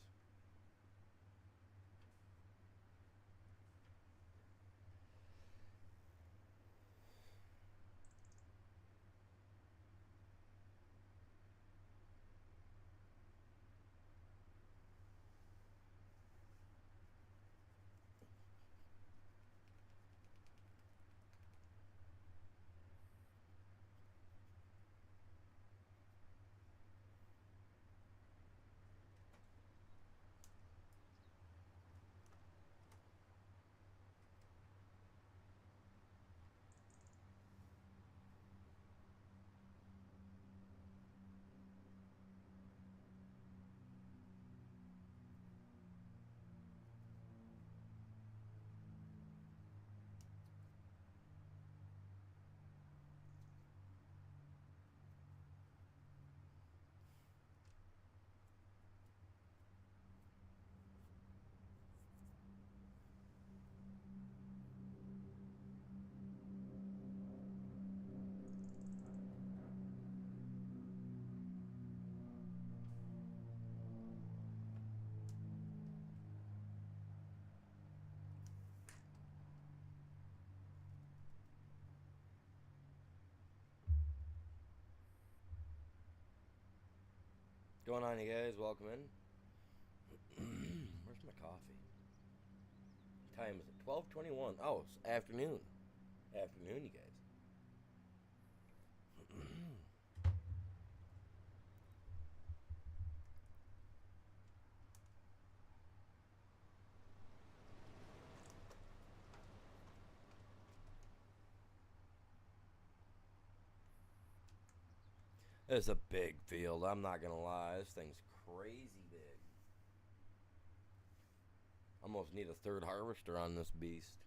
What's going on, you guys? Welcome in. Where's my coffee? What time is it? 12:21. Oh, it's afternoon. Afternoon, you guys. It's a big field. I'm not gonna lie. This thing's crazy big. Almost need a third harvester on this beast.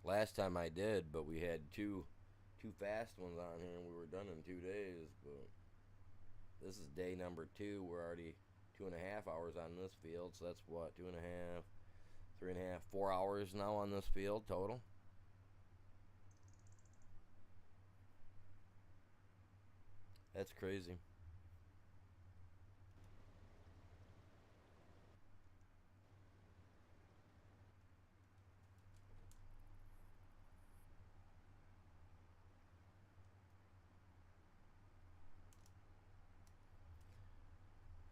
Last time I did, but we had two fast ones on here and we were done in 2 days. But this is day number 2. We're already 2.5 hours on this field, so that's what, 2.5, 3.5, 4 hours now on this field total. That's crazy.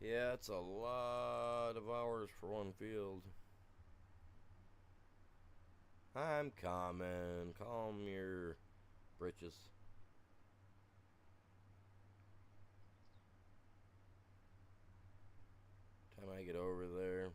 Yeah, it's a lot of hours for one field. I'm coming. Calm your britches. Time I get over there.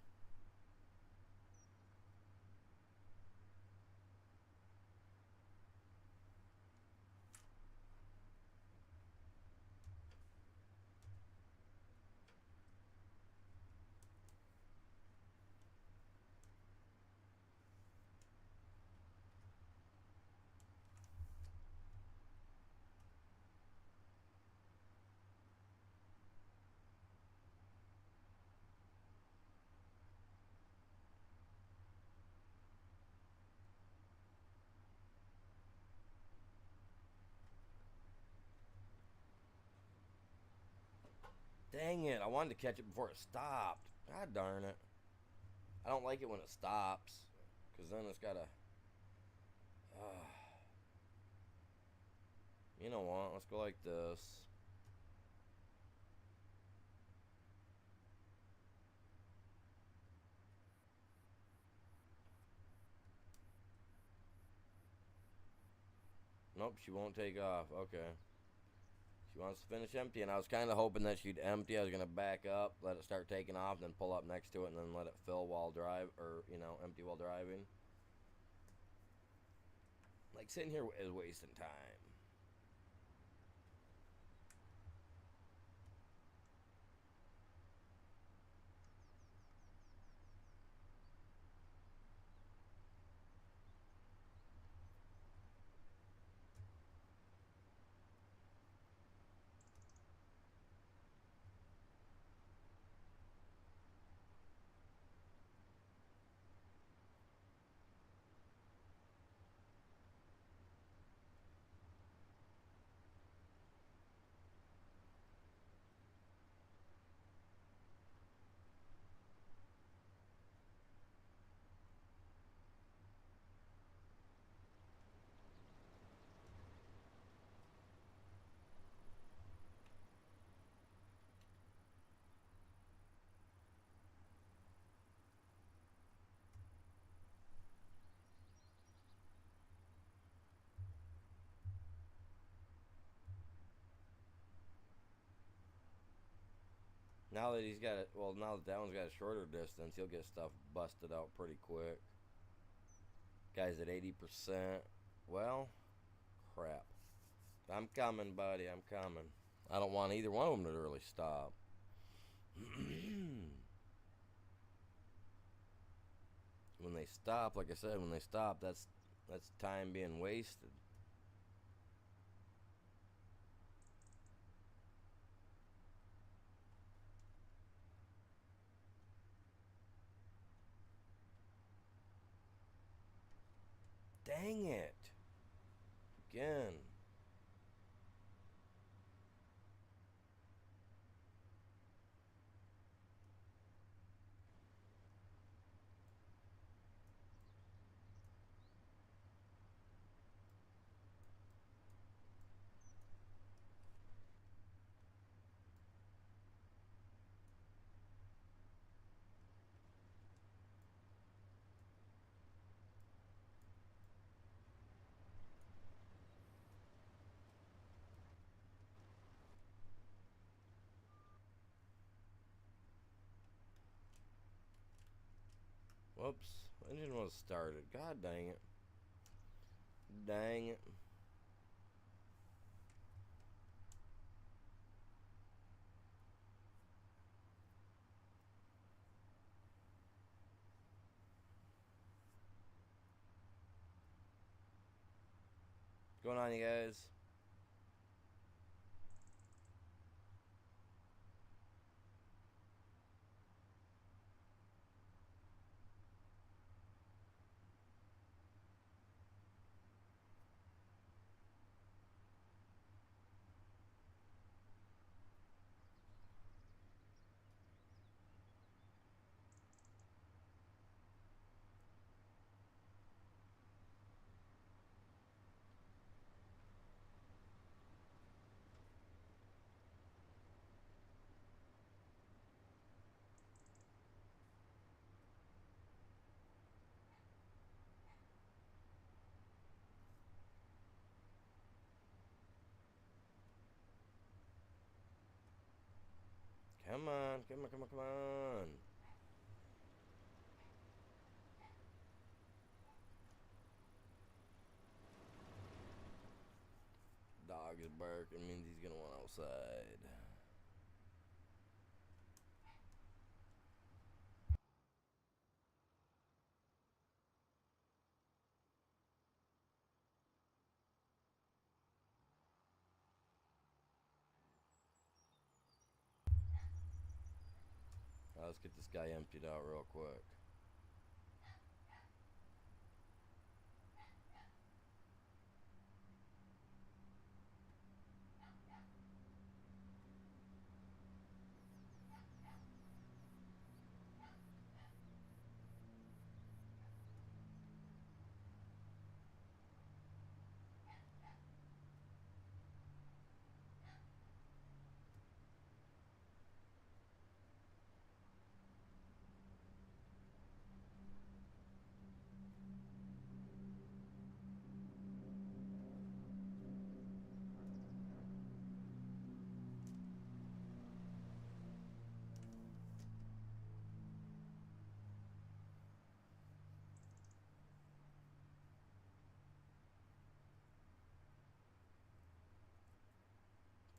Dang it, I wanted to catch it before it stopped. God darn it. I don't like it when it stops, because then it's got to... you know what, let's go like this. Nope, she won't take off. Okay. She wants to finish empty, and I was kind of hoping that she'd empty. I was going to back up, let it start taking off, then pull up next to it, and then let it fill while empty while driving. Like, sitting here is wasting time. Now that he's got it, well, now that that one's got a shorter distance, he'll get stuff busted out pretty quick. Guy's at 80%. Well, crap. I'm coming, buddy. I'm coming. I don't want either one of them to really stop. When they stop, like I said, when they stop, that's time being wasted. Dang it. Again. Whoops. Engine was started. God dang it. Dang it. What's going on, you guys? Come on, come on, come on, come on. Dog is barking, means he's gonna want outside. Let's get this guy emptied out real quick.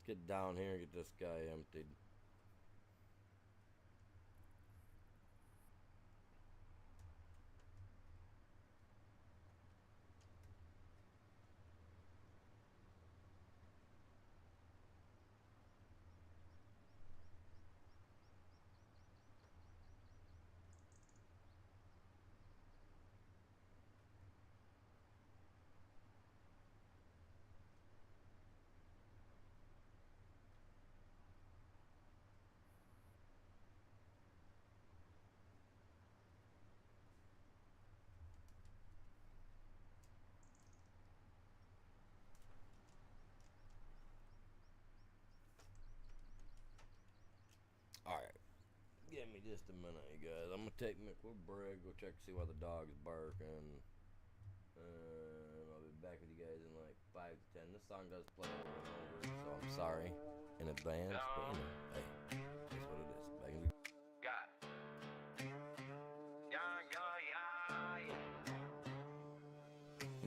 Get down here and get this guy emptied. Alright. Give me just a minute, you guys. I'm gonna take me a quick break, go check to see why the dog's barking. And I'll be back with you guys in like 5 to 10. This song does play over and over, so I'm sorry in advance, but you know, hey, that's what it is.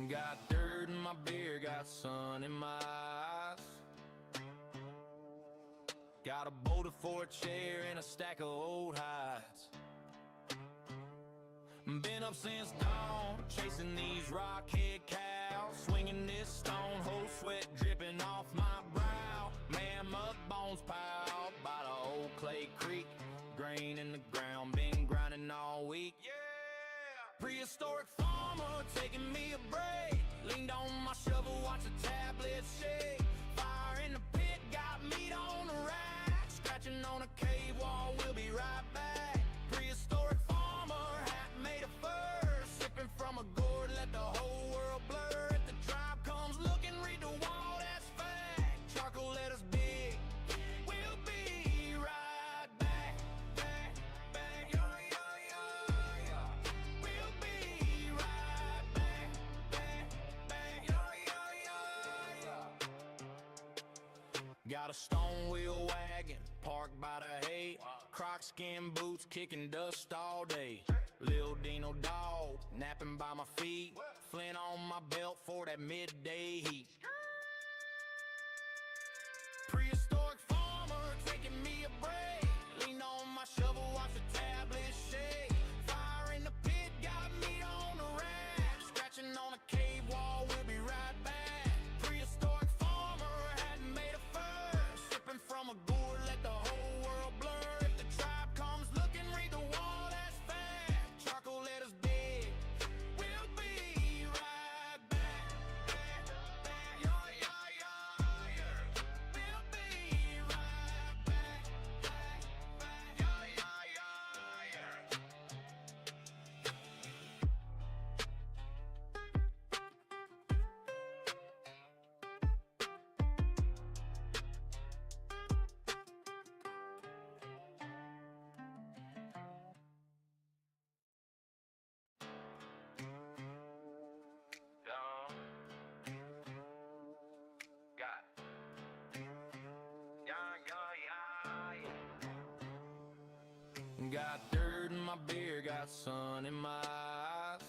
Got dirt in my beer, got sun in my eyes. Got a boulder for a chair and a stack of old hides. Been up since dawn, chasing these rockhead cows, swinging this stone, whole sweat dripping off my brow. Mammoth bones piled by the old clay creek, grain in the ground, been grinding all week. Yeah, prehistoric farmer taking me a break, leaned on my shovel, watch the tablets shake. Fire in the pit, got meat on the rack, scratching on a cave wall, we'll be right back. Prehistoric farmer, hat made of fur, sipping from a gourd, let the whole world blur. If the tribe comes looking, read the wall, that's fact. Charcoal letters big, we'll be right back, back, back. Yo, yo, yo, yo. We'll be right back, back, back. Yo, yo, yo, yo. Got a stone wheel wagon parked by the hay, croc skin boots kicking dust all day. Lil Dino dog napping by my feet, flint on my belt for that midday heat. Prehistoric farmer taking me a break, lean on my shovel, watch the tablet shake. Fire in the pit, got meat on the rack, scratching on a cave wall, we'll be right back. Prehistoric farmer, hat made of fur, sipping from a gourd, let the whole world blur. If the tribe comes looking, read the wall, that's fact. Charcoal letters big, we'll be right back, back, back. Yo, yo, yo, yo. We'll be right back, back, back. Yo, yo, yo, yo. Got dirt in my beer, got sun in my eyes.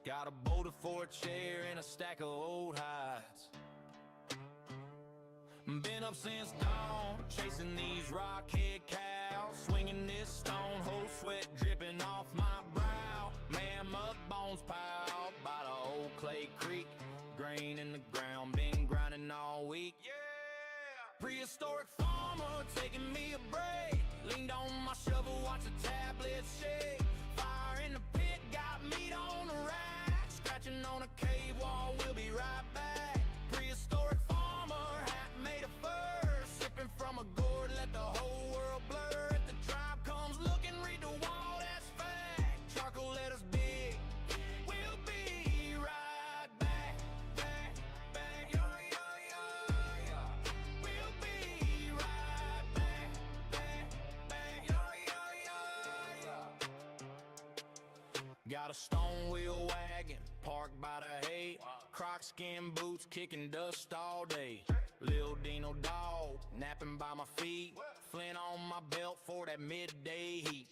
Got a boulder for a chair and a stack of old hides. Been up since dawn, chasing these rockhead cows, swinging this stone, whole sweat dripping off my brow. Mammoth bones piled by the old clay creek, grain in the ground, been grinding all week. Yeah, prehistoric farmer taking me a break, leaned on my shovel, watch the tablets shake. Fire in the pit, got meat on the rack, scratching on a cave wall, we'll be right back. Prehistoric farmer, hat made of fur, sipping from a gourd, let the whole world blur. If the tribe comes looking, read the wall, that's fact. Charcoal letters big, we'll be right back, back, back. Yo, yo, yo, yo. We'll be right back, back, back. Yo, yo, yo, yo. Got a stone wheel wagon parked by the hay, croc skin boots kicking dust all day. Lil Dino dog napping by my feet, flint on my belt for that midday heat.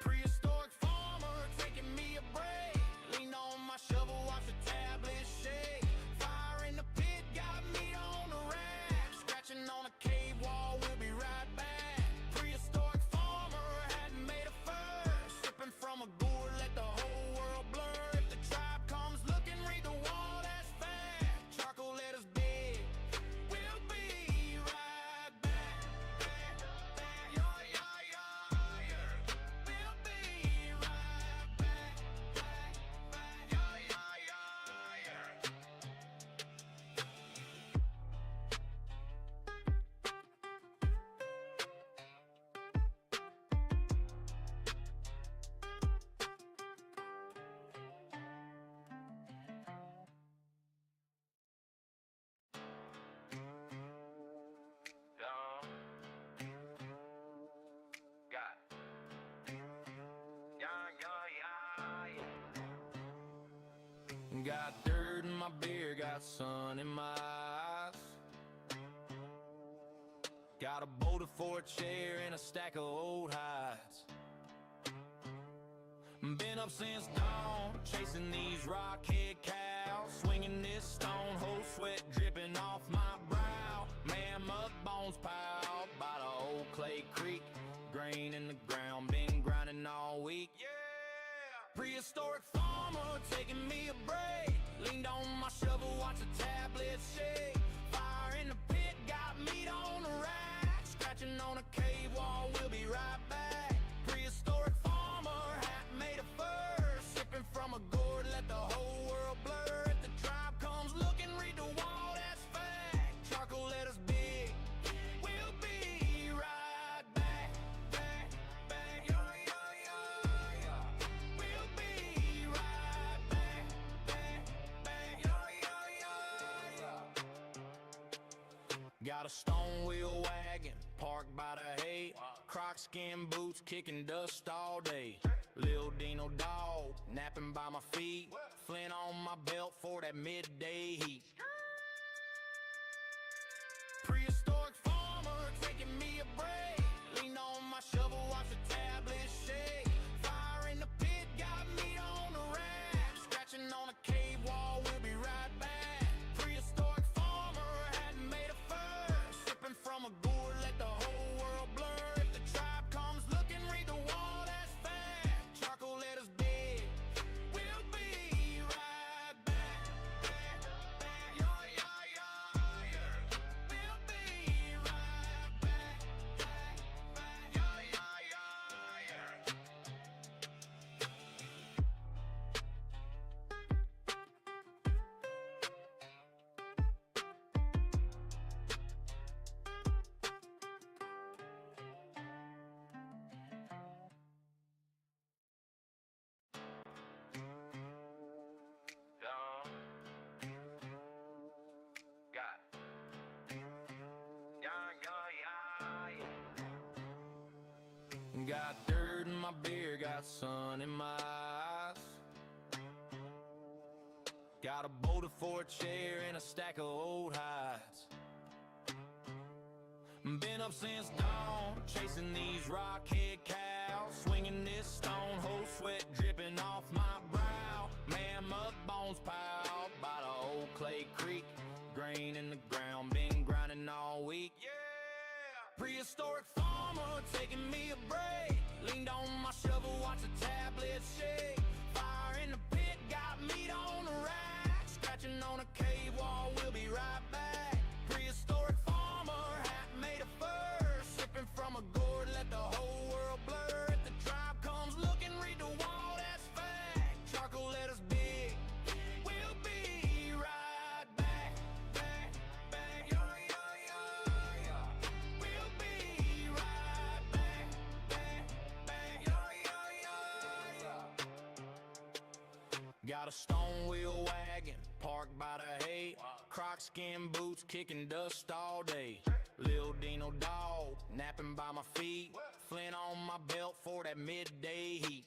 Prehistoric farmer taking me a break, lean on my shovel, watch the tablet shake. Fire in the pit, got meat on the rack, scratching on a cave wall, we'll be right back. Prehistoric farmer, hat made of fur, sipping from a gourd, let the whole world blur. If the tribe comes looking, read the wall, that's fact. Charcoal letters big, we'll be right back, back, back. Yo, yo, yo, yo. We'll be right back, back, back. Yo, yo, yo, yo. Got dirt in my beer, got sun in my eyes. Got a boulder for a chair and a stack of old hides. Been up since dawn, chasing these rockhead cows, swinging this stone, whole sweat dripping off my brow. Mammoth bones piled by the old clay creek, grain in the ground, been grinding all week. Yeah, prehistoric farmer taking me a break, leaned on my shovel, watch the tablets shake. Fire in the pit, got meat on the rack, scratching on a cave wall, we'll be right back. Prehistoric farmer, hat made of fur, sipping from a gourd, let the whole world blur. If the tribe comes looking, read the wall, that's fact. Charcoal letters big, we'll be right back, back, back. Yo, yo, yo, yo. We'll be right back, back, back. Yo, yo, yo, yo. Got a stone wheel wagon parked by the hay, croc skin boots kicking dust all day. Lil Dino dog napping by my feet, flint on my belt for that midday heat. Prehistoric farmer taking me a break, lean on my shovel, watch the tablet shake. Fire in the pit, got meat on the rack, scratching on a cave wall, we'll be right back. Prehistoric farmer, hat made of fur, sipping from a gourd, let the whole world blur. If the tribe comes looking, read the wall, that's fact. Charcoal letters big, we'll be right back, back, back. Yo, yo, yo, yo. We'll be right back, back, back. Yo, yo, yo, yo. Got dirt in my beer, got sun in my eyes. Got a boulder for a chair and a stack of old hides. Been up since dawn, chasing these rockhead cows, swinging this stone, whole sweat dripping off my brow. Mammoth bones piled by the old clay creek, grain in the ground, been grinding all week. Yeah, prehistoric farmer taking me a break, leaned on my shovel, watch the tablets shake. Fire in the pit, got meat on the rack, scratching on a cave wall, we'll be right back. Prehistoric farmer, hat made of fur, sipping from a gourd, let the whole world blur. If the tribe comes looking, read the wall, that's fact. Charcoal letters big, we'll be right back, back, back. Yo, yo, yo, yo. We'll be right back, back, back. Yo, yo, yo, yo. Got a stone wheel wagon parked by the hay, croc skin boots kicking dust all day. Lil Dino dog napping by my feet, flint on my belt for that midday heat.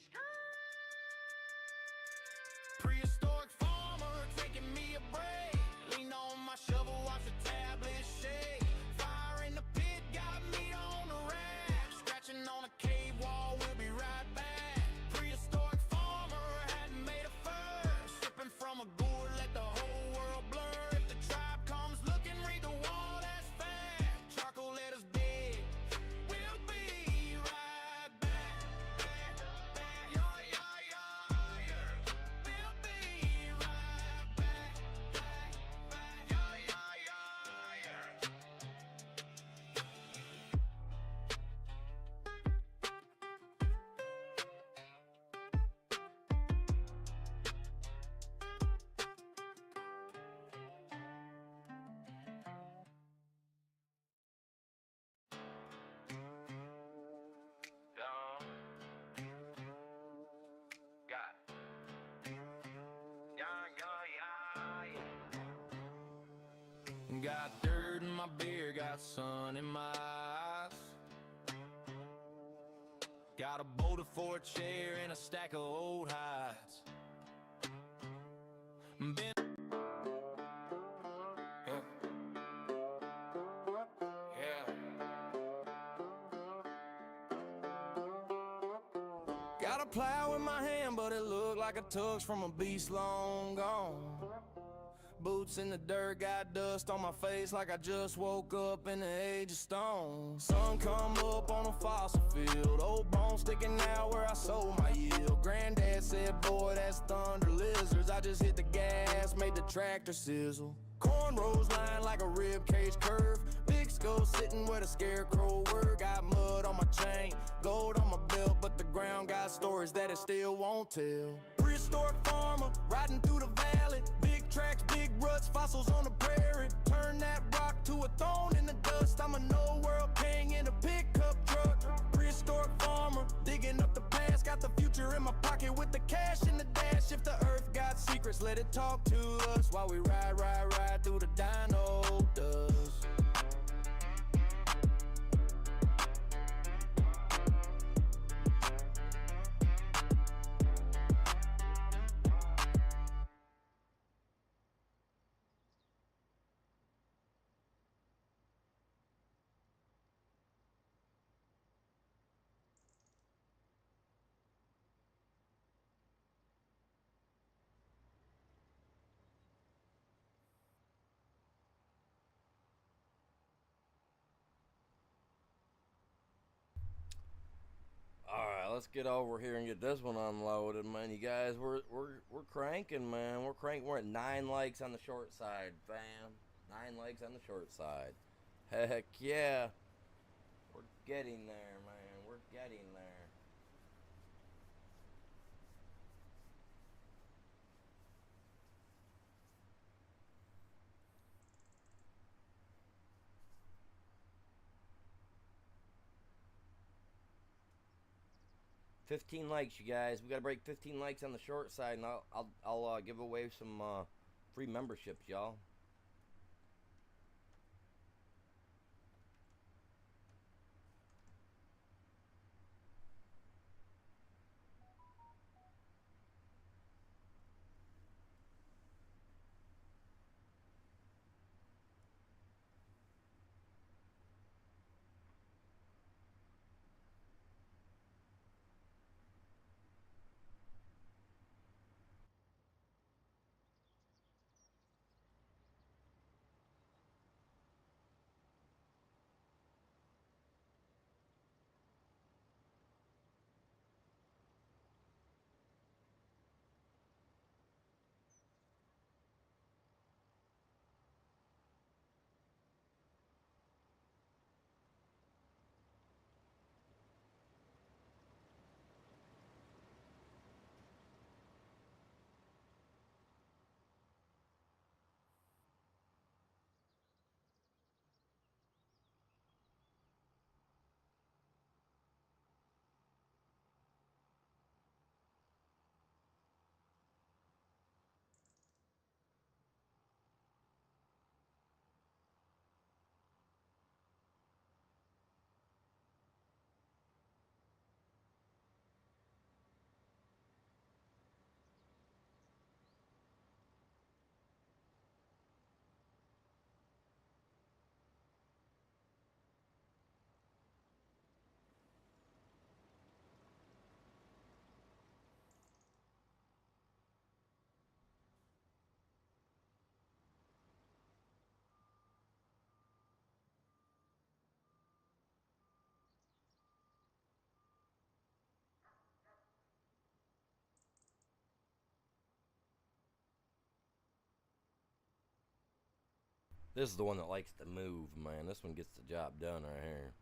Prehistoric farmer taking me a break, lean on my shovel, watch the tablet shake. Fire in the pit, got meat on the rack, scratching on a cave wall, we'll be right back. Prehistoric farmer, hat made of fur, sipping from a gourd, let the whole world blur. If the tribe comes looking, read the wall, that's fact. Charcoal letters big, we'll be right back, back, back. Yo, yo, yo, yo. We'll be right back, back, back. Yo, yo, yo, yo. Got dirt in my beer, got sun in my eyes. Got a boulder for a chair and a stack of old hides. Been Got a plow in my hand, but it looked like a tux from a beast long gone. Boots in the dirt, got dust on my face like I just woke up in the age of stone. Sun come up on a fossil field, old bones sticking out where I sold my yield. Granddad said, boy, that's thunder lizards. I just hit the gas, made the tractor sizzle. Cornrows lying like a rib cage curve. Big skull sitting where the scarecrow were. Got mud on my chain, gold on my belt, but the ground got stories that it still won't tell. Prehistoric farmer, riding through the valley. Big tracks, big ruts, fossils on the prairie. Turn that rock to a thorn in the dust. I'm an old world king in a pickup truck. Prehistoric farmer, digging up the past. Got the future in my pocket with the cash in the dash. If the earth got secrets, let it talk to us while we ride through the dino dust. Alright, let's get over here and get this one unloaded, man. You guys, we're cranking, man. We're cranking. We're at 9 likes on the short side, fam. 9 likes on the short side. Heck yeah. We're getting there, man. We're getting there. $15 likes, you guys. We gotta break 15 likes on the short side, and I'll give away some free memberships, y'all. This is the one that likes to move, man. This one gets the job done right here.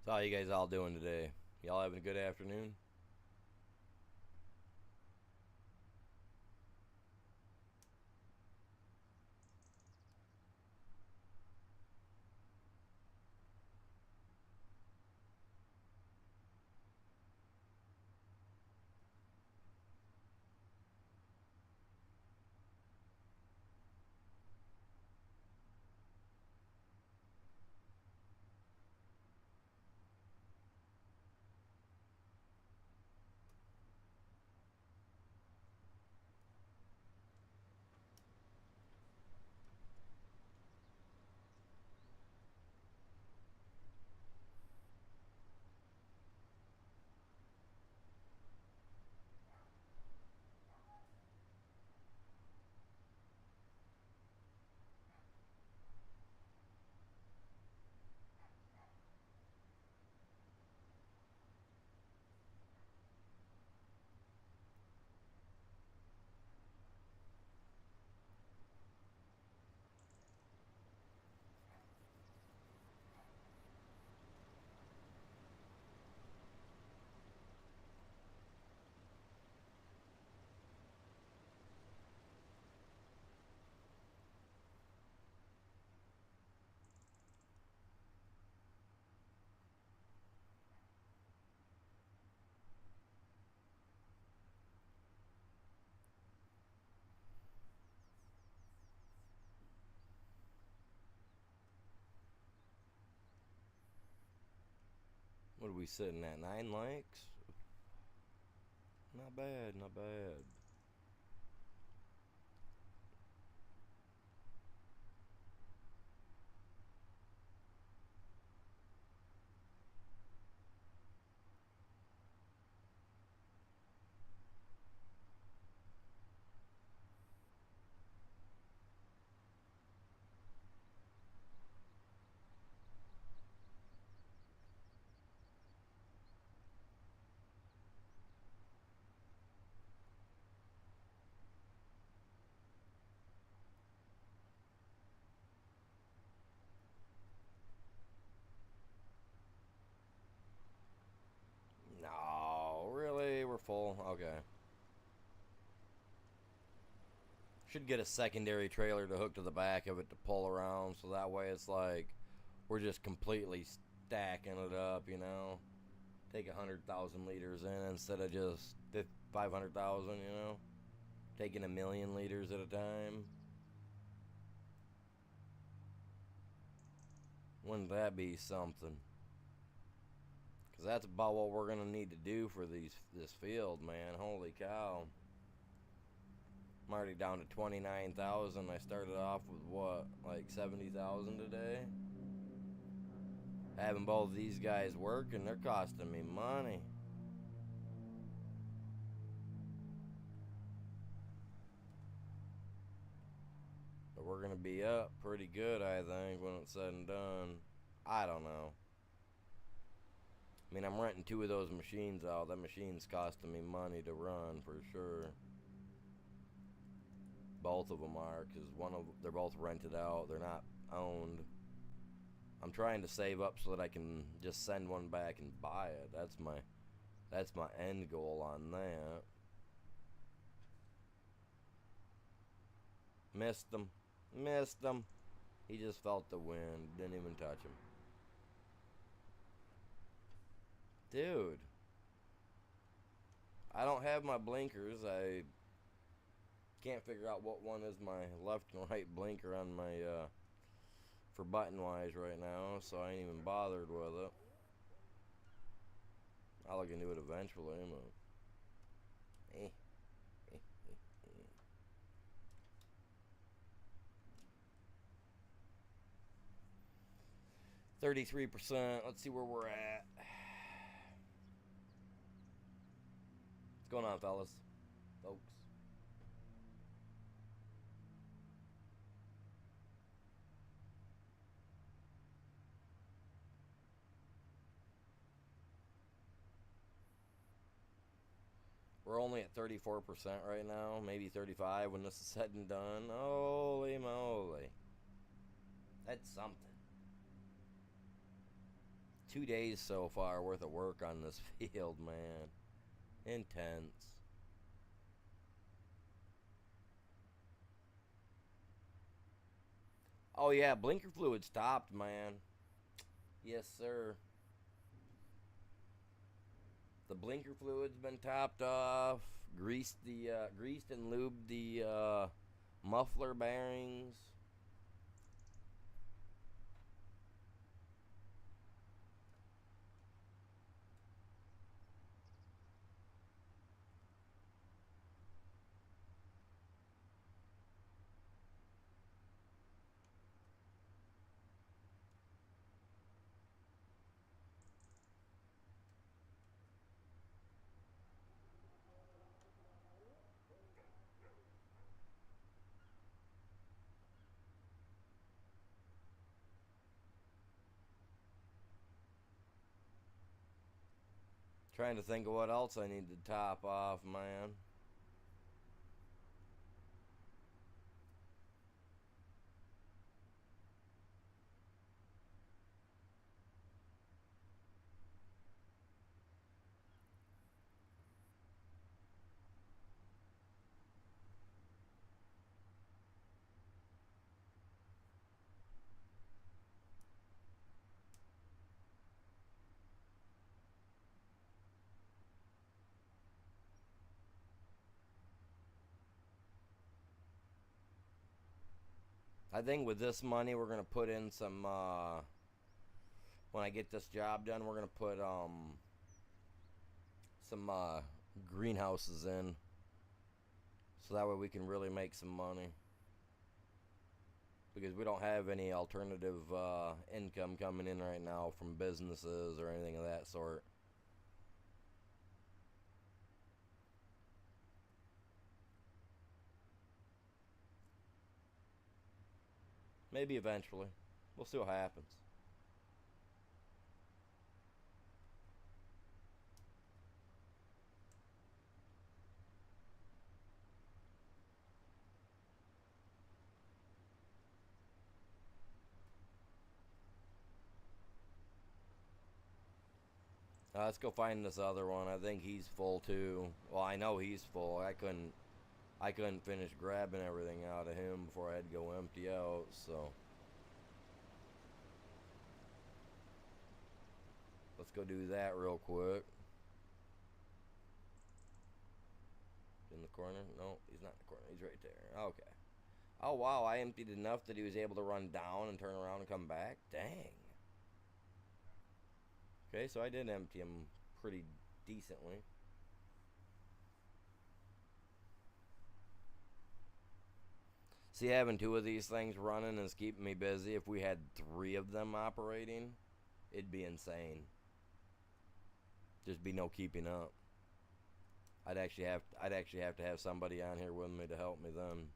So how you guys all doing today? Y'all having a good afternoon? What are we sitting at? 9 likes? Not bad, not bad. No, really? We're full? Okay. Should get a secondary trailer to hook to the back of it to pull around, so that way it's like we're just completely stacking it up, you know? Take 100,000 liters in instead of just 500,000, you know? Taking 1,000,000 liters at a time. Wouldn't that be something? Because that's about what we're going to need to do for this field, man. Holy cow. I'm already down to 29,000. I started off with what, like 70,000 today? Having both these guys working, they're costing me money. But we're going to be up pretty good, I think, when it's said and done. I don't know. I mean, I'm renting 2 of those machines out. That machine's costing me money to run for sure. Both of them are, because they're both rented out. They're not owned. I'm trying to save up so that I can just send one back and buy it. That's my end goal on that. Missed him. Missed him. He just felt the wind. Didn't even touch him. Dude. I don't have my blinkers. I can't figure out what one is my left and right blinker on my for button wise right now, so I ain't even bothered with it. I'll look into it eventually. 33%. Let's see where we're at. What's going on, fellas? Folks. We're only at 34% right now, maybe 35 when this is said and done. Holy moly. That's something. 2 days so far worth of work on this field, man. Intense. Oh yeah, blinker fluid stopped, man. Yes, sir. The blinker fluid's been topped off. Greased and lubed the muffler bearings. Trying to think of what else I need to top off, man. I think with this money, we're gonna put in some. When I get this job done, we're gonna put some greenhouses in, so that way we can really make some money. Because we don't have any alternative income coming in right now from businesses or anything of that sort. Maybe eventually. We'll see what happens. Let's go find this other one. I think he's full too. Well, I know he's full. I couldn't finish grabbing everything out of him before I had to go empty out, so let's go do that real quick. In the corner? No, he's not in the corner. He's right there. Okay. Oh, wow. I emptied enough that he was able to run down and turn around and come back. Dang. Okay, so I did empty him pretty decently. See, having 2 of these things running is keeping me busy. If we had 3 of them operating, it'd be insane. There'd be no keeping up. I'd actually have to have somebody on here with me to help me then.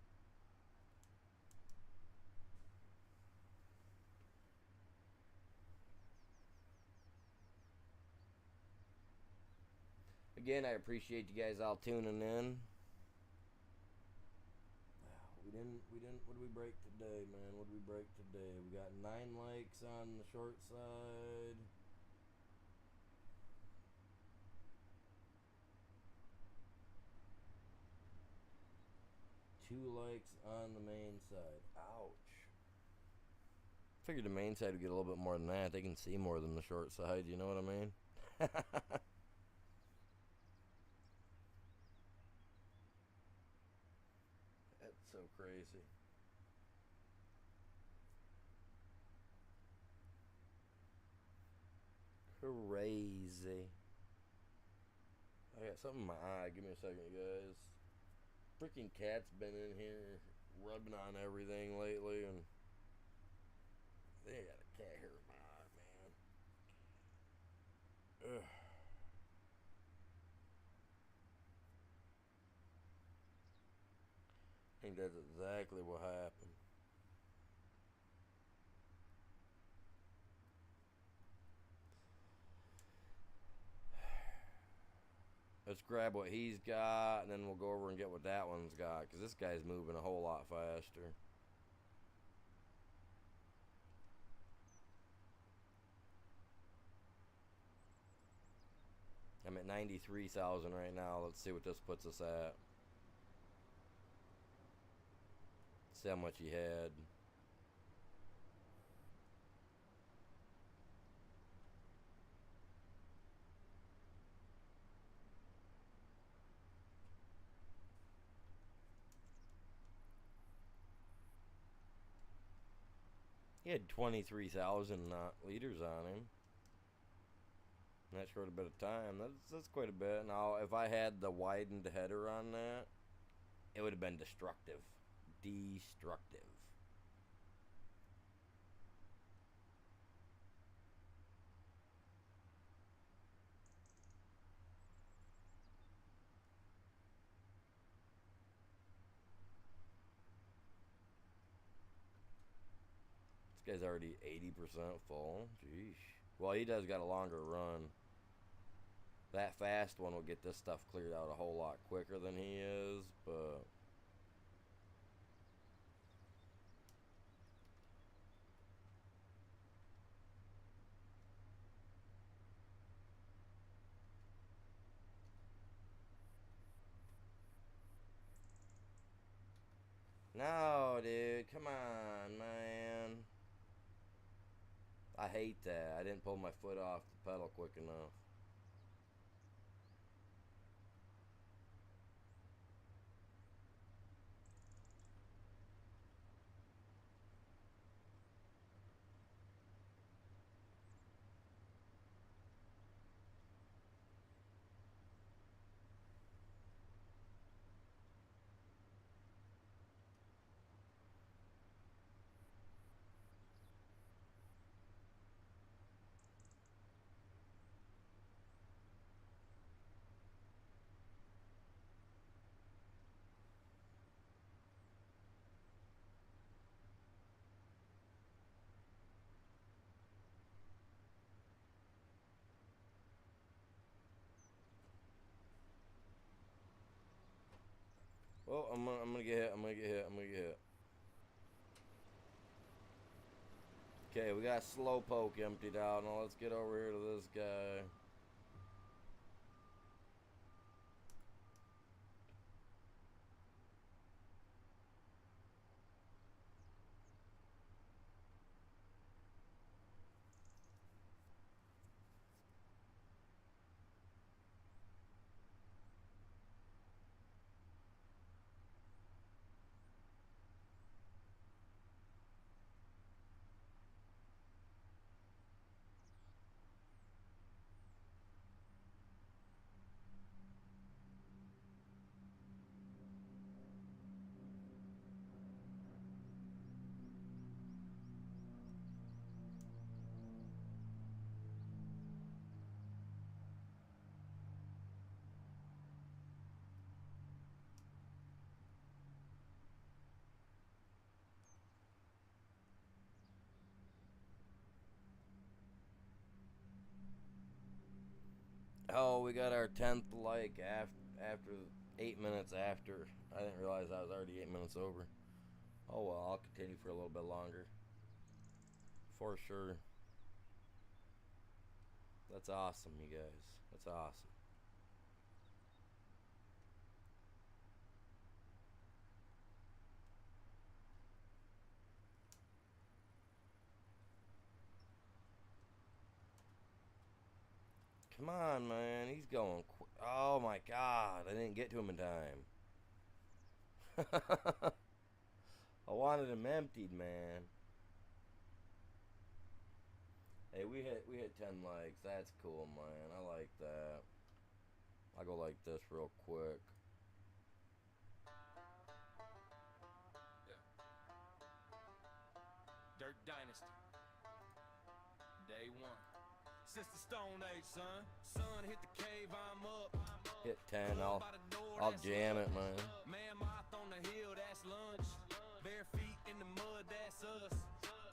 Again, I appreciate you guys all tuning in. What did we break today, man? What did we break today? We got 9 likes on the short side. Two likes on the main side. Ouch. Figured the main side would get a little bit more than that. They can see more than the short side, you know what I mean? That's so crazy. Crazy. I got something in my eye. Give me a second, guys. Freaking cat's been in here rubbing on everything lately, and they got a cat hair in my eye, man. Ugh. I think that's exactly what happened. Let's grab what he's got, and then we'll go over and get what that one's got, because this guy's moving a whole lot faster. I'm at 93,000 right now. Let's see what this puts us at. See how much he had. He had 23,000 liters on him. That short a bit of time. That's quite a bit. Now, if I had the widened header on that, it would have been destructive. Destructive. This guy's already 80% full. Jeez. Well, he does got a longer run. That fast one will get this stuff cleared out a whole lot quicker than he is, but... No, dude. Come on, man. I hate that. I didn't pull my foot off the pedal quick enough. Well, I'm gonna get hit. I'm gonna get hit. I'm gonna get hit. Okay, we got Slowpoke emptied out. Now let's get over here to this guy. Oh, we got our 10th like after 8 minutes after. I didn't realize I was already 8 minutes over. Oh well, I'll continue for a little bit longer. For sure. That's awesome, you guys. That's awesome. Come on, man. He's going oh my god. I didn't get to him in time. I wanted him emptied, man. Hey, we hit 10 likes. That's cool, man. I like that. I'll go like this real quick. Dirt Dynasty. Day one. Since the Stone Age, son. Sun hit the cave, I'm up. Hit 10, I'll jam it, man. Man moth on the hill, that's lunch. Bare feet in the mud, that's us.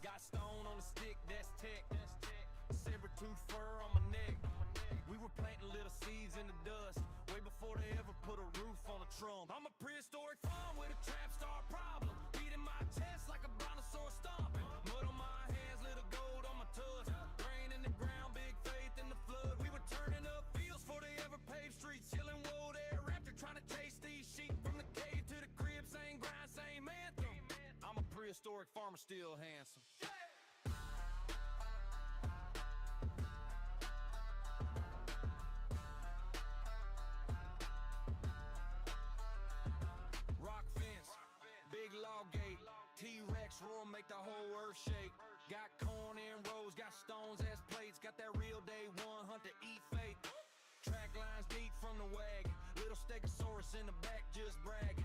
Got stone on the stick, that's tech. Saber-tooth fur on my neck. We were planting little seeds in the dust way before they ever put a roof on a trunk. I'm a prehistoric farm with a trap star problem. Beating my chest like a brontosaurus stomping. Mud on my hands, little gold on my tusk. Rain in the ground, big faith in the flood. We were turning up fields before they prehistoric farmer still handsome. Rock fence, big log gate, T-Rex roar make the whole earth shake. Got corn in rows, got stones as plates, got that real day one hunt to eat fate. Track lines deep from the wagon, little stegosaurus in the back just bragging.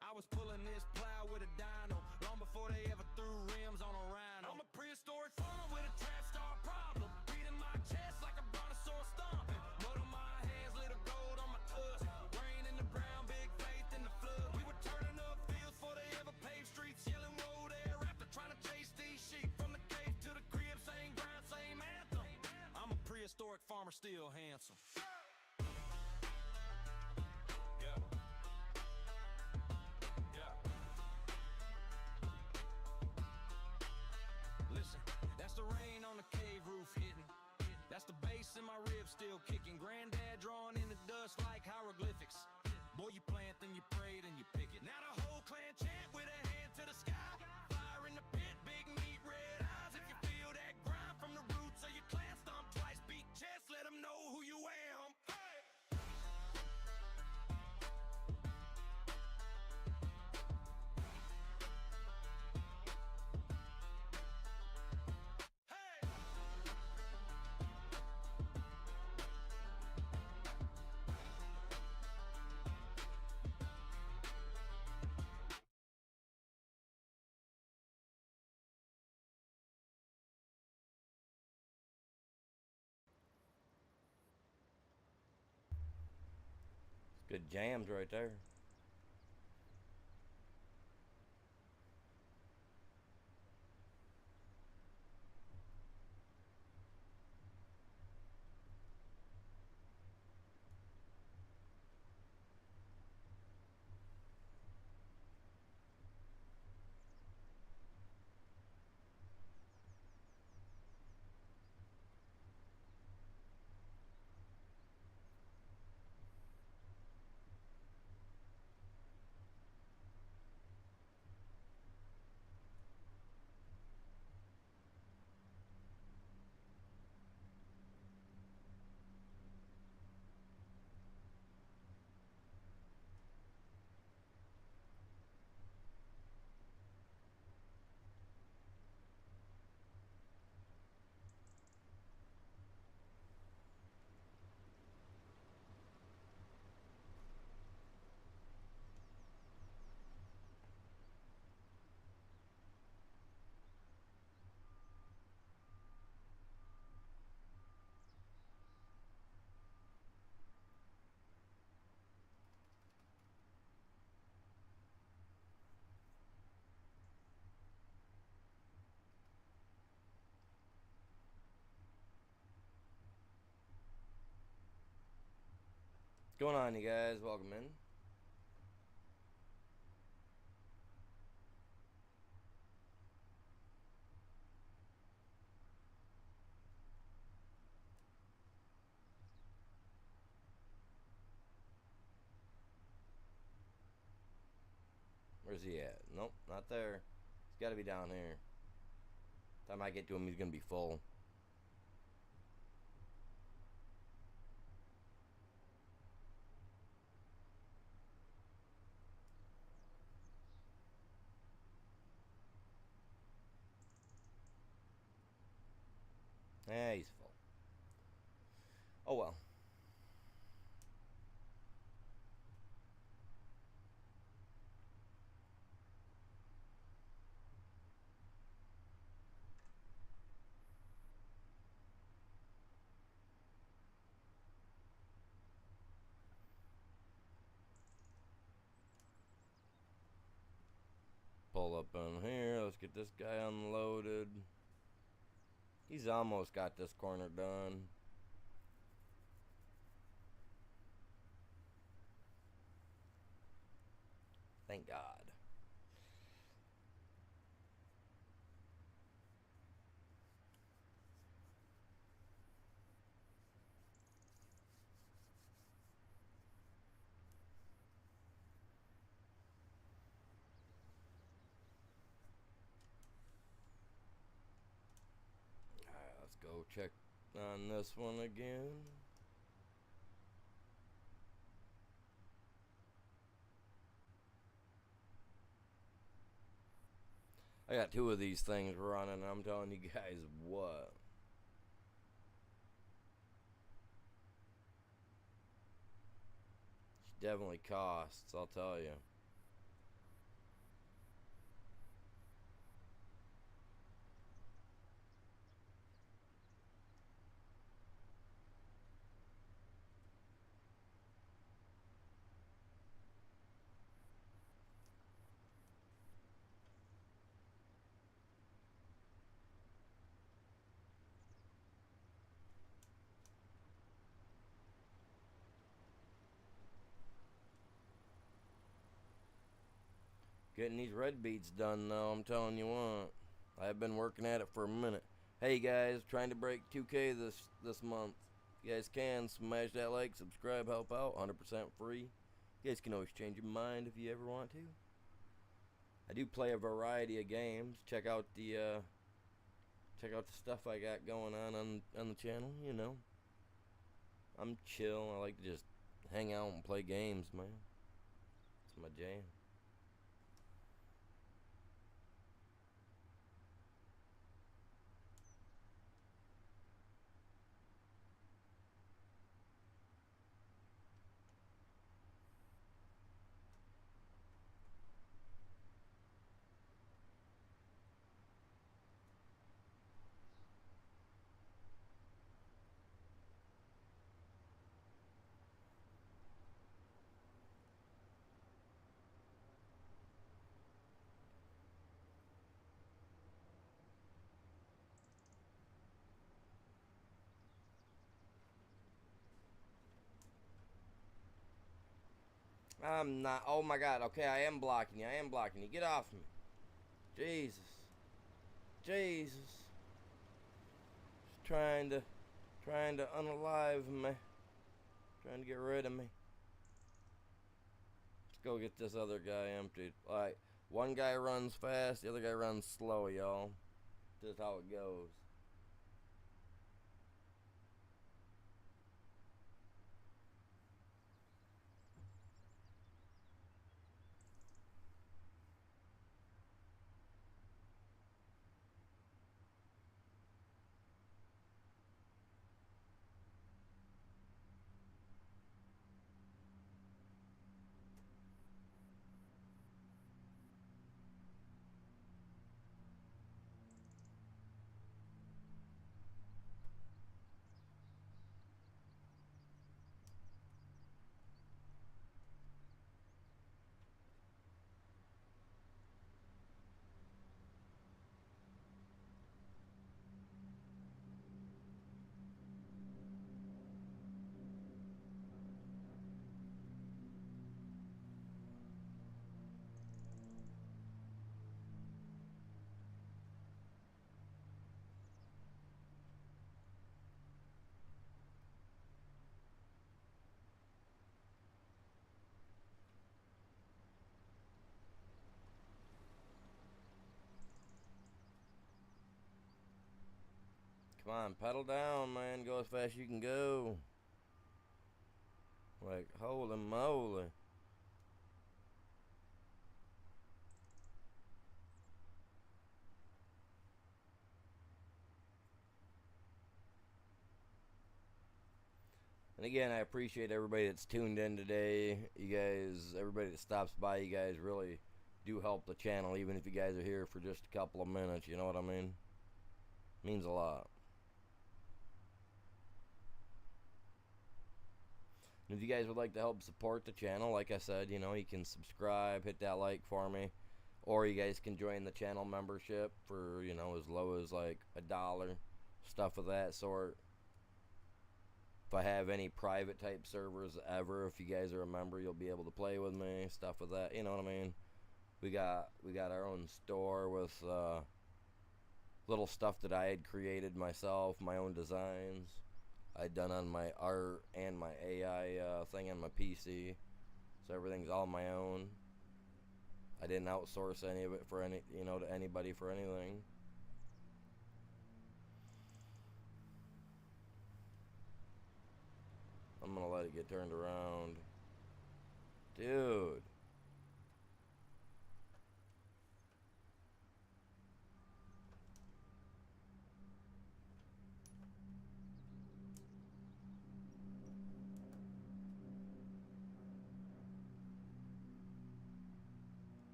I was pulling this plow with a dino long before they ever threw rims on a rhino. I'm a prehistoric farmer with a trap star problem, beating my chest like a brontosaurus stomping. Mud on my hands, little gold on my tusk, rain in the ground, big faith in the flood. We were turning up fields before they ever paved streets, yelling road air after trying to chase these sheep from the cave to the crib, same grind, same anthem. I'm a prehistoric farmer still handsome. Listen, that's the rain on the cave roof hitting. That's the bass in my ribs still kicking. Granddad drawing in the dust like hieroglyphics. Boy, you plant, then you pray, then you pick it. Now the whole clan chant with a hand to the sky. Fire in the pit, big meat, red eyes. If you feel that grind from the roots of your clan, stomp twice, beat chest, let them know who you am. Hey! Good jams right there. What's going on, you guys? Welcome in. Where's he at? Nope, not there. He's got to be down here. Time I get to him, he's going to be full. Yeah, he's full. Oh well. Pull up in here. Let's get this guy unloaded. He's almost got this corner done. Thank God. Go check on this one again. I got 2 of these things running, and I'm telling you guys what. It definitely costs, I'll tell you. Getting these red beats done though, I'm telling you what. I've been working at it for a minute. Hey guys, trying to break 2K this month. If you guys can, smash that like, subscribe, help out, 100% free. You guys can always change your mind if you ever want to. I do play a variety of games. Check out the stuff I got going on the channel, you know. I'm chill. I like to just hang out and play games, man. It's my jam. I'm not. Oh my god. Okay, I am blocking you. I am blocking you. Get off me. Jesus. Jesus. Just trying to unalive me. Trying to get rid of me. Let's go get this other guy emptied. Alright. One guy runs fast, the other guy runs slow, y'all. Just how it goes. Come on, pedal down, man. Go as fast as you can go. Like, holy moly. And again, I appreciate everybody that's tuned in today. You guys, everybody that stops by, you guys really do help the channel, even if you guys are here for just a couple of minutes. You know what I mean? Means a lot. And if you guys would like to help support the channel, like I said, you know, you can subscribe, hit that like for me. Or you guys can join the channel membership for, you know, as low as like $1. Stuff of that sort. If I have any private type servers ever, if you guys are a member, you'll be able to play with me. Stuff with that, you know what I mean? We got our own store with little stuff that I had created myself, my own designs. I'd done on my art and my AI thing on my PC, so everything's all my own. I didn't outsource any of it to anybody for anything. I'm gonna let it get turned around. Dude.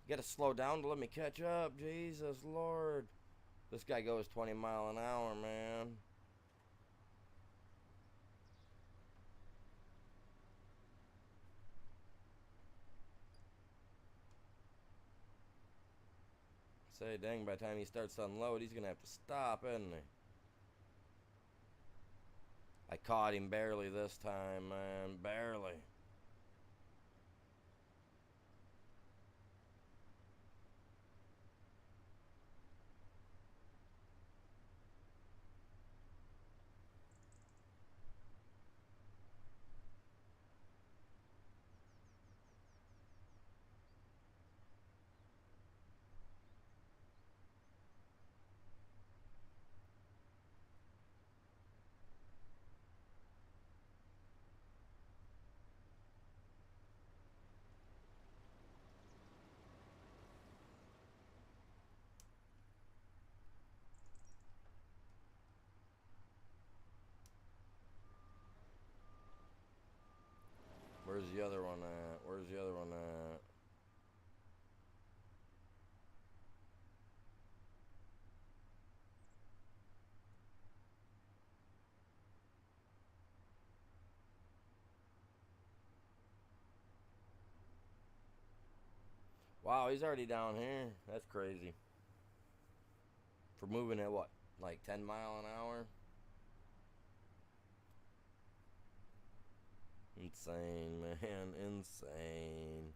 You gotta slow down to let me catch up. Jesus Lord. This guy goes 20 mile an hour, man. Say, dang, by the time he starts to unload, he's gonna have to stop, isn't he? I caught him barely this time, man. Barely. Where's the other one at? Where's the other one at? Wow, he's already down here. That's crazy. For moving at what? Like 10 mile an hour? Insane, man. Insane.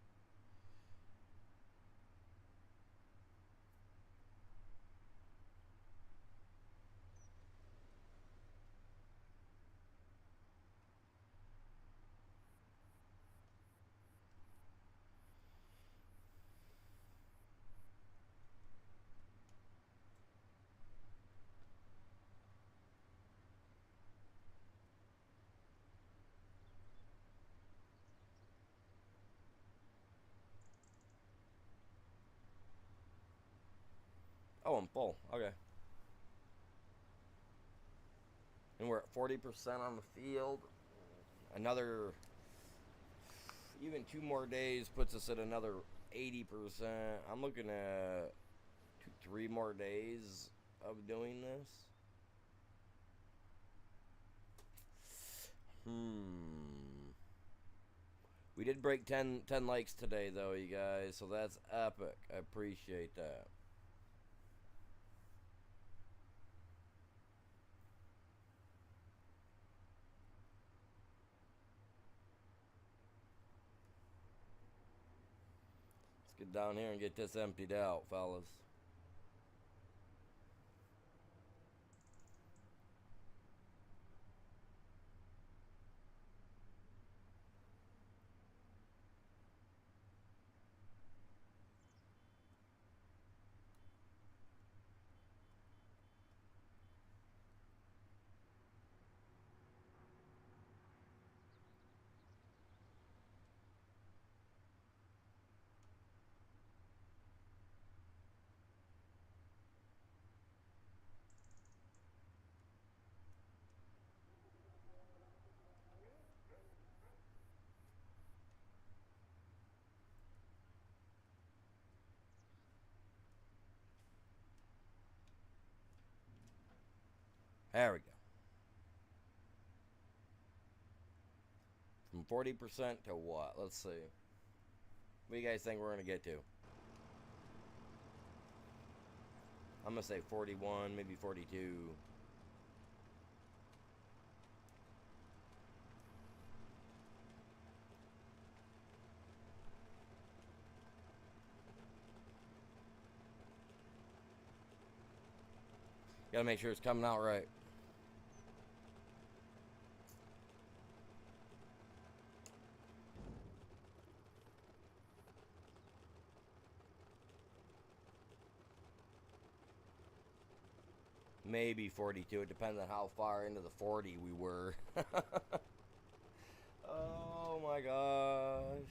Oh, I'm full. Okay. And we're at 40% on the field. Another, even 2 more days puts us at another 80%. I'm looking at 3 more days of doing this. We did break 10 likes today, though, you guys, so that's epic. I appreciate that. Let's get down here and get this emptied out, fellas. There we go. From 40% to what? Let's see. What do you guys think we're going to get to? I'm going to say 41, maybe 42. Gotta make sure it's coming out right. maybe 42. It depends on how far into the 40 we were. Oh my gosh.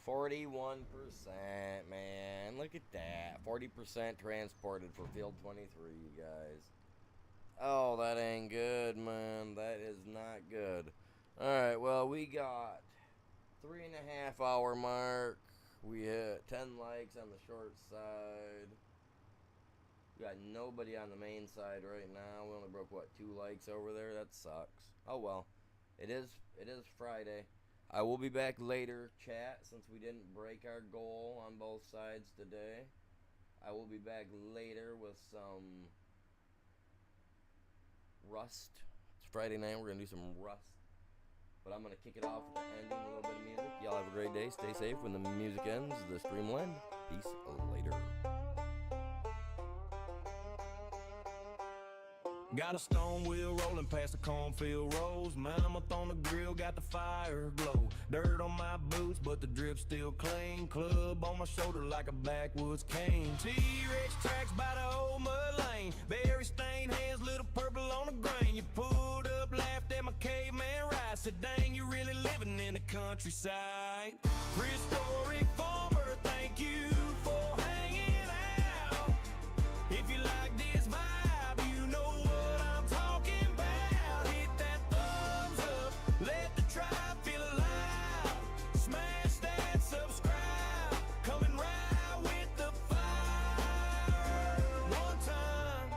41%, man. Look at that. 40% transported for field 23, you guys. Oh, that ain't good, man. That is not good. Alright, well, we got 3.5 hour mark. We hit 10 likes on the short side. We got nobody on the main side right now. We only broke, what, 2 likes over there? That sucks. Oh, well. It is Friday. I will be back later, chat, since we didn't break our goal on both sides today. I will be back later with some Rust. It's Friday night. We're going to do some Rust. But I'm going to kick it off with the ending, a little bit of music. Y'all have a great day. Stay safe. When the music ends, the stream will end. Peace later. Got a stone wheel rolling past the cornfield rows. Mammoth on the grill, got the fire glow. Dirt on my boots, but the drip still clean. Club on my shoulder like a backwoods cane. T-Rex tracks by the old mud lane. Berry stained hands, little purple on the grain. You pulled up, laughed at my caveman ride. Said, dang, you really living in the countryside. Prehistoric farmer, thank you for hanging out. If you like this vibe, you know what I'm talking about. Hit that thumbs up, let the tribe feel alive. Smash that subscribe, coming right with the fire. One time.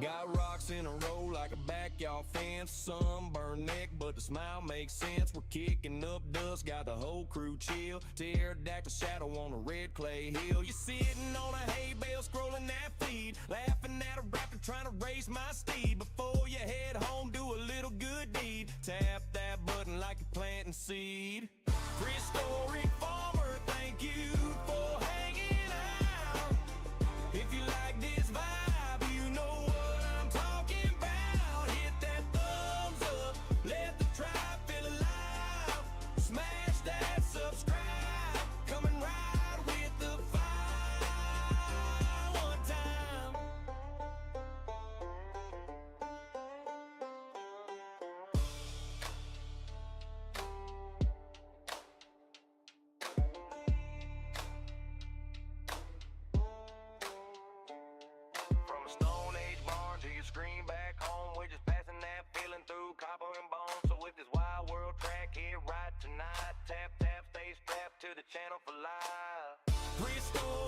Got rocks in a row like a backyard fence. Sunburned neck, but the smile makes sense. We're kicking up dust, got the whole crew chill. Pterodactyl shadow on a red clay hill. You're sitting on a hay bale, scrolling that feed, laughing at a rapper trying to race my steed. Before you head home, do a little good deed. Tap that button like you're planting seed. Prehistoric farmer, thank you for hanging out. If you like this vibe, you know what I'm talking about. Hit that thumbs up, let the tribe feel alive. Smash that subscribe, coming right with the fire. One time. From a Stone Age barn to your screen back home, we're just passing that feeling through copper and bone. So if this wild world track here right tonight, tap, tap, stay strapped to the channel for live. Prehistoric